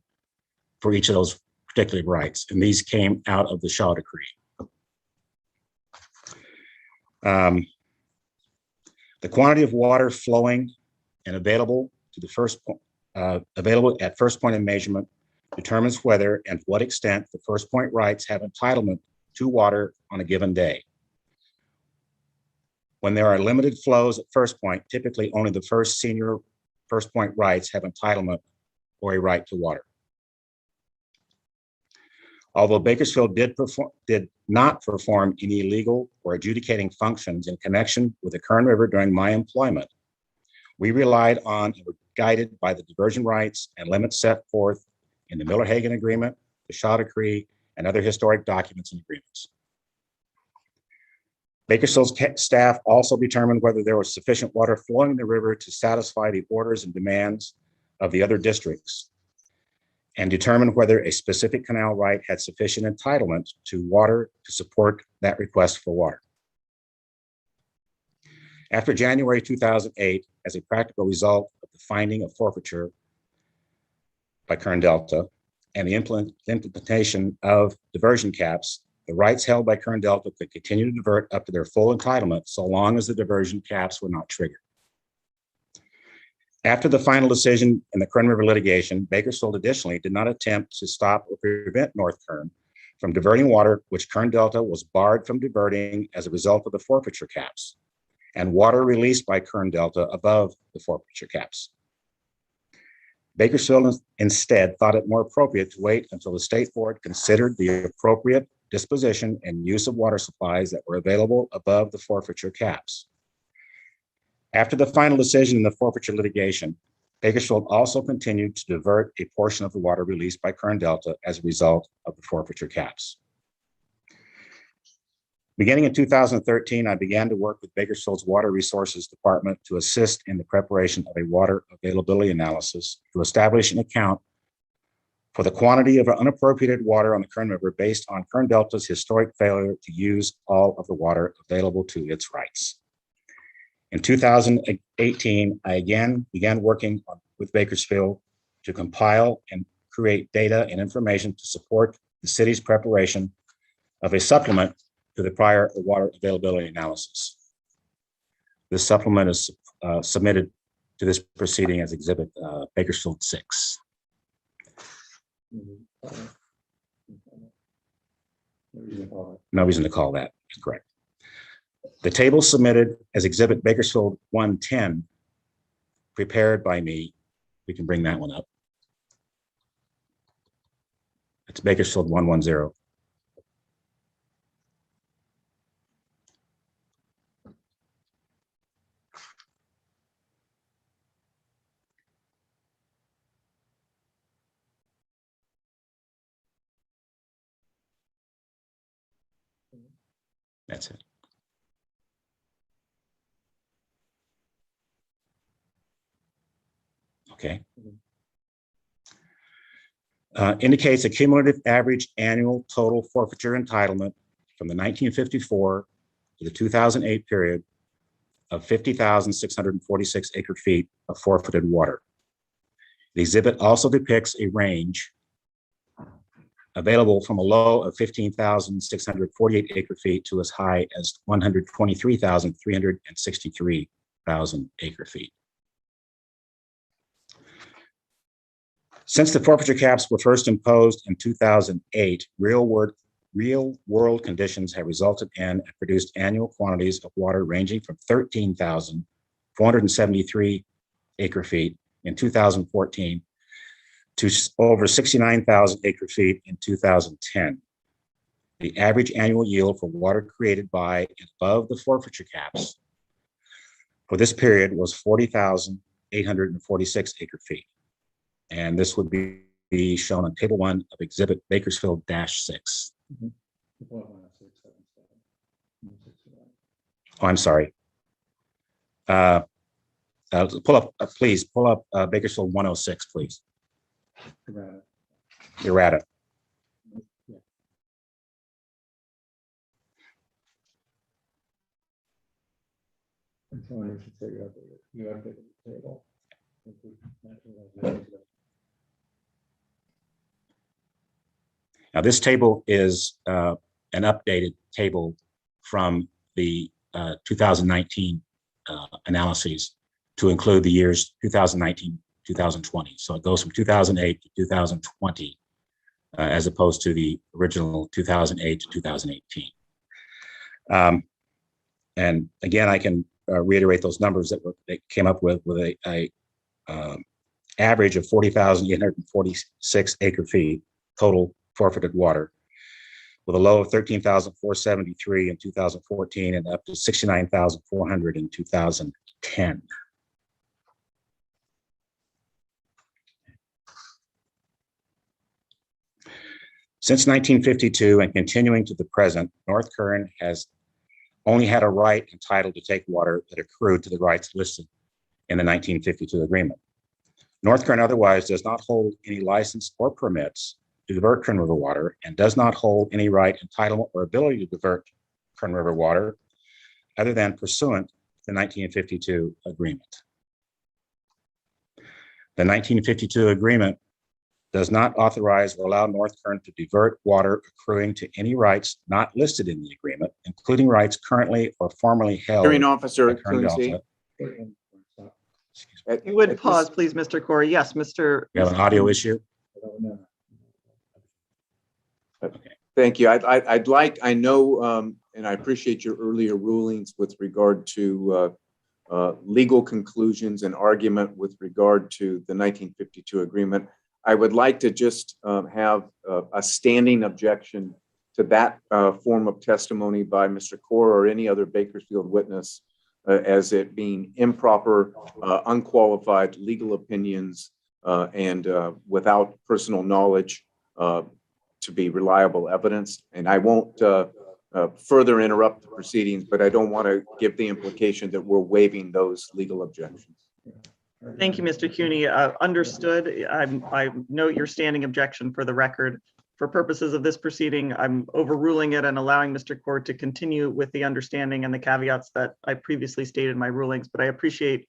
for each of those particular rights. And these came out of the Shaw Decree. The quantity of water flowing and available to the available at first point of measurement determines whether and to what extent the First Point rights have entitlement to water on a given day. When there are limited flows at First Point, typically only the first senior First Point rights have entitlement or a right to water. Although Bakersfield did not perform any legal or adjudicating functions in connection with the Kern River during my employment, we relied on and were guided by the diversion rights and limits set forth in the Miller-Hagan Agreement, the Shaw Decree, and other historic documents and agreements. Bakersfield's staff also determined whether there was sufficient water flowing in the river to satisfy the orders and demands of the other districts, and determine whether a specific canal right had sufficient entitlement to water to support that request for water. After January 2008, as a practical result of the finding of forfeiture by Kern Delta and the implementation of diversion caps, the rights held by Kern Delta could continue to divert up to their full entitlement so long as the diversion caps were not triggered. After the final decision in the Kern River litigation, Bakersfield additionally did not attempt to stop or prevent North Kern from diverting water, which Kern Delta was barred from diverting as a result of the forfeiture caps, and water released by Kern Delta above the forfeiture caps. Bakersfield instead thought it more appropriate to wait until the state board considered the appropriate disposition and use of water supplies that were available above the forfeiture caps. After the final decision in the forfeiture litigation, Bakersfield also continued to divert a portion of the water released by Kern Delta as a result of the forfeiture caps. Beginning in 2013, I began to work with Bakersfield's Water Resources Department to assist in the preparation of a water availability analysis to establish an account for the quantity of unappropriated water on the Kern River based on Kern Delta's historic failure to use all of the water available to its rights. In 2018, I again began working with Bakersfield to compile and create data and information to support the city's preparation of a supplement to the prior water availability analysis. This supplement is submitted to this proceeding as Exhibit Bakersfield 6. No reason to call that, correct. The table submitted as Exhibit Bakersfield 110, prepared by me, we can bring that one up. It's Bakersfield 110. That's it. Okay. Indicates a cumulative average annual total forfeiture entitlement from the 1954 to the 2008 period of 50,646 acre feet of forfeited water. The exhibit also depicts a range available from a low of 15,648 acre feet to as high as 123,363 acre feet. Since the forfeiture caps were first imposed in 2008, real world conditions have resulted in and produced annual quantities of water ranging from 13,473 acre feet in 2014 to over 69,000 acre feet in 2010. The average annual yield for water created by and above the forfeiture caps for this period was 40,846 acre feet. And this would be shown on table 1 of exhibit Bakersfield-6. Oh, I'm sorry. Pull up, please, pull up Bakersfield 106, please. Errata. Now, this table is an updated table from the 2019 analyses to include the years 2019, 2020. So it goes from 2008 to 2020, as opposed to the original 2008 to 2018. And again, I can reiterate those numbers that they came up with a average of 40,846 acre feet total forfeited water, with a low of 13,473 in 2014 and up to 69,400 in 2010. Since 1952 and continuing to the present, North Kern has only had a right and title to take water that accrued to the rights listed in the 1952 agreement. North Kern otherwise does not hold any license or permits to divert Kern River water and does not hold any right, entitlement, or ability to divert Kern River water other than pursuant to the 1952 agreement. The 1952 agreement does not authorize or allow North Kern to divert water accruing to any rights not listed in the agreement, including rights currently or formerly held. Hearing Officer by Kern Kunze. Delta. You would pause, please, Mr. Corey. Yes, Mr. You have an audio issue? Thank you. I'd like, I know, and I appreciate your earlier rulings with regard to legal conclusions and argument with regard to the 1952 agreement. I would like to just have a standing objection to that form of testimony by Mr. Corr or any other Bakersfield witness as it being improper, unqualified legal opinions and without personal knowledge to be reliable evidence. And I won't further interrupt the proceedings, but I don't want to give the implication that we're waiving those legal objections. Thank you, Mr. Cuny. Understood. I note your standing objection for the record. For purposes of this proceeding, I'm overruling it and allowing Mr. Corr to continue with the understanding and the caveats that I previously stated in my rulings, but I appreciate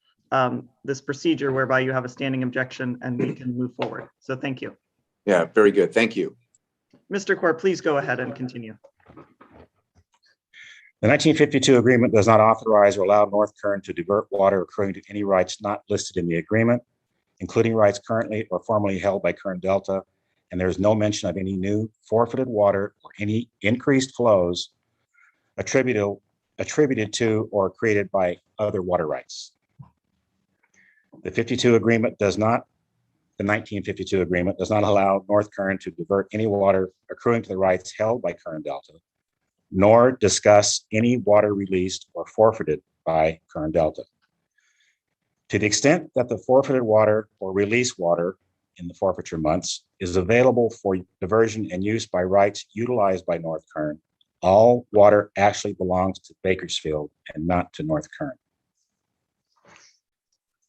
this procedure whereby you have a standing objection and we can move forward. So thank you. Yeah, very good. Thank you. Mr. Corr, please go ahead and continue. The 1952 agreement does not authorize or allow North Kern to divert water accruing to any rights not listed in the agreement, including rights currently or formerly held by Kern Delta, and there is no mention of any new forfeited water or any increased flows attributed to or created by other water rights. The 1952 agreement does not allow North Kern to divert any water accruing to the rights held by Kern Delta, nor discuss any water released or forfeited by Kern Delta. To the extent that the forfeited water or released water in the forfeiture months is available for diversion and use by rights utilized by North Kern, all water actually belongs to Bakersfield and not to North Kern.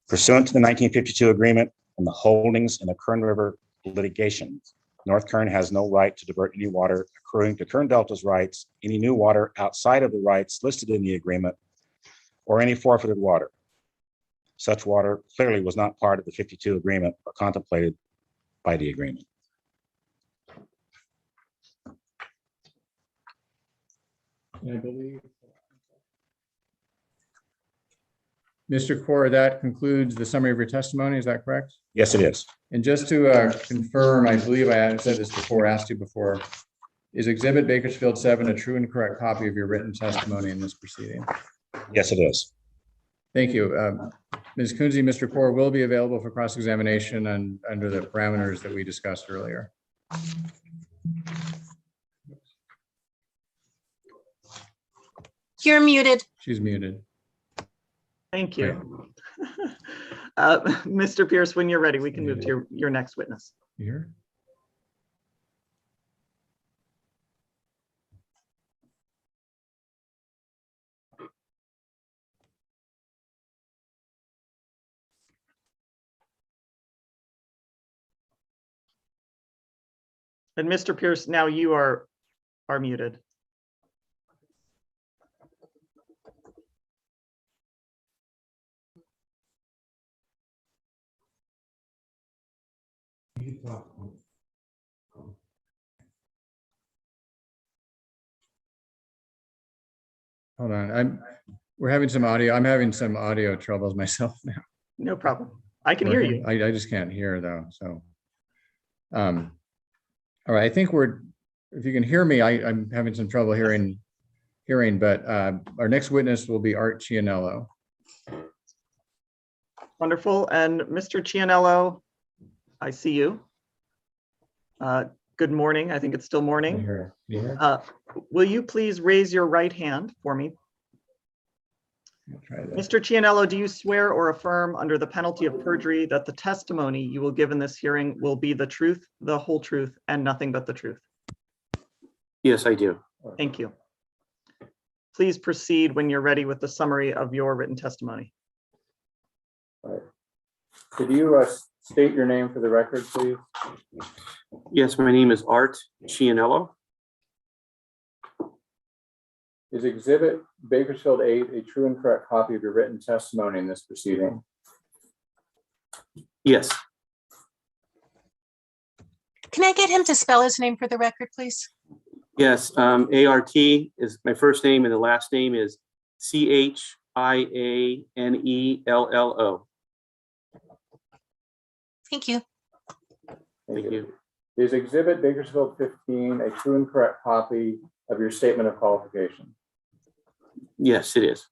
Pursuant to the 1952 agreement and the holdings in the Kern River litigation, North Kern has no right to divert any water accruing to Kern Delta's rights, any new water outside of the rights listed in the agreement, or any forfeited water. Such water clearly was not part of the 52 agreement or contemplated by the agreement. I believe. Mr. Core, that concludes the summary of your testimony. Is that correct? Yes, it is. And just to confirm, I believe I had said this before, asked you before, is Exhibit Bakersfield 7 a true and correct copy of your written testimony in this proceeding? Yes, it is. Thank you. Ms. Kunze, Mr. Core will be available for cross-examination and under the parameters that we discussed earlier. You're muted. She's muted. Thank you. Mr. Pierce, when you're ready, we can move to your next witness. You here? And Mr. Pierce, now you are muted. Hold on. We're having some audio. I'm having some audio troubles myself now. No problem. I can hear you. I just can't hear though. So, all right. I think if you can hear me, I'm having some trouble hearing, but our next witness will be Art Cianello. Wonderful. And Mr. Cianello, I see you. Good morning. I think it's still morning. Will you please raise your right hand for me? Mr. Cianello, do you swear or affirm under the penalty of perjury that the testimony you will give in this hearing will be the truth, the whole truth, and nothing but the truth? Yes, I do. Thank you. Please proceed when you're ready with the summary of your written testimony. All right. Could you state your name for the record, please? Yes, my name is Art Cianello. Is Exhibit Bakersfield 8 a true and correct copy of your written testimony in this proceeding? Yes. Can I get him to spell his name for the record, please? Yes, ART is my first name and the last name is CHIANELLO. Thank you. Thank you. Is Exhibit Bakersfield 15 a true and correct copy of your statement of qualification? Yes, it is.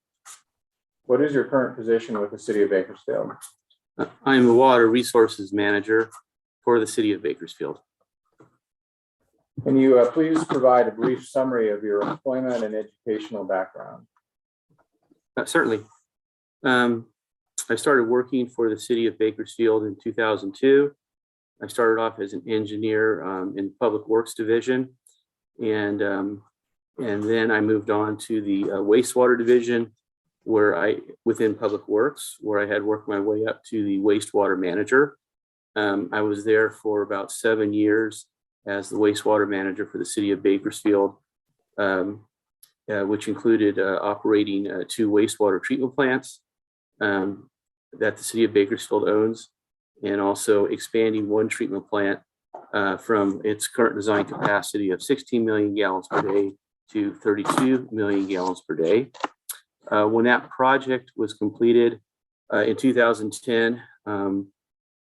What is your current position with the city of Bakersfield? I'm the water resources manager for the city of Bakersfield. Can you please provide a brief summary of your employment and educational background? Certainly. I started working for the city of Bakersfield in 2002. I started off as an engineer in Public Works Division, and then I moved on to the wastewater division, within Public Works, where I had worked my way up to the wastewater manager. I was there for about 7 years as the wastewater manager for the city of Bakersfield, which included operating 2 wastewater treatment plants that the city of Bakersfield owns, and also expanding 1 treatment plant from its current design capacity of 16 million gallons per day to 32 million gallons per day. When that project was completed in 2010,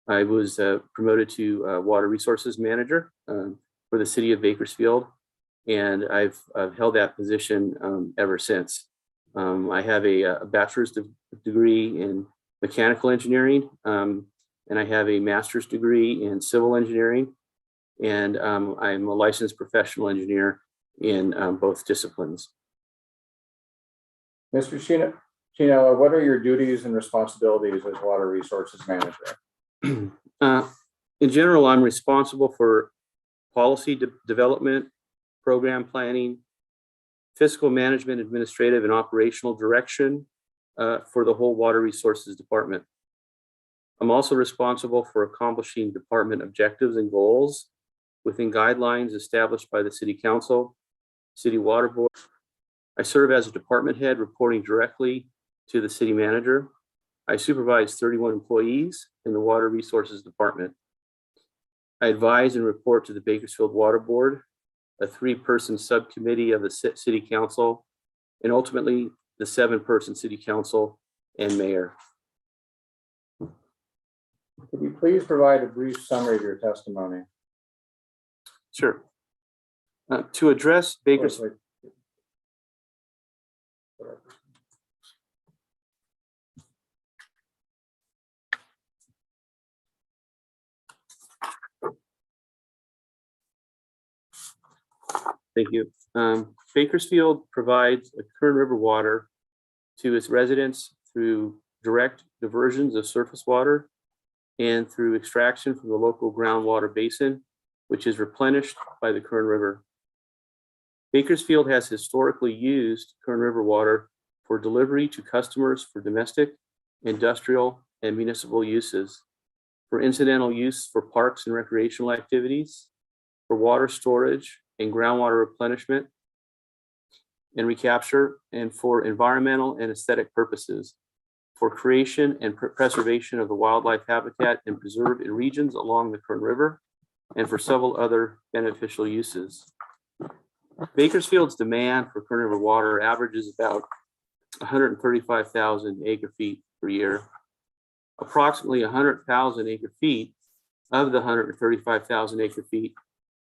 I was promoted to water resources manager for the city of Bakersfield, and I've held that position ever since. I have a bachelor's degree in mechanical engineering, and I have a master's degree in civil engineering, and I'm a licensed professional engineer in both disciplines. Mr. Cianello, what are your duties and responsibilities as water resources manager? In general, I'm responsible for policy development, program planning, fiscal management, administrative and operational direction for the whole water resources department. I'm also responsible for accomplishing department objectives and goals within guidelines established by the city council, city water board. I serve as a department head reporting directly to the city manager. I supervise 31 employees in the water resources department. I advise and report to the Bakersfield Water Board, a 3-person subcommittee of the city council, and ultimately the 7-person city council and mayor. Could you please provide a brief summary of your testimony? Sure. To address Baker's. Thank you. Bakersfield provides a Kern River water to its residents through direct diversions of surface water and through extraction from the local groundwater basin, which is replenished by the Kern River. Bakersfield has historically used Kern River water for delivery to customers for domestic, industrial, and municipal uses, for incidental use for parks and recreational activities, for water storage and groundwater replenishment and recapture, and for environmental and aesthetic purposes, for creation and preservation of the wildlife habitat and preserve in regions along the Kern River, and for several other beneficial uses. Bakersfield's demand for Kern River water averages about 135,000 acre feet per year. Approximately 100,000 acre feet of the 135,000 acre feet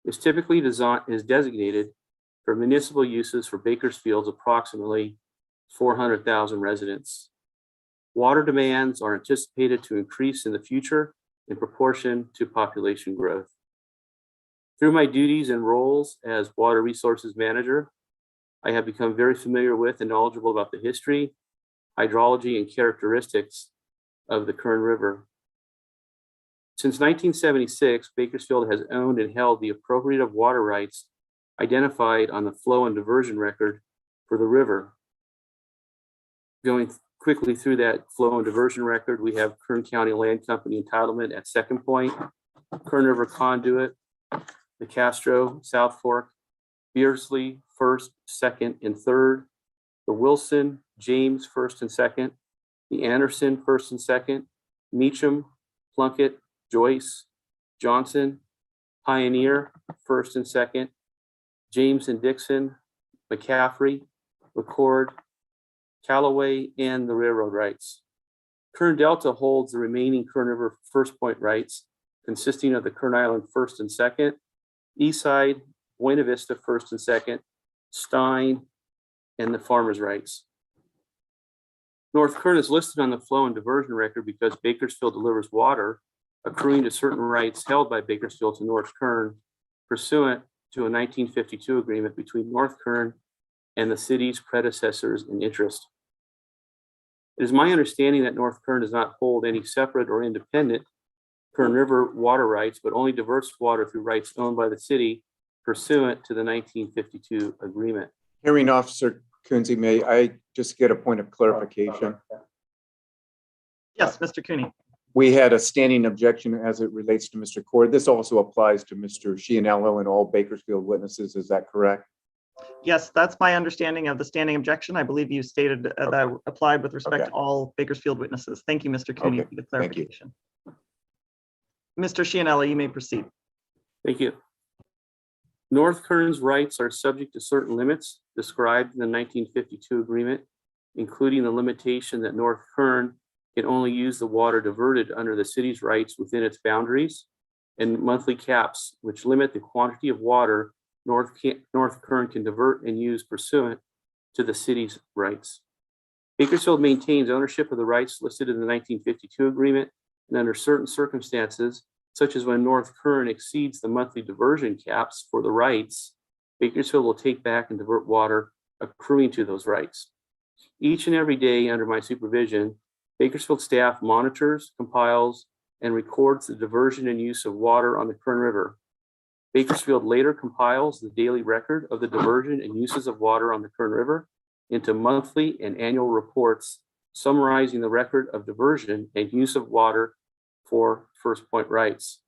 is typically designated for municipal uses for Bakersfield's approximately 400,000 residents. Water demands are anticipated to increase in the future in proportion to population growth. Through my duties and roles as Water Resources Manager, I have become very familiar with and knowledgeable about the history, hydrology, and characteristics of the Kern River. Since 1976, Bakersfield has owned and held the appropriative water rights identified on the flow and diversion record for the river. Going quickly through that flow and diversion record, we have Kern County Land Company entitlement at Second Point, Kern River Conduit, the Castro, South Fork, Beardsley, First, Second, and Third, the Wilson, James, First and Second, the Anderson, First and Second, Meacham, Plunkett, Joyce, Johnson, Pioneer, First and Second, James and Dixon, McCaffrey, McCord, Callaway, and the railroad rights. Kern Delta holds the remaining Kern River First Point rights, consisting of the Kern Island First and Second, Eastside, Buena Vista First and Second, Stein, and the farmers' rights. North Kern is listed on the flow and diversion record because Bakersfield delivers water accruing to certain rights held by Bakersfield to North Kern pursuant to a 1952 agreement between North Kern and the city's predecessors in interest. It is my understanding that North Kern does not hold any separate or independent Kern River water rights, but only diverse water through rights owned by the city pursuant to the 1952 agreement. Hearing Officer Coonsey, may I just get a point of clarification? Yes, Mr. Cooney. We had a standing objection as it relates to Mr. Cord. This also applies to Mr. Chianello and all Bakersfield witnesses. Is that correct? Yes, that's my understanding of the standing objection. I believe you stated that applied with respect to all Bakersfield witnesses. Thank you, Mr. Cooney, for the clarification. Mr. Chianello, you may proceed. Thank you. North Kern's rights are subject to certain limits described in the 1952 agreement, including the limitation that North Kern can only use the water diverted under the city's rights within its boundaries, and monthly caps, which limit the quantity of water North Kern can divert and use pursuant to the city's rights. Bakersfield maintains ownership of the rights listed in the 1952 agreement, and under certain circumstances, such as when North Kern exceeds the monthly diversion caps for the rights, Bakersfield will take back and divert water accruing to those rights. Each and every day under my supervision, Bakersfield staff monitors, compiles, and records the diversion and use of water on the Kern River. Bakersfield later compiles the daily record of the diversion and uses of water on the Kern River into monthly and annual reports summarizing the record of diversion and use of water for First Point rights.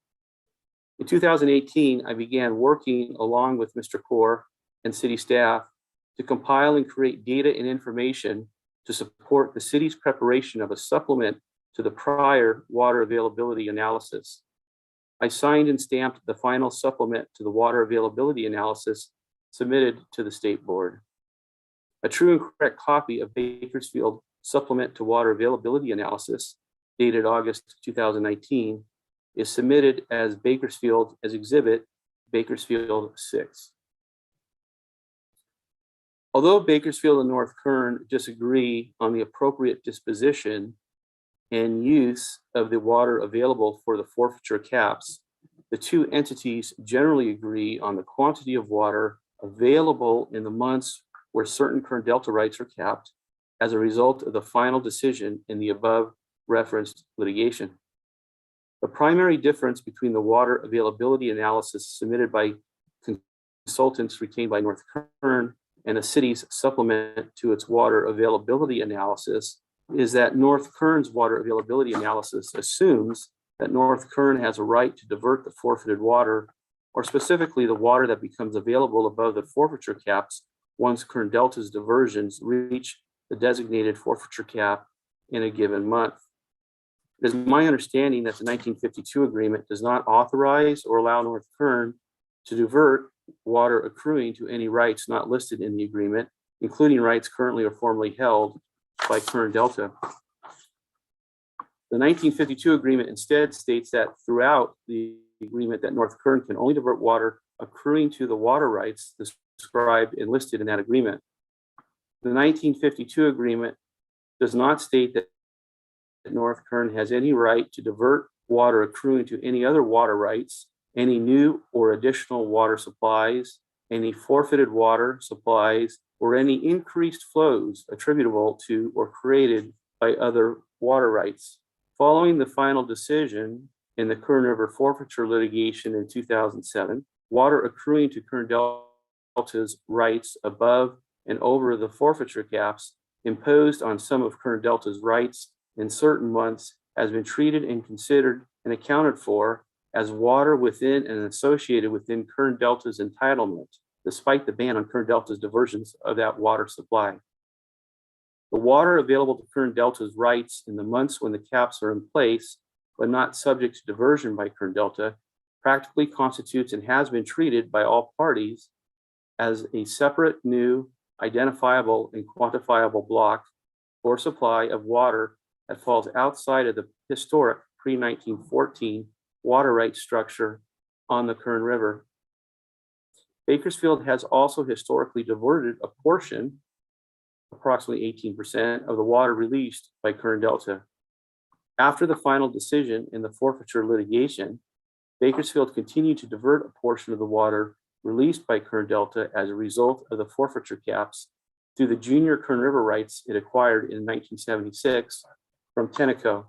In 2018, I began working along with Mr. Core and city staff to compile and create data and information to support the city's preparation of a supplement to the prior water availability analysis. I signed and stamped the final supplement to the water availability analysis submitted to the state board. A true and correct copy of Bakersfield Supplement to Water Availability Analysis dated August 2019 is submitted as Bakersfield as Exhibit Bakersfield 6. Although Bakersfield and North Kern disagree on the appropriate disposition and use of the water available for the forfeiture caps, the two entities generally agree on the quantity of water available in the months where certain Kern Delta rights are capped as a result of the final decision in the above referenced litigation. The primary difference between the water availability analysis submitted by consultants retained by North Kern and the city's supplement to its water availability analysis is that North Kern's water availability analysis assumes that North Kern has a right to divert the forfeited water, or specifically the water that becomes available above the forfeiture caps once Kern Delta's diversions reach the designated forfeiture cap in a given month. It is my understanding that the 1952 agreement does not authorize or allow North Kern to divert water accruing to any rights not listed in the agreement, including rights currently or formerly held by Kern Delta. The 1952 agreement instead states that throughout the agreement that North Kern can only divert water accruing to the water rights described and listed in that agreement. The 1952 agreement does not state that North Kern has any right to divert water accruing to any other water rights, any new or additional water supplies, any forfeited water supplies, or any increased flows attributable to or created by other water rights. Following the final decision in the Kern River forfeiture litigation in 2007, water accruing to Kern Delta's rights above and over the forfeiture caps imposed on some of Kern Delta's rights in certain months has been treated and considered and accounted for as water within and associated within Kern Delta's entitlement, despite the ban on Kern Delta's diversions of that water supply. The water available to Kern Delta's rights in the months when the caps are in place, but not subject to diversion by Kern Delta, practically constitutes and has been treated by all parties as a separate, new, identifiable, and quantifiable block or supply of water that falls outside of the historic pre-1914 water rights structure on the Kern River. Bakersfield has also historically diverted a portion, approximately 18%, of the water released by Kern Delta. After the final decision in the forfeiture litigation, Bakersfield continued to divert a portion of the water released by Kern Delta as a result of the forfeiture caps through the junior Kern River rights it acquired in 1976 from Tenneco.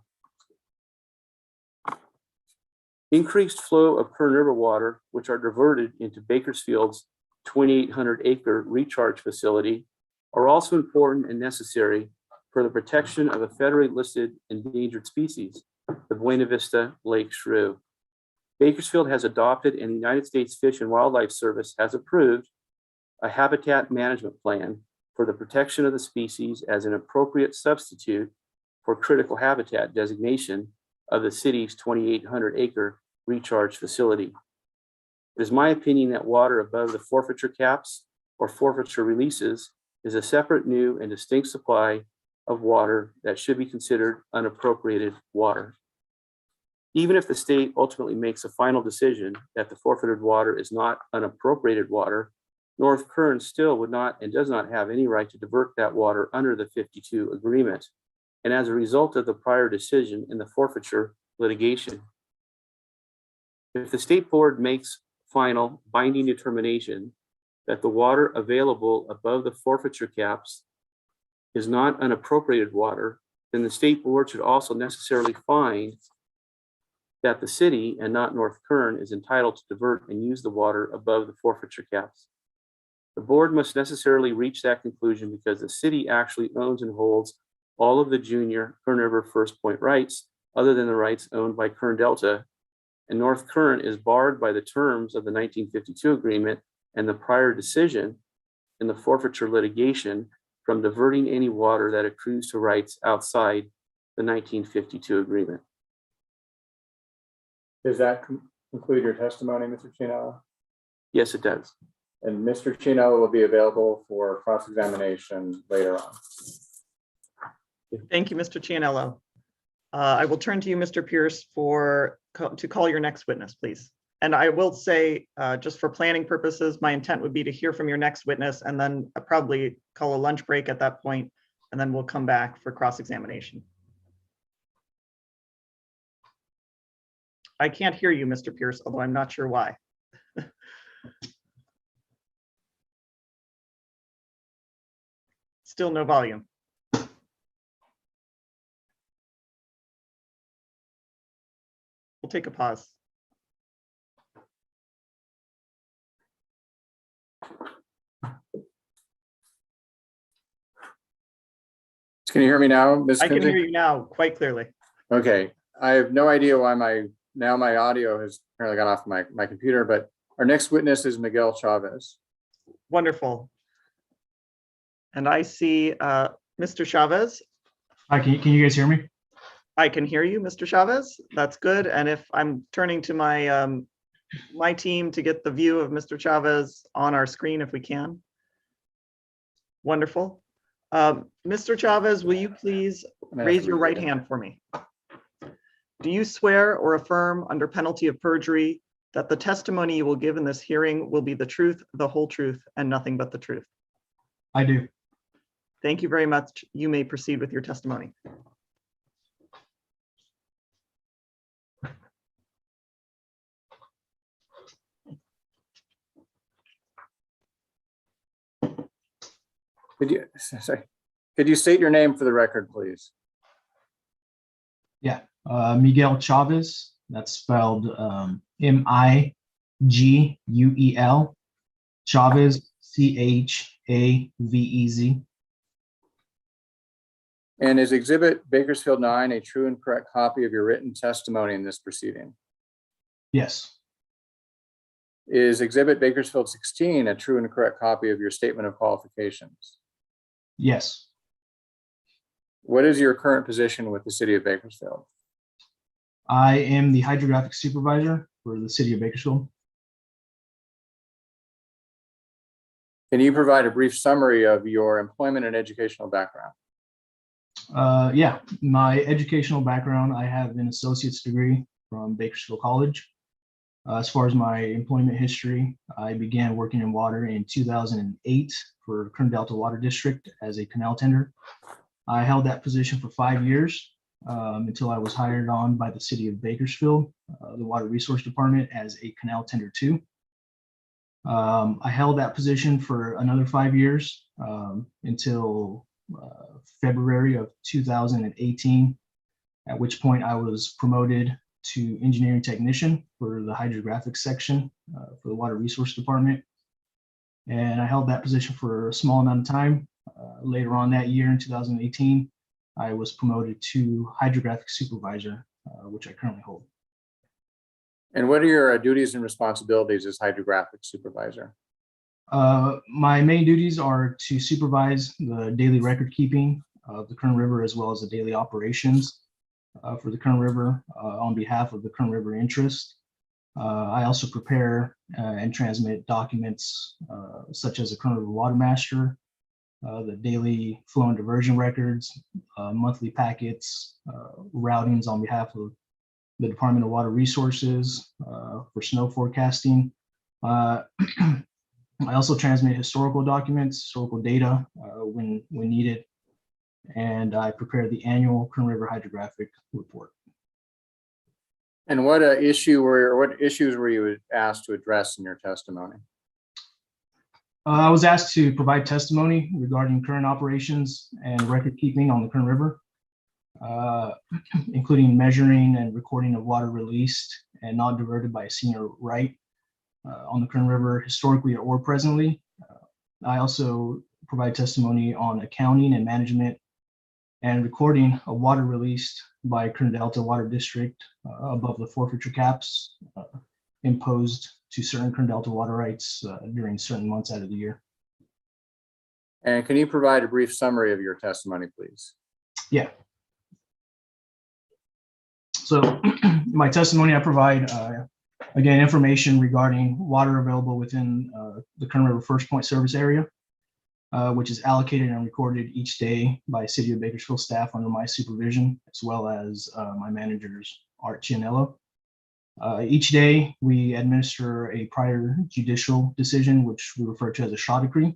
Increased flow of Kern River water, which are diverted into Bakersfield's 2,800-acre recharge facility, are also important and necessary for the protection of a federally listed endangered species, the Buena Vista lake shrew. Bakersfield has adopted and the United States Fish and Wildlife Service has approved a habitat management plan for the protection of the species as an appropriate substitute for critical habitat designation of the city's 2,800-acre recharge facility. It is my opinion that water above the forfeiture caps or forfeiture releases is a separate, new, and distinct supply of water that should be considered unappropriated water. Even if the state ultimately makes a final decision that the forfeited water is not unappropriated water, North Kern still would not and does not have any right to divert that water under the 52 agreement, and as a result of the prior decision in the forfeiture litigation. If the state board makes final binding determination that the water available above the forfeiture caps is not unappropriated water, then the state board should also necessarily find that the city and not North Kern is entitled to divert and use the water above the forfeiture caps. The board must necessarily reach that conclusion because the city actually owns and holds all of the junior Kern River First Point rights other than the rights owned by Kern Delta, and North Kern is barred by the terms of the 1952 agreement and the prior decision in the forfeiture litigation from diverting any water that accrues to rights outside the 1952 agreement. Does that conclude your testimony, Mr. Chino? Yes, it does. And Mr. Chino will be available for cross-examination later on. Thank you, Mr. Chianello. I will turn to you, Mr. Pierce, to call your next witness, please. And I will say, just for planning purposes, my intent would be to hear from your next witness and then probably call a lunch break at that point, and then we'll come back for cross-examination. I can't hear you, Mr. Pierce, although I'm not sure why. Still no volume. We'll take a pause. Can you hear me now, Ms. I can Kinsey? hear you now quite clearly. Okay, I have no idea why my audio has apparently gone off my computer, but our next witness is Miguel Chavez. Wonderful. And I see Mr. Chavez. Hi, can you guys hear me? I can hear you, Mr. Chavez. That's good. And if I'm turning to my my team to get the view of Mr. Chavez on our screen, if we can. Wonderful. Mr. Chavez, will you please raise your right hand for me? Do you swear or affirm under penalty of perjury that the testimony you will give in this hearing will be the truth, the whole truth, and nothing but the truth? I do. Thank you very much. You may proceed with your testimony. Could you state your name for the record, please? Yeah, Miguel Chavez. That's spelled M-I-G-U-E-L. Chavez, C-H-A-V-E-Z. And is Exhibit Bakersfield 9 a true and correct copy of your written testimony in this proceeding? Yes. Is Exhibit Bakersfield 16 a true and correct copy of your statement of qualifications? Yes. What is your current position with the city of Bakersfield? I am the hydrographic supervisor for the city of Bakersfield. Can you provide a brief summary of your employment and educational background? Yeah, my educational background, I have an associate's degree from Bakersfield College. As far as my employment history, I began working in water in 2008 for Kern Delta Water District as a canal tender. I held that position for 5 years until I was hired on by the city of Bakersfield, the Water Resource Department, as a canal tender 2. I held that position for another 5 years until February of 2018, at which point I was promoted to engineering technician for the hydrographic section for the Water Resource Department. And I held that position for a small amount of time. Later on that year in 2018, I was promoted to hydrographic supervisor, which I currently hold. And what are your duties and responsibilities as hydrographic supervisor? My main duties are to supervise the daily record keeping of the Kern River, as well as the daily operations for the Kern River on behalf of the Kern River interest. I also prepare and transmit documents such as the Kern River Water Master, the daily flow and diversion records, monthly packets, routings on behalf of the Department of Water Resources for snow forecasting. I also transmit historical documents, historical data when needed, and I prepare the annual Kern River hydrographic report. And what issues were you asked to address in your testimony? I was asked to provide testimony regarding current operations and record keeping on the Kern River, including measuring and recording of water released and not diverted by a senior right on the Kern River historically or presently. I also provide testimony on accounting and management and recording of water released by Kern Delta Water District above the forfeiture caps imposed to certain Kern Delta water rights during certain months out of the year. And can you provide a brief summary of your testimony, please? Yeah. So my testimony, I provide Again, information regarding water available within the Kern River First Point service area, which is allocated and recorded each day by City of Bakersfield staff under my supervision, as well as my managers, Art Chianello. Each day, we administer a prior judicial decision, which we refer to as a Shaw decree.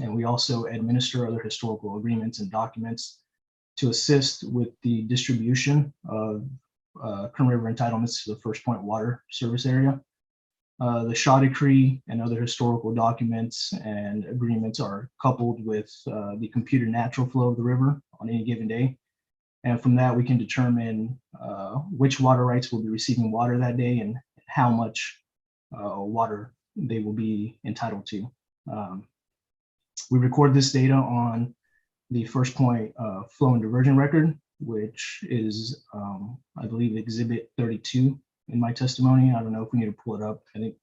And we also administer other historical agreements and documents to assist with the distribution of Kern River entitlements to the First Point water service area. The Shaw decree and other historical documents and agreements are coupled with the computed natural flow of the river on any given day. And from that, we can determine which water rights will be receiving water that day and how much water they will be entitled to. We record this data on the First Point flow and diversion record, which is, I believe, Exhibit 32 in my testimony. I don't know if we need to pull it up. I think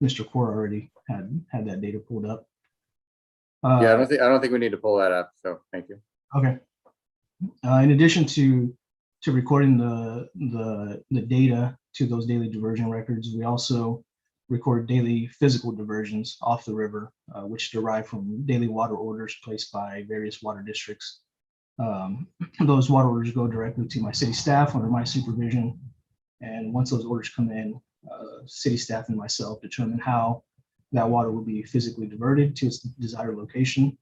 Mr. Core already had that data pulled up. Yeah, I don't think we need to pull that up. So thank you. Okay. In addition to recording the data to those daily diversion records, we also record daily physical diversions off the river, which derive from daily water orders placed by various water districts. Those water orders go directly to my city staff under my supervision. And once those orders come in, city staff and myself determine how that water will be physically diverted to its desired location.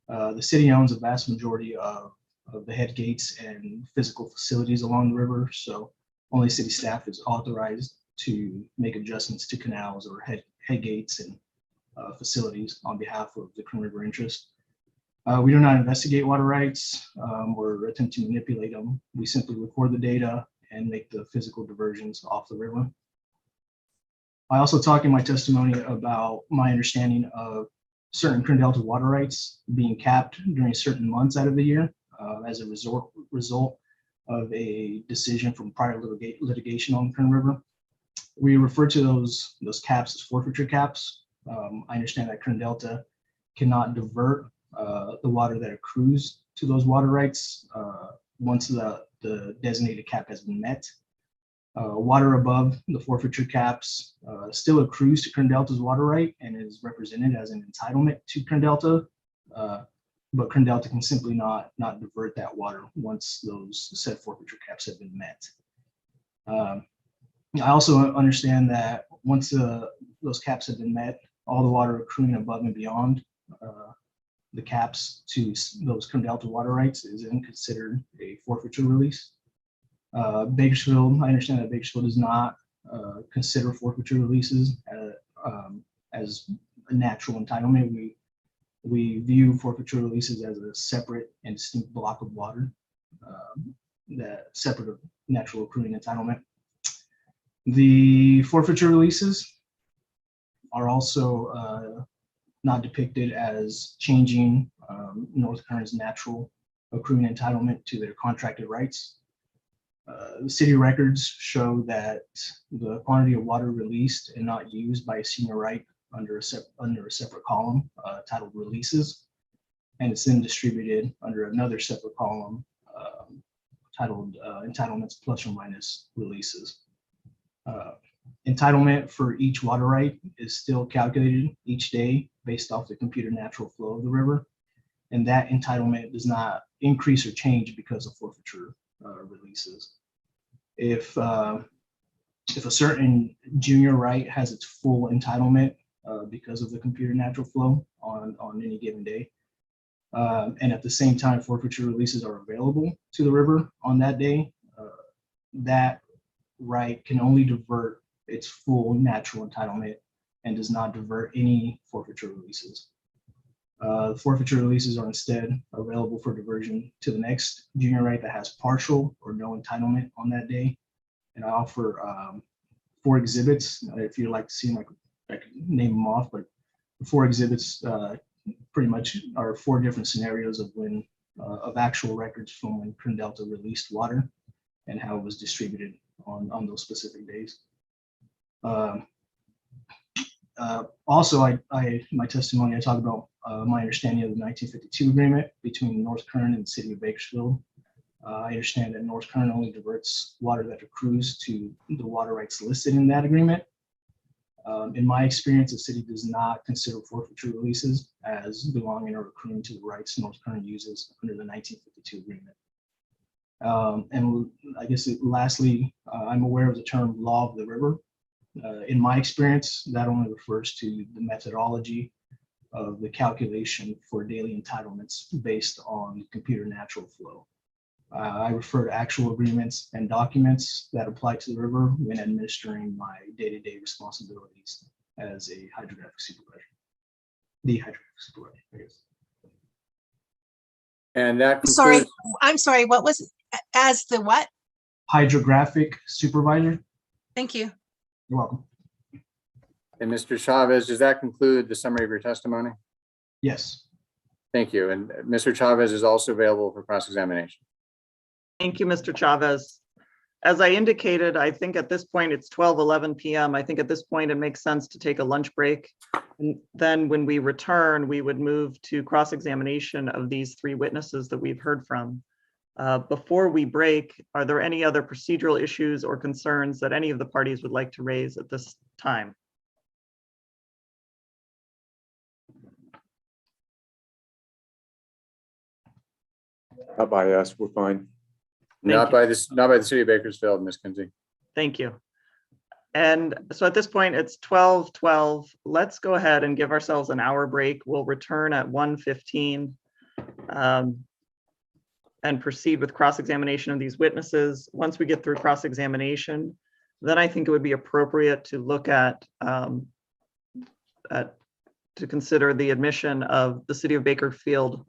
The city owns a vast majority of the head gates and physical facilities along the river. So only city staff is authorized to make adjustments to canals or head gates and facilities on behalf of the Kern River interest. We do not investigate water rights or attempt to manipulate them. We simply record the data and make the physical diversions off the river. I also talk in my testimony about my understanding of certain Kern Delta water rights being capped during certain months out of the year as a result of a decision from prior litigation on the Kern River. We refer to those caps as forfeiture caps. I understand that Kern Delta cannot divert the water that accrues to those water rights once the designated cap has been met. Water above the forfeiture caps still accrues to Kern Delta's water right and is represented as an entitlement to Kern Delta, but Kern Delta can simply not divert that water once those said forfeiture caps have been met. I also understand that once those caps have been met, all the water accruing above and beyond the caps to those Kern Delta water rights is then considered a forfeiture release. Bakersfield, I understand that Bakersfield does not consider forfeiture releases as a natural entitlement. We view forfeiture releases as a separate and distinct block of water, that separate of natural accruing entitlement. The forfeiture releases are also not depicted as changing North Kern's natural accruing entitlement to their contracted rights. The city records show that the quantity of water released and not used by a senior right under a separate column titled releases, and it's then distributed under another separate column titled entitlements plus or minus releases. Entitlement for each water right is still calculated each day based off the computed natural flow of the river, and that entitlement does not increase or change because of forfeiture releases. If a certain junior right has its full entitlement because of the computed natural flow on any given day, and at the same time forfeiture releases are available to the river on that day, that right can only divert its full natural entitlement and does not divert any forfeiture releases. Forfeiture releases are instead available for diversion to the next junior right that has partial or no entitlement on that day. And I offer 4 exhibits. If you'd like to see them, I can name them off, but the 4 exhibits pretty much are 4 different scenarios of when of actual records from when Kern Delta released water and how it was distributed on those specific days. Also, my testimony, I talk about my understanding of the 1952 agreement between North Kern and the city of Bakersfield. I understand that North Kern only diverts water that accrues to the water rights listed in that agreement. In my experience, the city does not consider forfeiture releases as belonging or accruing to the rights North Kern uses under the 1952 agreement. And I guess lastly, I'm aware of the term law of the river. In my experience, that only refers to the methodology of the calculation for daily entitlements based on computer natural flow. I refer to actual agreements and documents that apply to the river when administering my day-to-day responsibilities as a hydrographic supervisor. The hydrographic supervisor, I guess. And that Sorry, concludes, I'm sorry, what was, as the what? Hydrographic supervisor. Thank you. You're welcome. and Mr. Chavez, does that conclude the summary of your testimony? Yes. Thank you. And Mr. Chavez is also available for cross-examination. Thank you, Mr. Chavez. As I indicated, I think at this point it's 12:11 p.m. I think at this point it makes sense to take a lunch break. And then when we return, we would move to cross-examination of these three witnesses that we've heard from. Before we break, are there any other procedural issues or concerns that any of the parties would like to raise at this time? Not by us, we're fine. Not by the city of Bakersfield, Ms. Kinsey. Thank you. And so at this point, it's 12:12. Let's go ahead and give ourselves an hour break. We'll return at 1:15 and proceed with cross-examination of these witnesses. Once we get through cross-examination, then I think it would be appropriate to look at to consider the admission of the City of Bakersfield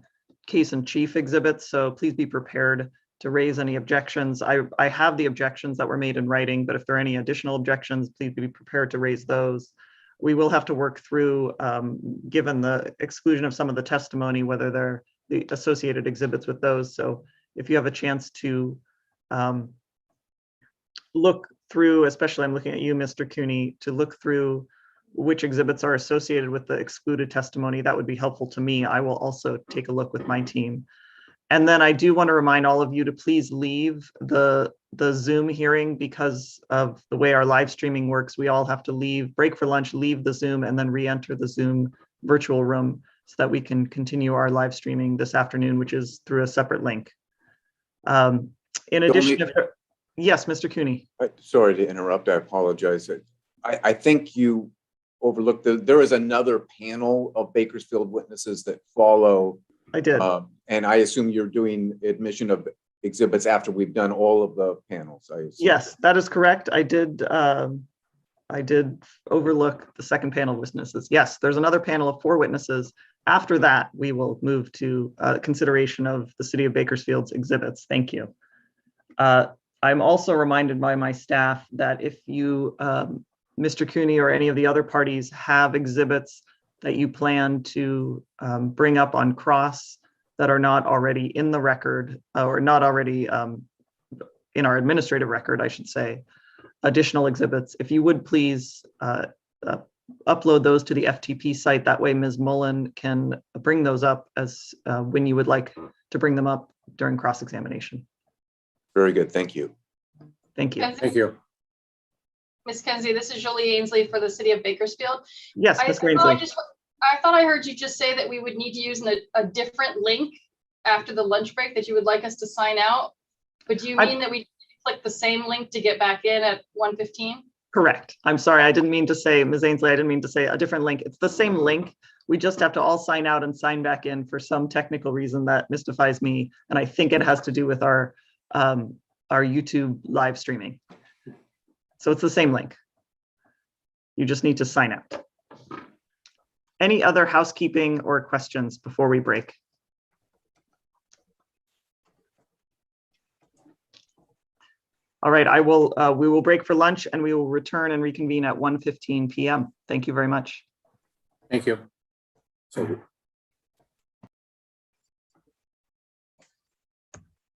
case in chief exhibits. So please be prepared to raise any objections. I have the objections that were made in writing, but if there are any additional objections, please be prepared to raise those. We will have to work through, given the exclusion of some of the testimony, whether they're the associated exhibits with those. So if you have a chance to look through, especially I'm looking at you, Mr. Cooney, to look through which exhibits are associated with the excluded testimony, that would be helpful to me. I will also take a look with my team. And then I do want to remind all of you to please leave the Zoom hearing because of the way our live streaming works. We all have to leave, break for lunch, leave the Zoom, and then re-enter the Zoom virtual room so that we can continue our live streaming this afternoon, which is through a separate link. In addition, yes, Mr. Cooney. Sorry to interrupt, I apologize. I think you overlooked, there is another panel of Bakersfield witnesses that follow. I did. And I assume you're doing admission of exhibits after we've done all of the panels. Yes, that is correct. I did overlook the second panel of witnesses. Yes, there's another panel of 4 witnesses. After that, we will move to consideration of the City of Bakersfield's exhibits. Thank you. I'm also reminded by my staff that if you, Mr. Cooney or any of the other parties have exhibits that you plan to bring up on cross that are not already in the record or not already in our administrative record, I should say, additional exhibits, if you would please upload those to the FTP site. That way Ms. Mullen can bring those up as when you would like to bring them up during cross-examination. Very good, thank you. Thank you. Thank you. Ms. Kenzie, this is Jolie Ainsley for the City of Bakersfield. Yes, Ms. Ainsley. I thought I heard you just say that we would need to use a different link after the lunch break, that you would like us to sign out. But do you mean that we click the same link to get back in at 1:15? Correct. I'm sorry. I didn't mean to say, Ms. Ainsley, I didn't mean to say a different link. It's the same link. We just have to all sign out and sign back in for some technical reason that mystifies me. And I think it has to do with our YouTube live streaming. So it's the same link. You just need to sign out. Any other housekeeping or questions before we break? All right, we will break for lunch and we will return and reconvene at 1:15 p.m. Thank you very much. Thank you. So